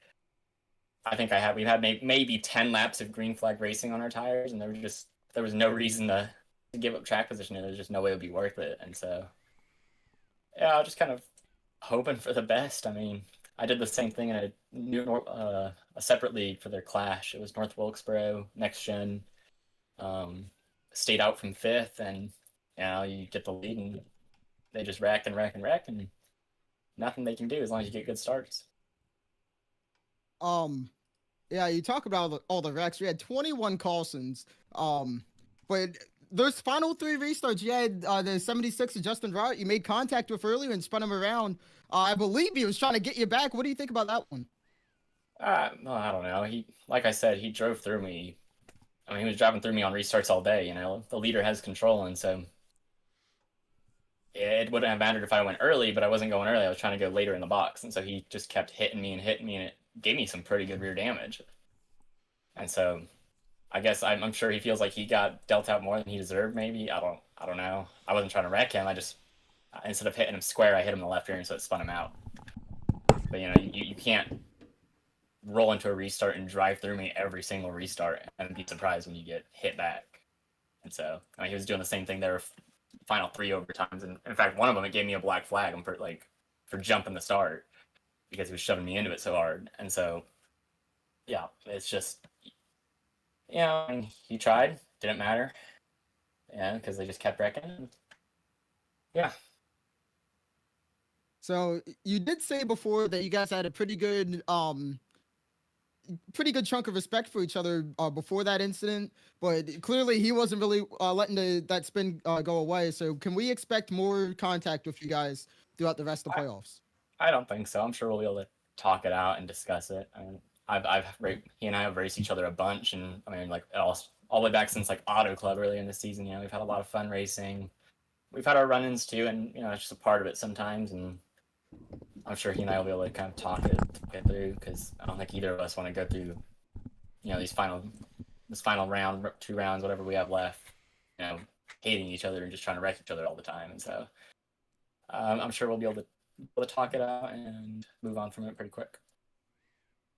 I think we've had maybe 10 laps of green flag racing on our tires, and there was no reason to give up track position. There was just no way it would be worth it. And so, yeah, I was just kind of hoping for the best. I mean, I did the same thing in a separate league for their clash. It was North Wilkesboro, Next Gen. Stayed out from 5th, and you know, you get the lead, and they just wreck, and nothing they can do as long as you get good starts. Yeah, you talk about all the wrecks. We had 21 cautions. But those final 3 restarts, you had the 76 of Justin Rott. You made contact with earlier and spun him around. I believe he was trying to get you back. What do you think about that one? No, I don't know. Like I said, he drove through me. I mean, he was driving through me on restarts all day. You know, the leader has control, and so it wouldn't have mattered if I went early, but I wasn't going early. I was trying to go later in the box, and so he just kept hitting me, and it gave me some pretty good rear damage. And so I guess I'm sure he feels like he got dealt out more than he deserved, maybe. I don't know. I wasn't trying to wreck him. I just, instead of hitting him square, I hit him in the left rear, and so it spun him out. But, you know, you can't roll into a restart and drive through me every single restart and be surprised when you get hit back. And so, I mean, he was doing the same thing there final 3 overtimes. And in fact, one of them, it gave me a black flag for jumping the start, because he was shoving me into it so hard. And so, yeah, it's just, you know, I mean, he tried, didn't matter. Yeah, because they just kept wrecking. Yeah. So you did say before that you guys had a pretty good pretty good chunk of respect for each other before that incident, but clearly he wasn't really letting that spin go away. So can we expect more contact with you guys throughout the rest of the playoffs? I don't think so. I'm sure we'll be able to talk it out and discuss it. I mean, he and I have raced each other a bunch, and I mean, like all the way back since like Auto Club earlier in the season. We've had a lot of fun racing. We've had our run-ins too, and it's just a part of it sometimes. And I'm sure he and I will be able to kind of talk it through, because I don't think either of us want to go through, this final round, 2 rounds, whatever we have left, hating each other and just trying to wreck each other all the time. And so I'm sure we'll be able to talk it out and move on from it pretty quick.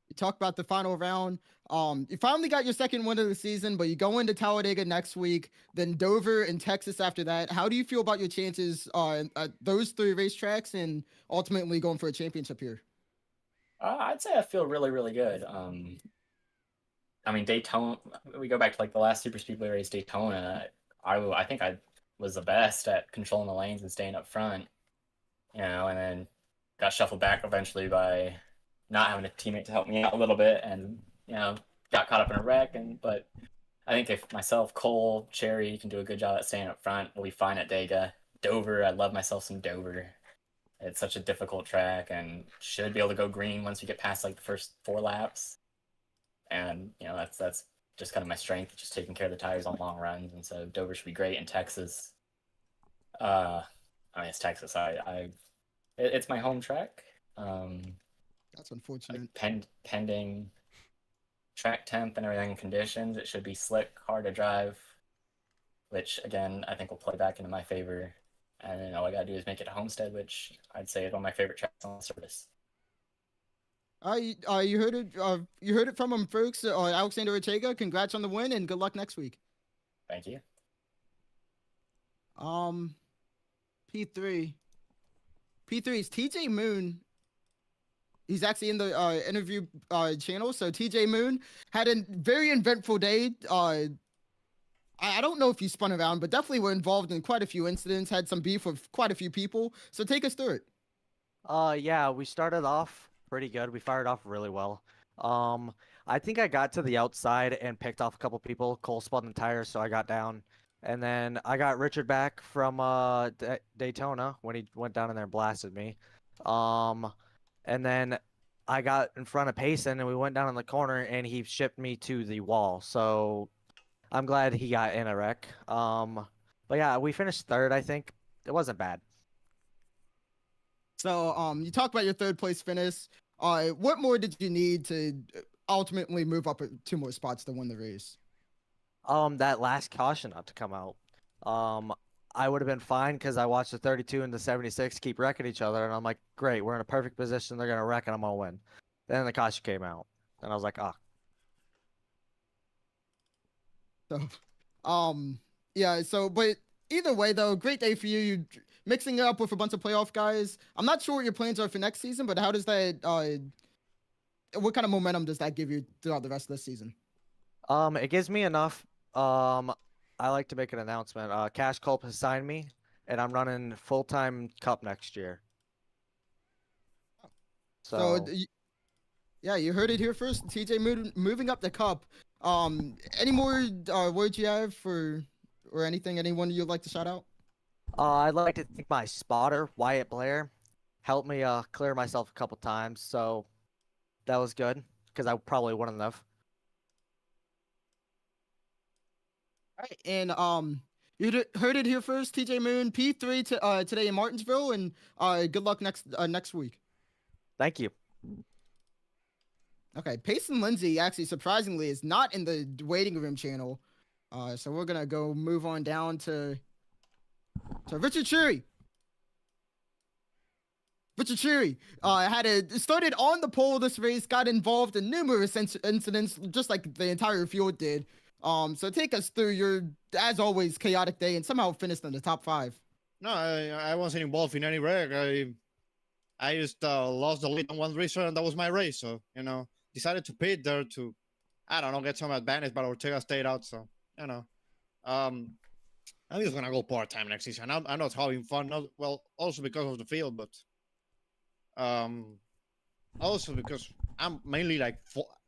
You talk about the final round. You finally got your second win of the season, but you go into Talladega next week, then Dover and Texas after that. How do you feel about your chances at those 3 racetracks and ultimately going for a championship here? I'd say I feel really, really good. I mean, Daytona, we go back to like the last Super Speedway race, Daytona. I think I was the best at controlling the lanes and staying up front, and then got shuffled back eventually by not having a teammate to help me out a little bit, and got caught up in a wreck. But I think if myself, Cole, Cherry can do a good job at staying up front, we'll be fine at Dega. Dover, I love myself some Dover. It's such a difficult track, and should be able to go green once we get past like the first 4 laps. And that's just kind of my strength, just taking care of the tires on long runs. And so Dover should be great. In Texas, I mean, it's Texas. It's my home track. That's unfortunate. Pending track temp and everything, conditions, it should be slick, hard to drive, which again I think will play back into my favor. And then all I gotta do is make it a Homestead, which I'd say is one of my favorite tracks on the service. You heard it. You heard it from him, folks. Alexander Ortega, congrats on the win, and good luck next week. Thank you. P3 is TJ Moon. He's actually in the interview channel. So TJ Moon had a very eventful day. I don't know if you spun around, but definitely were involved in quite a few incidents, had some beef with quite a few people. So take us through it. Yeah, we started off pretty good. We fired off really well. I think I got to the outside and picked off a couple people. Cole spun the tires, so I got down. And then I got Richard back from Daytona when he went down in there and blasted me. And then I got in front of Payson, and we went down in the corner, and he shipped me to the wall. So I'm glad he got in a wreck. But yeah, we finished 3rd, I think. It wasn't bad. So you talked about your 3rd place finish. What more did you need to ultimately move up 2 more spots to win the race? That last caution not to come out. I would have been fine because I watched the 32 and the 76 keep wrecking each other, and I'm like, great, we're in a perfect position. They're gonna wreck, and I'm gonna win. Then the caution came out, and I was like, ah. So, yeah. So, but either way, though, great day for you. You mixing it up with a bunch of playoff guys. I'm not sure what your plans are for next season, but how does that? What kind of momentum does that give you throughout the rest of the season? It gives me enough. I like to make an announcement. Cash Culp has signed me, and I'm running full-time Cup next year. So yeah, you heard it here first. TJ moving up the Cup. Any more words you have or anything? Anyone you'd like to shout out? I'd like to thank my spotter, Wyatt Blair. Helped me clear myself a couple times, so that was good because I probably wouldn't have. All right, and you heard it here first. TJ Moon, P3 today in Martinsville, and good luck next week. Thank you. Okay, Payson Lindsay actually surprisingly is not in the waiting room channel, so we're gonna go move on down to Richard Cherry. Richard Cherry started on the pole this race, got involved in numerous incidents, just like the entire field did. So take us through your, as always, chaotic day and somehow finished in the top 5. No, I wasn't involved in any wreck. I just lost the lead on one racer, and that was my race. So, decided to pit there to, I don't know, get some advantage, but Ortega stayed out. So, I'm just going to go part-time next season. I'm not having fun. Also because of the field, but also because I'm mainly like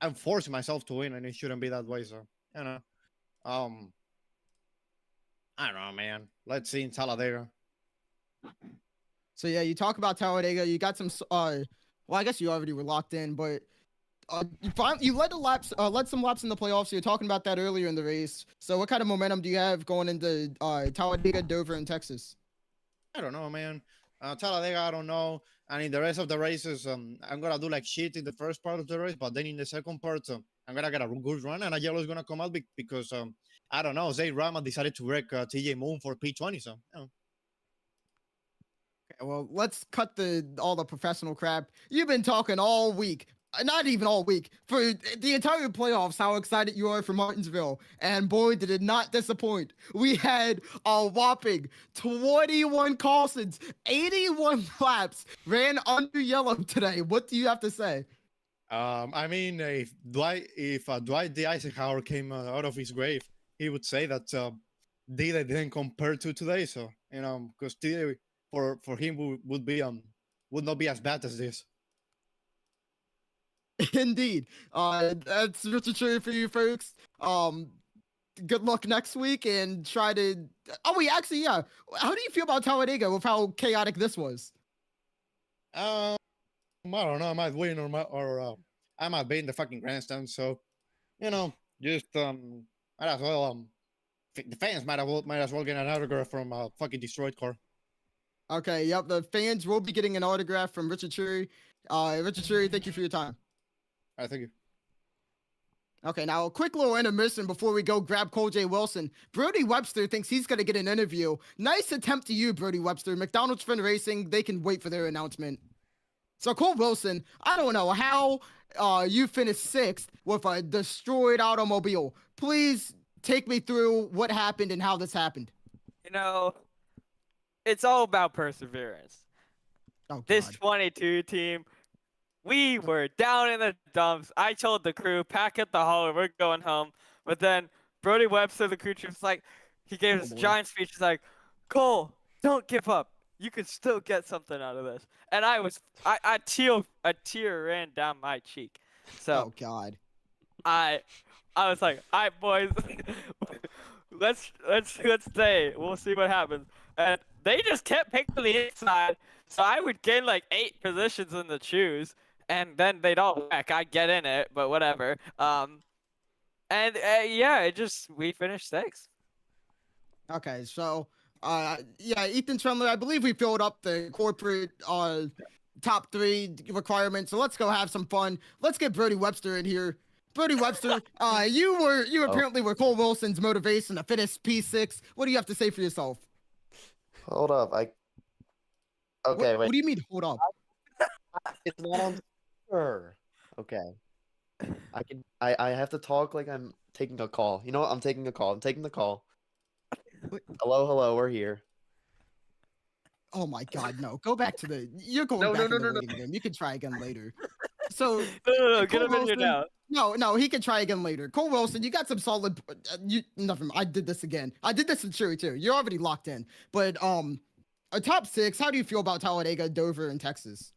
I'm forcing myself to win, and it shouldn't be that way. So you know, um, I don't know, man. Let's see in Talladega. So yeah, you talk about Talladega. You got some. Well, I guess you already were locked in, but you led some laps in the playoffs. You were talking about that earlier in the race. So what kind of momentum do you have going into Talladega, Dover, and Texas? I don't know, man. Talladega, I don't know. And in the rest of the races, I'm gonna do like shit in the first part of the race, but then in the second part, I'm gonna get a good run, and a yellow is gonna come out because I don't know. Zay Rama decided to wreck TJ Moon for P20, so you know. Okay, well, let's cut all the professional crap. You've been talking all week. Not even all week, for the entire playoffs, how excited you are for Martinsville. And boy, did it not disappoint. We had a whopping 21 cautions, 81 laps, ran under yellow today. What do you have to say? I mean, if Dwight D. Eisenhower came out of his grave, he would say that D-Day didn't compare to today. So you know, because D-Day for him would not be as bad as this. Indeed. That's Richard Cherry for you folks. Good luck next week and try to. Oh, wait, actually, yeah. How do you feel about Talladega with how chaotic this was? I don't know. I might win I might be in the fucking grandstand. So you know, just might as well the fans might as well get an autograph from a fucking destroyed car. Okay, yep. The fans will be getting an autograph from Richard Cherry. Richard Cherry, thank you for your time. All right, thank you. Okay, now a quick little intermission before we go grab Cole J. Wilson. Brody Webster thinks he's going to get an interview. Nice attempt to you, Brody Webster. McDonald's Friend Racing, they can wait for their announcement. So Cole Wilson, I don't know how you finished 6th with a destroyed automobile. Please take me through what happened and how this happened. You know, it's all about perseverance. Oh, This God. 22 team, we were down in the dumps. I told the crew, pack up the hauler, we're going home. But then Brody Webster, the crew chief, was like, he gave this giant speech. He's like, Cole, don't give up. You can still get something out of this. And a tear ran down my cheek. So, oh, God. I was like, all right, boys, let's stay. We'll see what happens. And they just kept picking the inside, so I would gain like 8 positions in the choose, and then they'd all wreck. I'd get in it, but whatever. Yeah, we finished 6th. Okay, so yeah, Ethan Trundler, I believe we filled up the corporate top 3 requirements. So let's go have some fun. Let's get Brody Webster in here. Brody Webster, you apparently were Cole Wilson's motivation to finish P6. What do you have to say for yourself? Hold up, okay, What do you mean, hold up? It's not on sure. Okay. I have to talk like I'm taking a call. You know what? I'm taking a call. I'm taking the call. Hello, we're here. Oh my God, no. Go back to you're going back in the waiting room. You can try again later. So No, get him in here now. No, he can try again later. Cole Wilson, you got some solid. I did this again. I did this in Cheery too. You're already locked in. But a top 6. How do you feel about Talladega, Dover, and Texas?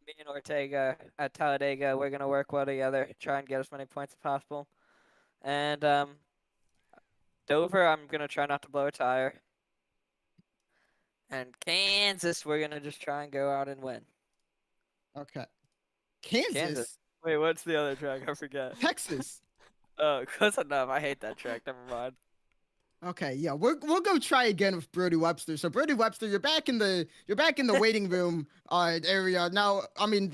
Me and Ortega at Talladega, we're gonna work well together, try and get as many points as possible. And Dover, I'm gonna try not to blow a tire. And Kansas, we're gonna just try and go out and win. Okay. Kansas. Wait, what's the other track? I forget. Texas. Oh, close enough. I hate that track. Never mind. Okay, yeah, we'll go try again with Brody Webster. So Brody Webster, you're back in the waiting room area now. I mean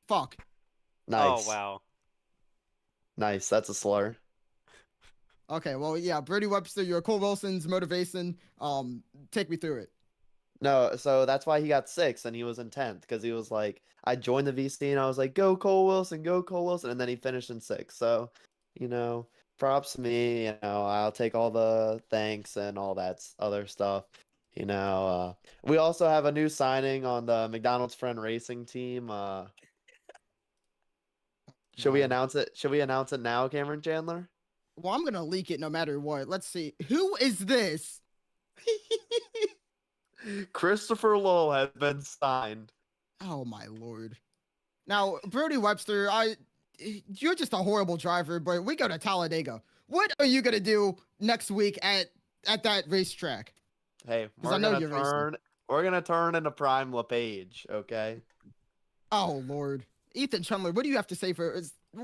fuck. Nice. Oh wow. Nice. That's a slur. Okay, well, yeah, Brody Webster, you're Cole Wilson's motivation. Take me through it. No, so that's why he got 6th and he was in 10th because he was like, I joined the VC and I was like, go Cole Wilson, and then he finished in 6th. So, you know, props to me. You know, I'll take all the thanks and all that other stuff. You know, we also have a new signing on the McDonald's Friend Racing team. Should we announce it? Should we announce it now, Cameron Chandler? Well, I'm gonna leak it no matter what. Let's see. Who is this? Christopher Lowell has been signed. Oh my lord. Now, Brody Webster, you're just a horrible driver, but we go to Talladega. What are you gonna do next week at that racetrack? Hey, Because I know you're racing. we're gonna turn into Prime LePage, okay? Oh Lord, Ethan Chandler, what do you have to say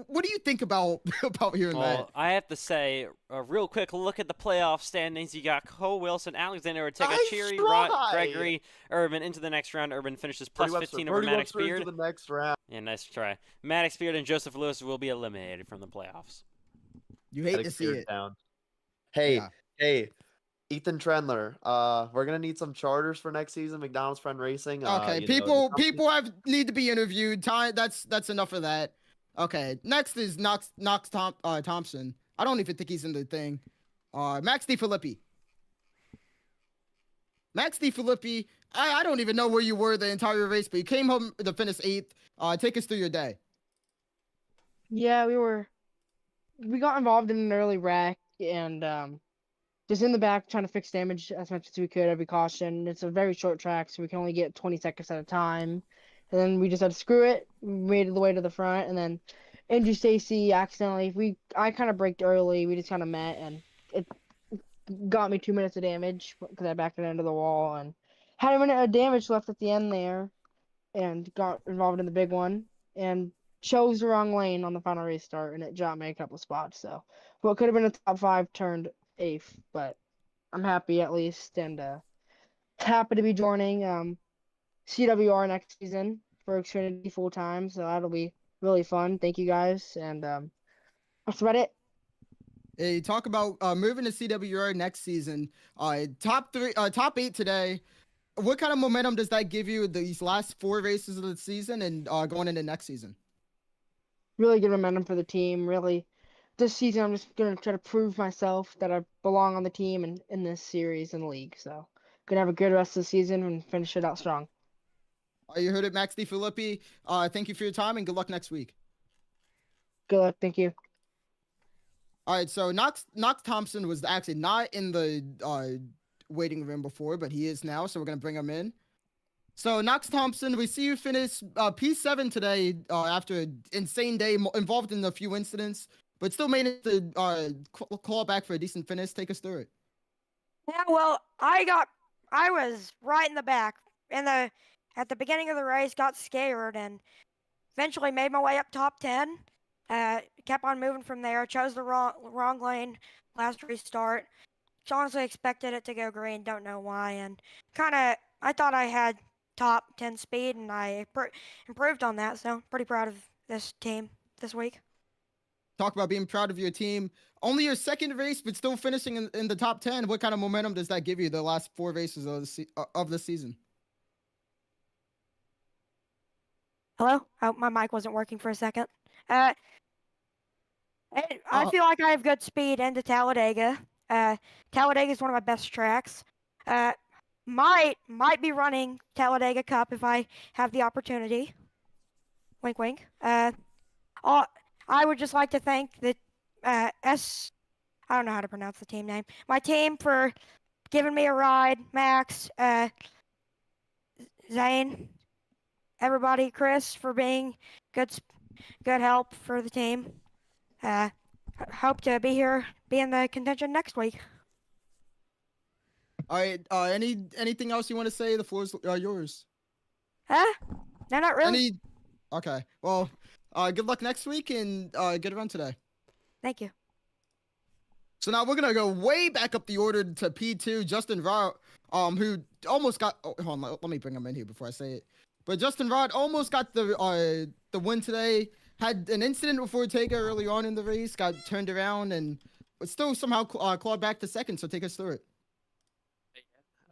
what do you think about about hearing Well, that? I have to say, a real quick look at the playoff standings. You got Cole Wilson, Alexander Ortega, Nice Cheery, try! Gregory, Urban into the next round. Urban finishes plus 15 over Brody Maddox Webster into Beard. the next round. Yeah, nice try. Maddox Beard and Joseph Lewis will be eliminated from the playoffs. You hate to see it. Down. Hey, Yeah. hey, Ethan Trendler. We're gonna need some charters for next season. McDonald's Friend Racing. Okay, You know, the company- people need to be interviewed. Time that's enough of that. Okay, next is Thompson. I don't even think he's in the thing. Max DeFilippi. Max DeFilippi. I don't even know where you were the entire race, but you came home to finish 8th. Take us through your day. Yeah, we got involved in an early wreck and just in the back trying to fix damage as much as we could every caution. It's a very short track, so we can only get 20 seconds at a time. And then we just had to screw it, made it the way to the front, and then Andrew Stacy accidentally I kind of braked early. We just kind of met, and it got me 2 minutes of damage because I backed it into the wall and had a minute of damage left at the end there, and got involved in the big one and chose the wrong lane on the final restart, and it dropped me a couple spots. So what could have been a top 5 turned 8th, but I'm happy at least, and happy to be joining CWR next season for Xfinity full time. So that'll be really fun. Thank you guys, and that's about it. Hey, talk about moving to CWR next season. Top 8 today. What kind of momentum does that give you these last 4 races of the season and going into next season? Really good momentum for the team. Really, this season I'm just gonna try to prove myself that I belong on the team and in this series and league. So gonna have a good rest of the season and finish it out strong. You heard it, Max DeFilippi. Thank you for your time and good luck next week. Good luck. Thank you. All right, so Knox Thompson was actually not in the waiting room before, but he is now, so we're gonna bring him in. So Knox Thompson, we see you finish P7 today after an insane day involved in a few incidents, but still managed to claw back for a decent finish. Take us through it. Yeah, well, I was right in the back at the beginning of the race, got scared and eventually made my way up top 10. Kept on moving from there. Chose the wrong lane last restart. Honestly expected it to go green. Don't know why. And I thought I had top 10 speed, and I improved on that. So pretty proud of this team this week. Talk about being proud of your team. Only your second race, but still finishing in the top 10. What kind of momentum does that give you the last 4 races of the season? Hello? Oh, my mic wasn't working for a second. I feel like I have good speed into Talladega. Talladega is one of my best tracks. Might be running Talladega Cup if I have the opportunity. Wink, wink. I would just like to thank the I don't know how to pronounce the team name. My team for giving me a ride. Max, Zane, everybody, Chris for being good help for the team. Hope to be in the contention next week. All right. Anything else you want to say? The floor's yours. No, not really. Okay. Well, good luck next week and good run today. Thank you. So now we're gonna go way back up the order to P2. Justin Rod, who almost got. Oh, hold on, let me bring him in here before I say it. But Justin Rod almost got the win today. Had an incident with Ortega early on in the race. Got turned around and still somehow clawed back to second. So take us through it.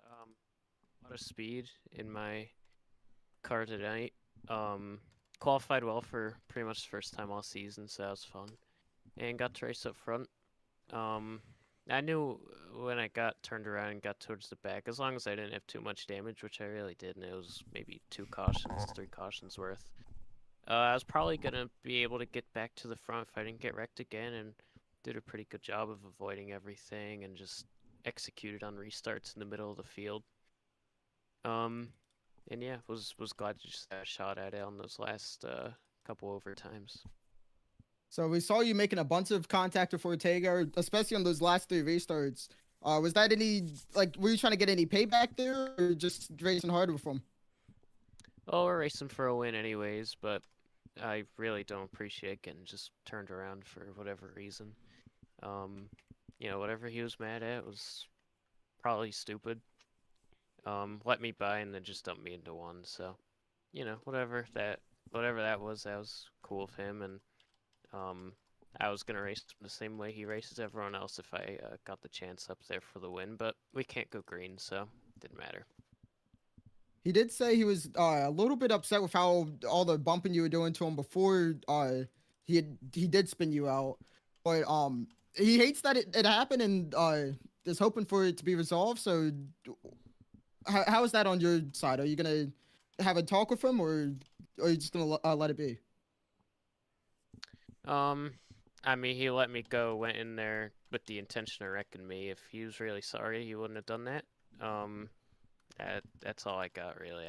A lot of speed in my car tonight. Qualified well for pretty much the first time all season, so that was fun. And got to race up front. I knew when I got turned around and got towards the back, as long as I didn't have too much damage, which I really didn't, it was maybe 2 cautions, 3 cautions worth. I was probably going to be able to get back to the front if I didn't get wrecked again, and did a pretty good job of avoiding everything and just executed on restarts in the middle of the field. And yeah, was glad to just have a shot at it on those last couple overtimes. So we saw you making a bunch of contact with Ortega, especially on those last 3 restarts. Was that any, like, were you trying to get any payback there, or just racing hard with him? Oh, we're racing for a win anyways, but I really don't appreciate getting just turned around for whatever reason. Whatever he was mad at was probably stupid. Let me by and then just dumped me into one. So, whatever that was cool of him, and I was gonna race the same way he races everyone else if I got the chance up there for the win, but we can't go green, so it didn't matter. He did say he was a little bit upset with how all the bumping you were doing to him before he did spin you out, but he hates that it happened and is hoping for it to be resolved. So how is that on your side? Are you gonna have a talk with him, or are you just gonna let it be? I mean, he let me go, went in there with the intention of wrecking me. If he was really sorry, he wouldn't have done that. That's all I got, really.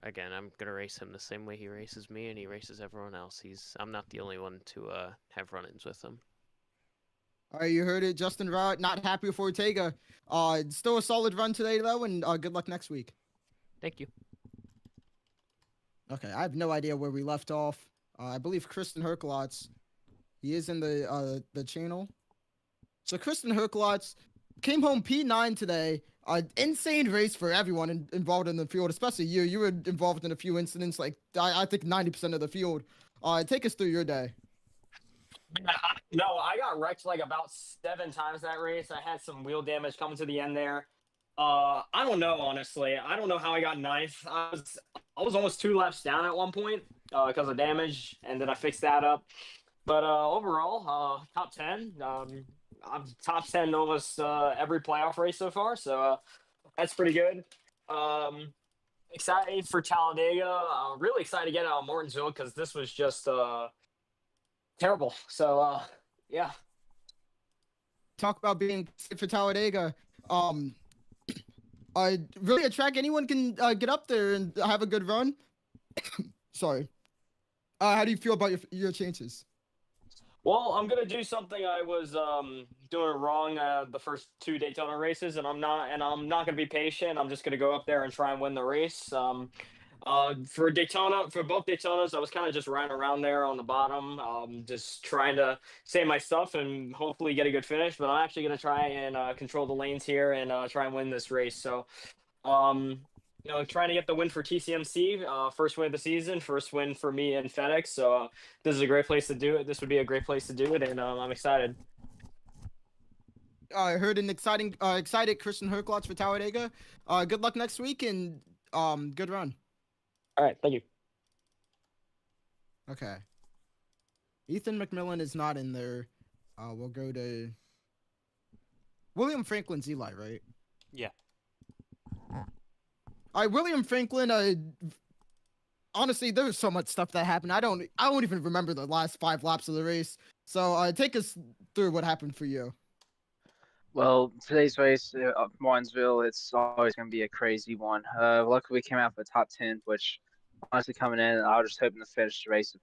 Again, I'm gonna race him the same way he races me, and he races everyone else. I'm not the only one to have run-ins with him. All right, you heard it, Justin Rod, not happy with Ortega. Still a solid run today, though, and good luck next week. Thank you. Okay, I have no idea where we left off. I believe Kristen Herklots, he is in the channel. So Kristen Herklots came home P9 today. Insane race for everyone involved in the field, especially you. You were involved in a few incidents, like I think 90% of the field. Take us through your day. No, I got wrecked like about 7 times that race. I had some wheel damage coming to the end there. I don't know, honestly. I don't know how I got ninth. I was almost 2 laps down at one point because of damage, and then I fixed that up. But overall, top 10. I'm top 10 almost every playoff race so far, so that's pretty good. Excited for Talladega. Really excited to get out of Martinsville because this was just terrible. So yeah. Talk about being fit for Talladega. Really a track anyone can get up there and have a good run. Sorry. How do you feel about your chances? Well, I'm gonna do something I was doing wrong the first 2 Daytona races, and I'm not gonna be patient. I'm just gonna go up there and try and win the race. For Daytona, for both Daytonas, I was kind of just riding around there on the bottom, just trying to save my stuff and hopefully get a good finish. But I'm actually gonna try and control the lanes here and try and win this race. So, trying to get the win for TCMC, first win of the season, first win for me and FedEx. So this is a great place to do it. This would be a great place to do it, and I'm excited. I heard an excited Christian Herklots for Talladega. Good luck next week and good run. All right, thank you. Okay. Ethan McMillan is not in there. We'll go to William Franklin's Eli, right? Yeah. William Franklin, honestly, there was so much stuff that happened. I don't even remember the last 5 laps of the race. So take us through what happened for you. Well, today's race, Martinsville, it's always going to be a crazy one. Luckily, we came out for the top 10, which honestly coming in, I was just hoping to finish the race,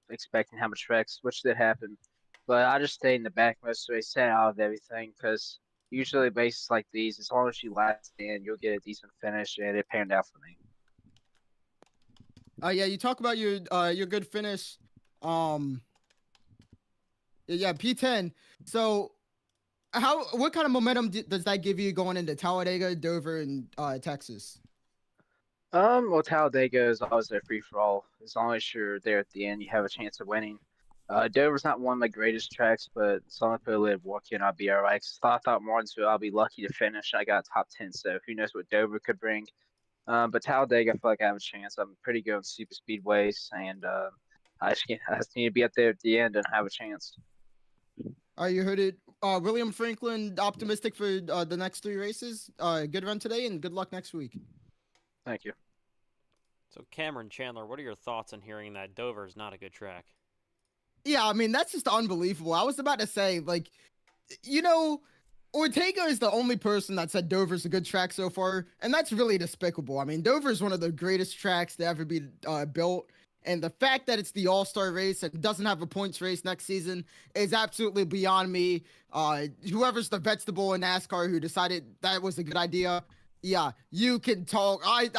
expecting how much wrecks, which did happen. But I just stayed in the back most of the race, stayed out of everything, because usually races like these, as long as you last in, you'll get a decent finish, and it panned out for me. Yeah, you talk about your good finish. Yeah, P10. So, what kind of momentum does that give you going into Talladega, Dover, and Texas? Well, Talladega is always a free for all. As long as you're there at the end, you have a chance of winning. Dover's not one of my greatest tracks, but as long as I put a little work in, I'll be all right. I thought Martinsville, I'll be lucky to finish. I got top 10, so who knows what Dover could bring. But Talladega, I feel like I have a chance. I'm pretty good on super speedways, and I just need to be up there at the end and have a chance. You heard it. William Franklin, optimistic for the next 3 races. Good run today, and good luck next week. Thank you. So Cameron Chandler, what are your thoughts on hearing that Dover is not a good track? Yeah, I mean, that's just unbelievable. I was about to say, like, Ortega is the only person that said Dover's a good track so far, and that's really despicable. I mean, Dover is one of the greatest tracks to ever be built, and the fact that it's the All-Star race and doesn't have a points race next season is absolutely beyond me. Whoever's the vegetable in NASCAR who decided that was a good idea, yeah, you can talk. I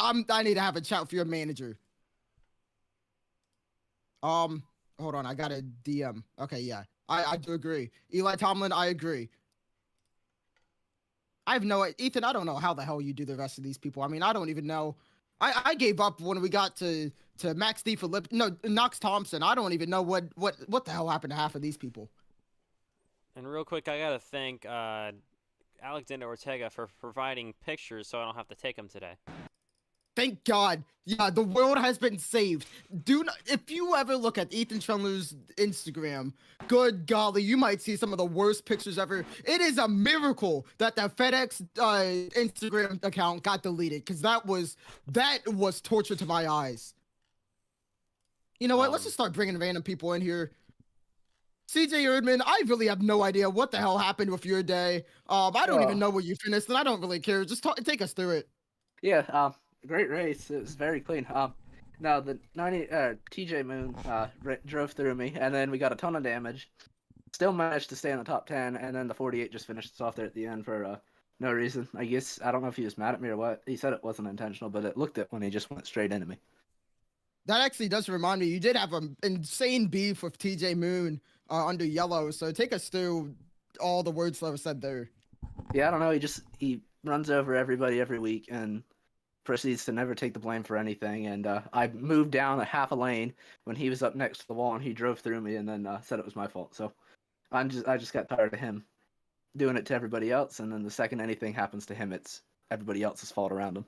need to have a chat with your manager. Hold on, I got a DM. Okay, yeah, I do agree. Eli Tomlin, I agree. I have no, Ethan, I don't know how the hell you do the rest of these people. I mean, I don't even know. I gave up when we got to Max Knox Thompson. I don't even know what the hell happened to half of these people. And real quick, I gotta thank Alexander Ortega for providing pictures so I don't have to take them today. Thank God. Yeah, the world has been saved. Do not, if you ever look at Ethan Chandler's Instagram, good golly, you might see some of the worst pictures ever. It is a miracle that the FedEx Instagram account got deleted, because that was torture to my eyes. You know what? Let's just start bringing random people in here. CJ Erdman, I really have no idea what the hell happened with your day. I don't even know where you finished, and I don't really care. Just take us through it. Yeah, great race. It was very clean. Now the 90 TJ Moon drove through me, and then we got a ton of damage. Still managed to stay in the top 10, and then the 48 just finished us off there at the end for no reason. I guess I don't know if he was mad at me or what. He said it wasn't intentional, but it looked it when he just went straight into me. That actually does remind me, you did have an insane beef with TJ Moon under yellow. So take us through all the words that were said there. Yeah, I don't know. He runs over everybody every week and proceeds to never take the blame for anything. And I moved down a half a lane when he was up next to the wall, and he drove through me and then said it was my fault. So I just got tired of him doing it to everybody else. And then the second anything happens to him, it's everybody else's fault around him.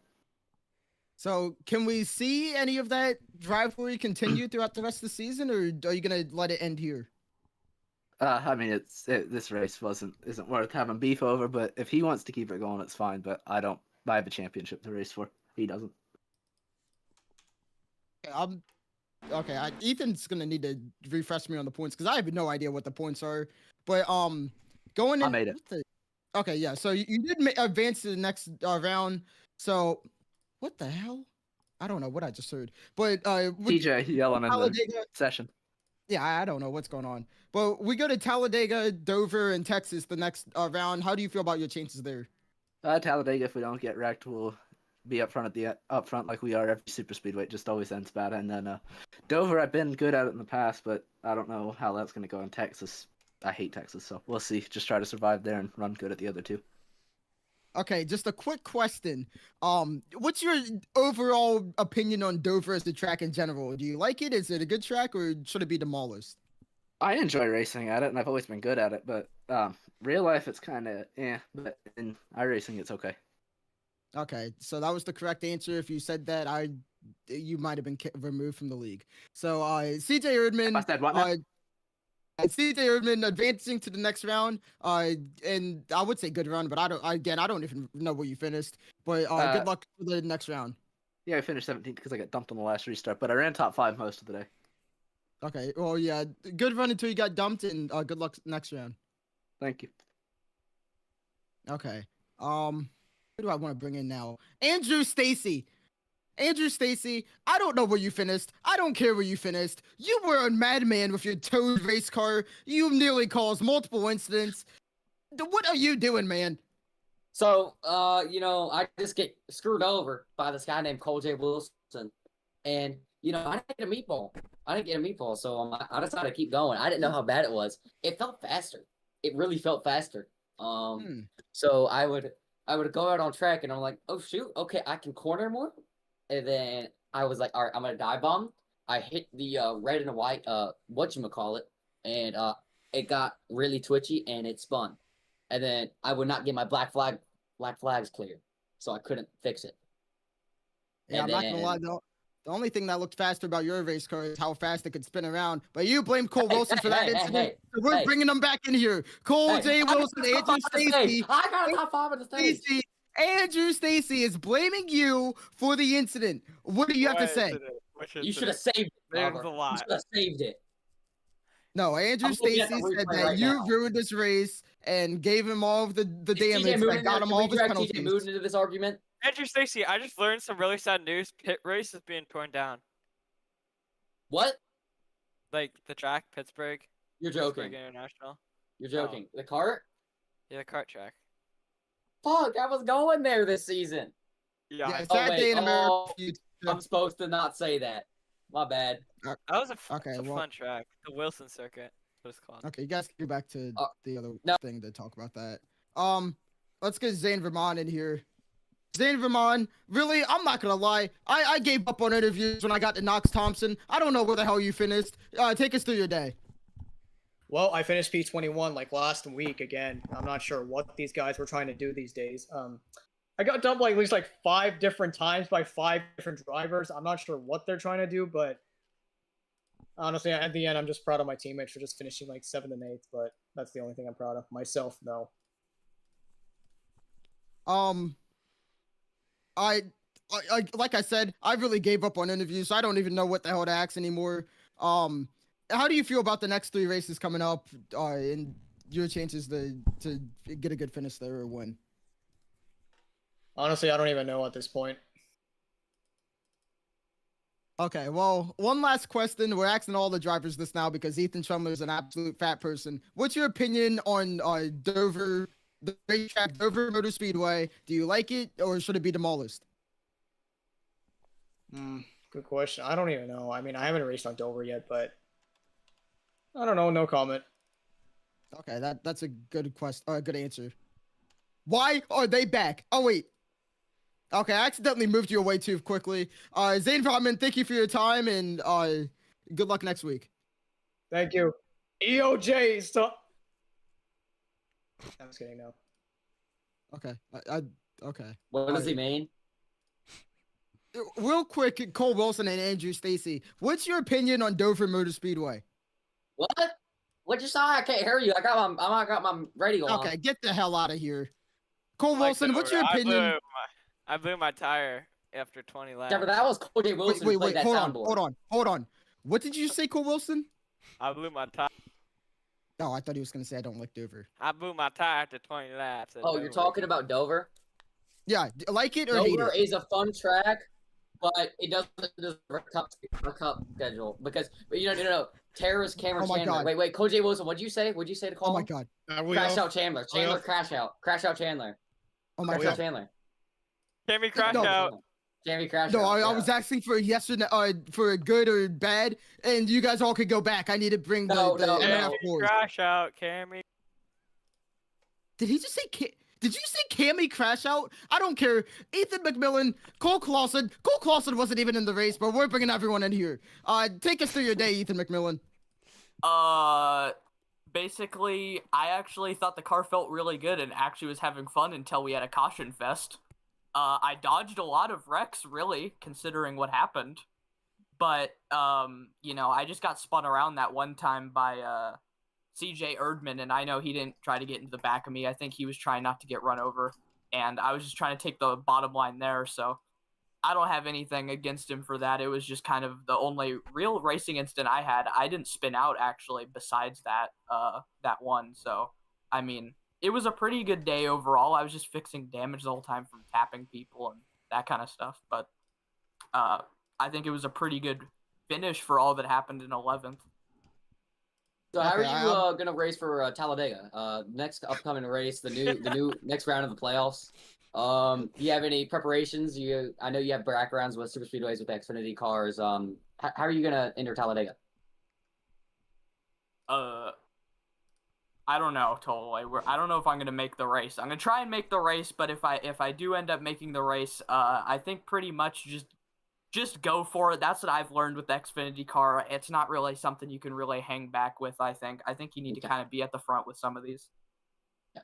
So can we see any of that rivalry continue throughout the rest of the season, or are you gonna let it end here? I mean, this race isn't worth having beef over. But if he wants to keep it going, it's fine. But I don't. I have a championship to race for. He doesn't. Okay. Ethan's gonna need to refresh me on the points because I have no idea what the points are. But going in. I made it. Okay, yeah. So you did advance to the next round. So. What the hell? I don't know what I just heard. But TJ yelling in the session. Yeah, I don't know what's going on. But we go to Talladega, Dover, and Texas the next round. How do you feel about your chances there? Talladega, if we don't get wrecked, we'll be up front like we are every super speedway. It just always ends bad. And then Dover, I've been good at it in the past, but I don't know how that's going to go in Texas. I hate Texas, so we'll see. Just try to survive there and run good at the other two. Okay, just a quick question. What's your overall opinion on Dover as a track in general? Do you like it? Is it a good track, or should it be demolished? I enjoy racing at it, and I've always been good at it. But real life, it's kind of But in iRacing, it's okay. Okay, so that was the correct answer. If you said that, you might have been removed from the league. So CJ Erdman. I said what now? And CJ Erdman advancing to the next round. And I would say good run, but I don't even know where you finished. But good luck for the next round. Yeah, I finished 17th because I got dumped on the last restart, but I ran top 5 most of the day. Okay, well, yeah, good run until you got dumped, and good luck next round. Thank you. Okay. Who do I want to bring in now? Andrew Stacy. Andrew Stacy, I don't know where you finished. I don't care where you finished. You were a madman with your towed race car. You nearly caused multiple incidents. What are you doing, man? So, I just get screwed over by this guy named Cole J. Wilson. And, I didn't get a meatball. So I decided to keep going. I didn't know how bad it was. It felt faster. It really felt faster. So I would go out on track and I'm like, oh, shoot. Okay, I can corner more. And then I was like, all right, I'm going to dive bomb. I hit the red and white, whatchamacallit, and it got really twitchy and it spun. And then I would not get my black flags clear, so I couldn't fix it. Yeah, and I'm not going to lie, though. The only thing that looked faster about your race car is how fast it could spin around. But you blame Cole Wilson for that incident. So we're bringing them back in here. Cole J. Wilson, Andrew Stacy. I got a top 5 of the stage. Andrew Stacy is blaming you for the incident. What do you have to say? You should have saved it. There's a lot. You should have saved it. No, Andrew Stacy said that you ruined this race and gave him all of the damage that got him all of his TJ penalties. Moon into this argument? Andrew Stacy, I just learned some really sad news. Pit race is being torn down. What? Like the track, Pittsburgh. You're joking. Pittsburgh International. You're joking. The cart? Yeah, the kart track. Fuck, I was going there this season. Yeah. Yeah, Oh, sad wait. day in America. Oh, I'm supposed to not say that. My bad. That was a Okay, well- fun track. The Wilson circuit. What it's called. Okay, you guys can get back to the other no. thing to talk about that. Let's get Zane Vermont in here. Zane Vermont, really, I'm not gonna lie. I gave up on interviews when I got to Knox Thompson. I don't know where the hell you finished. Take us through your day. Well, I finished P21 like last week again. I'm not sure what these guys were trying to do these days. I got dumped like at least like 5 different times by 5 different drivers. I'm not sure what they're trying to do, but honestly, at the end, I'm just proud of my teammates for just finishing like 7th and 8th. But that's the only thing I'm proud of. Myself, no. I like I said, I really gave up on interviews, so I don't even know what the hell to ask anymore. How do you feel about the next 3 races coming up, and your chances to get a good finish there or win? Honestly, I don't even know at this point. Okay, well, one last question. We're asking all the drivers this now because Ethan Chandler is an absolute fat person. What's your opinion on Dover, the racetrack, Dover Motor Speedway? Do you like it, or should it be demolished? Good question. I don't even know. I mean, I haven't raced on Dover yet, but I don't know. No comment. Okay, that's a good question. Good answer. Why are they back? Oh wait. Okay, I accidentally moved you away too quickly. Zane Rodman, thank you for your time, and good luck next week. Thank you. EOJ, stop. I'm just kidding, no. Okay, okay. What does he mean? Real quick, Cole Wilson and Andrew Stacy, what's your opinion on Dover Motor Speedway? What? What you say? I can't hear you. I got my radio on. Okay, get the hell out of here. Cole Wilson, what's your opinion? I blew my tire after 20 laps. Yeah, but that was Cole J. Wilson. Wait, hold on. What did you say, Cole Wilson? I blew my tire. Oh, I thought he was gonna say I don't like Dover. I blew my tire after 20 laps. Oh, you're talking about Dover? Yeah, like it or hate it? Dover is a fun track, but it doesn't deserve a cup schedule because no. Terrorist Cameron Oh my Chandler. God. Wait, Cole J. Wilson. What'd you say? What'd you say to call Oh my him? God. Crash out Chandler. Chandler crash out. Crash out Chandler. Oh my Crash God. out Chandler. Cammy crash No. out. Jamie crash No, out. I was asking for a yes or no, for a good or bad, and you guys all could go back. I need to bring the MNF boys. Crash out, Cammy. Did he just say Did you say Cammy crash out? I don't care. Ethan McMillan, Cole Clausen. Cole Clausen wasn't even in the race, but we're bringing everyone in here. Take us through your day, Ethan McMillan. Basically, I actually thought the car felt really good and actually was having fun until we had a caution fest. I dodged a lot of wrecks, really, considering what happened. But, I just got spun around that one time by CJ Erdman, and I know he didn't try to get into the back of me. I think he was trying not to get run over, and I was just trying to take the bottom line there, so I don't have anything against him for that. It was just kind of the only real racing incident I had. I didn't spin out, actually, besides that one, so, I mean, it was a pretty good day overall. I was just fixing damage the whole time from tapping people and that kind of stuff, but I think it was a pretty good finish for all that happened in 11th. So how are you gonna race for Talladega? Next upcoming race, the new next round of the playoffs. Do you have any preparations? I know you have backgrounds with super speedways with Xfinity cars. How are you gonna enter Talladega? I don't know totally. I don't know if I'm gonna make the race. I'm gonna try and make the race, but if I do end up making the race, I think pretty much just go for it. That's what I've learned with the Xfinity car. It's not really something you can really hang back with, I think. I think you need to kind of be at the front with some of these. Yeah.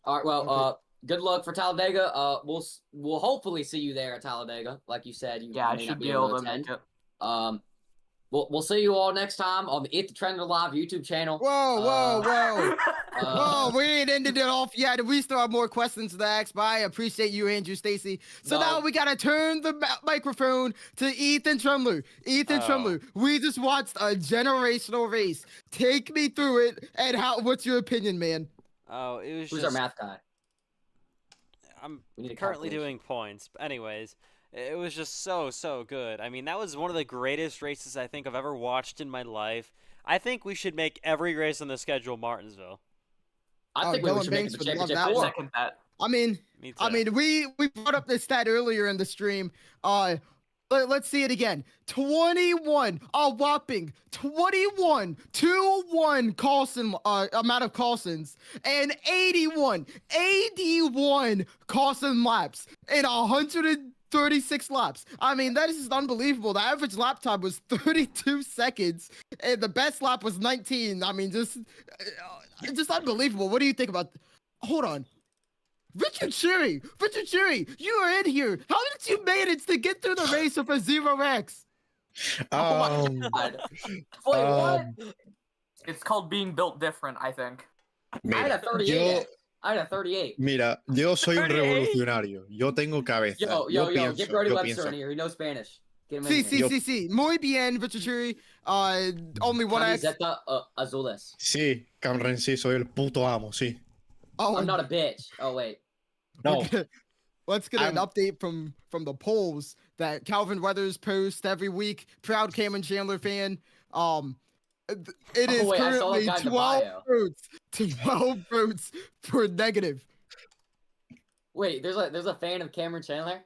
All right, well, good luck for Talladega. We'll hopefully see you there at Talladega. Like you said, you I may should not be able to attend. make it. We'll see you all next time on the Eat the Trender Live YouTube channel. Whoa. Whoa, we ain't ended it off yet. We still have more questions to ask, but I appreciate you, Andrew Stacy. So now we got to turn the microphone to Ethan Trumler. Ethan Trumler, we just watched a generational race. Take me through it, and what's your opinion, man? Oh, it was Who's our math guy? I'm currently doing points. But anyways, it was just so good. I mean, that was one of the greatest races I think I've ever watched in my life. I think we should make every race on the schedule Martinsville. I think we should make it the championship. I second that. I mean, we brought up this stat earlier in the stream. Let's see it again. 21, a whopping 21 2-1 Carlson amount of Carlsons, and 81 Carlson laps in 136 laps. I mean, that is just unbelievable. The average lap time was 32 seconds, and the best lap was 19. I mean, just unbelievable. What do you think about? Hold on. Richard Cherry, you are in here. How did you manage to get through the race with a 0x? Oh my God. Wait, what? It's called being built different, I think. I had a 38. Mira, yo soy un revolucionario. Yo tengo cabeza. Yo, get Brody Webster in here. He knows Spanish. Get him in here. Sí. Muy bien, Richard Cherry. Only 1x. Camiseta azules. Sí, Cameron, sí, soy el puto amo, sí. Oh, I'm not a bitch. Oh, wait. No. Let's get an update from the polls that Calvin Weathers posts every week. Proud Cameron Chandler fan. It is currently 12 votes. 12 votes for negative. Wait, there's a fan of Cameron Chandler?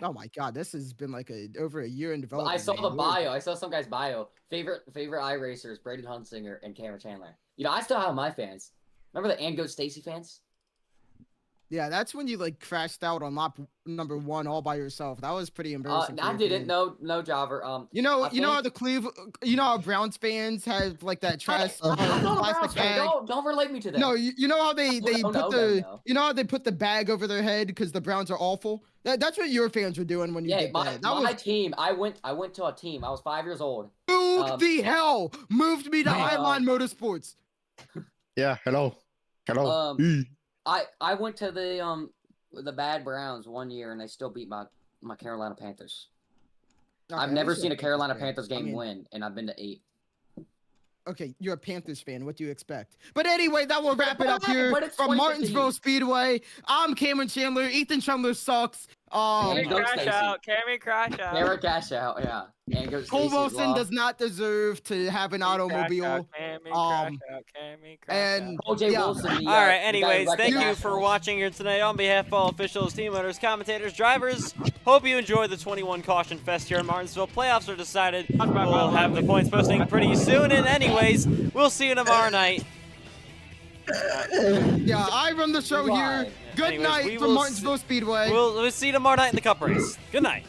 Oh my God, this has been like over a year in development. I saw the bio. I saw some guy's bio. Favorite iRacers, Braden Hunsinger and Cameron Chandler. You know, I still have my fans. Remember the Ango Stacy fans? Yeah, that's when you like crashed out on lap number 1 all by yourself. That was pretty embarrassing. I didn't. No, Jobber. You know how Browns fans have like that trash plastic bag. Don't relate me to that. No, you know how they put the bag over their head because the Browns are awful. That's what your fans were doing when you did that. My team. I went to a team. I was 5 years old. Moved me to Highline Motorsports. Yeah. Hello. I went to the bad Browns one year and they still beat my Carolina Panthers. Okay, I've never seen a Carolina Panthers game win, and I've been to 8. Okay, you're a Panthers fan. What do you expect? But anyway, that will wrap it up here from Martinsville Speedway. I'm Cameron Chandler. Ethan Chandler sucks. Cammy crash out. Yeah. And Cole Wilson does not deserve to have an automobile. And Wilson. All right. Anyways, thank you for watching here tonight. On behalf of all officials, team owners, commentators, drivers, hope you enjoyed the 21 Caution Fest here in Martinsville. Playoffs are decided. We'll have the points posting pretty soon. And anyways, we'll see you tomorrow night. Yeah, I run the show here. Good night from Martinsville Speedway. We'll see you tomorrow night in the Cup race. Good night.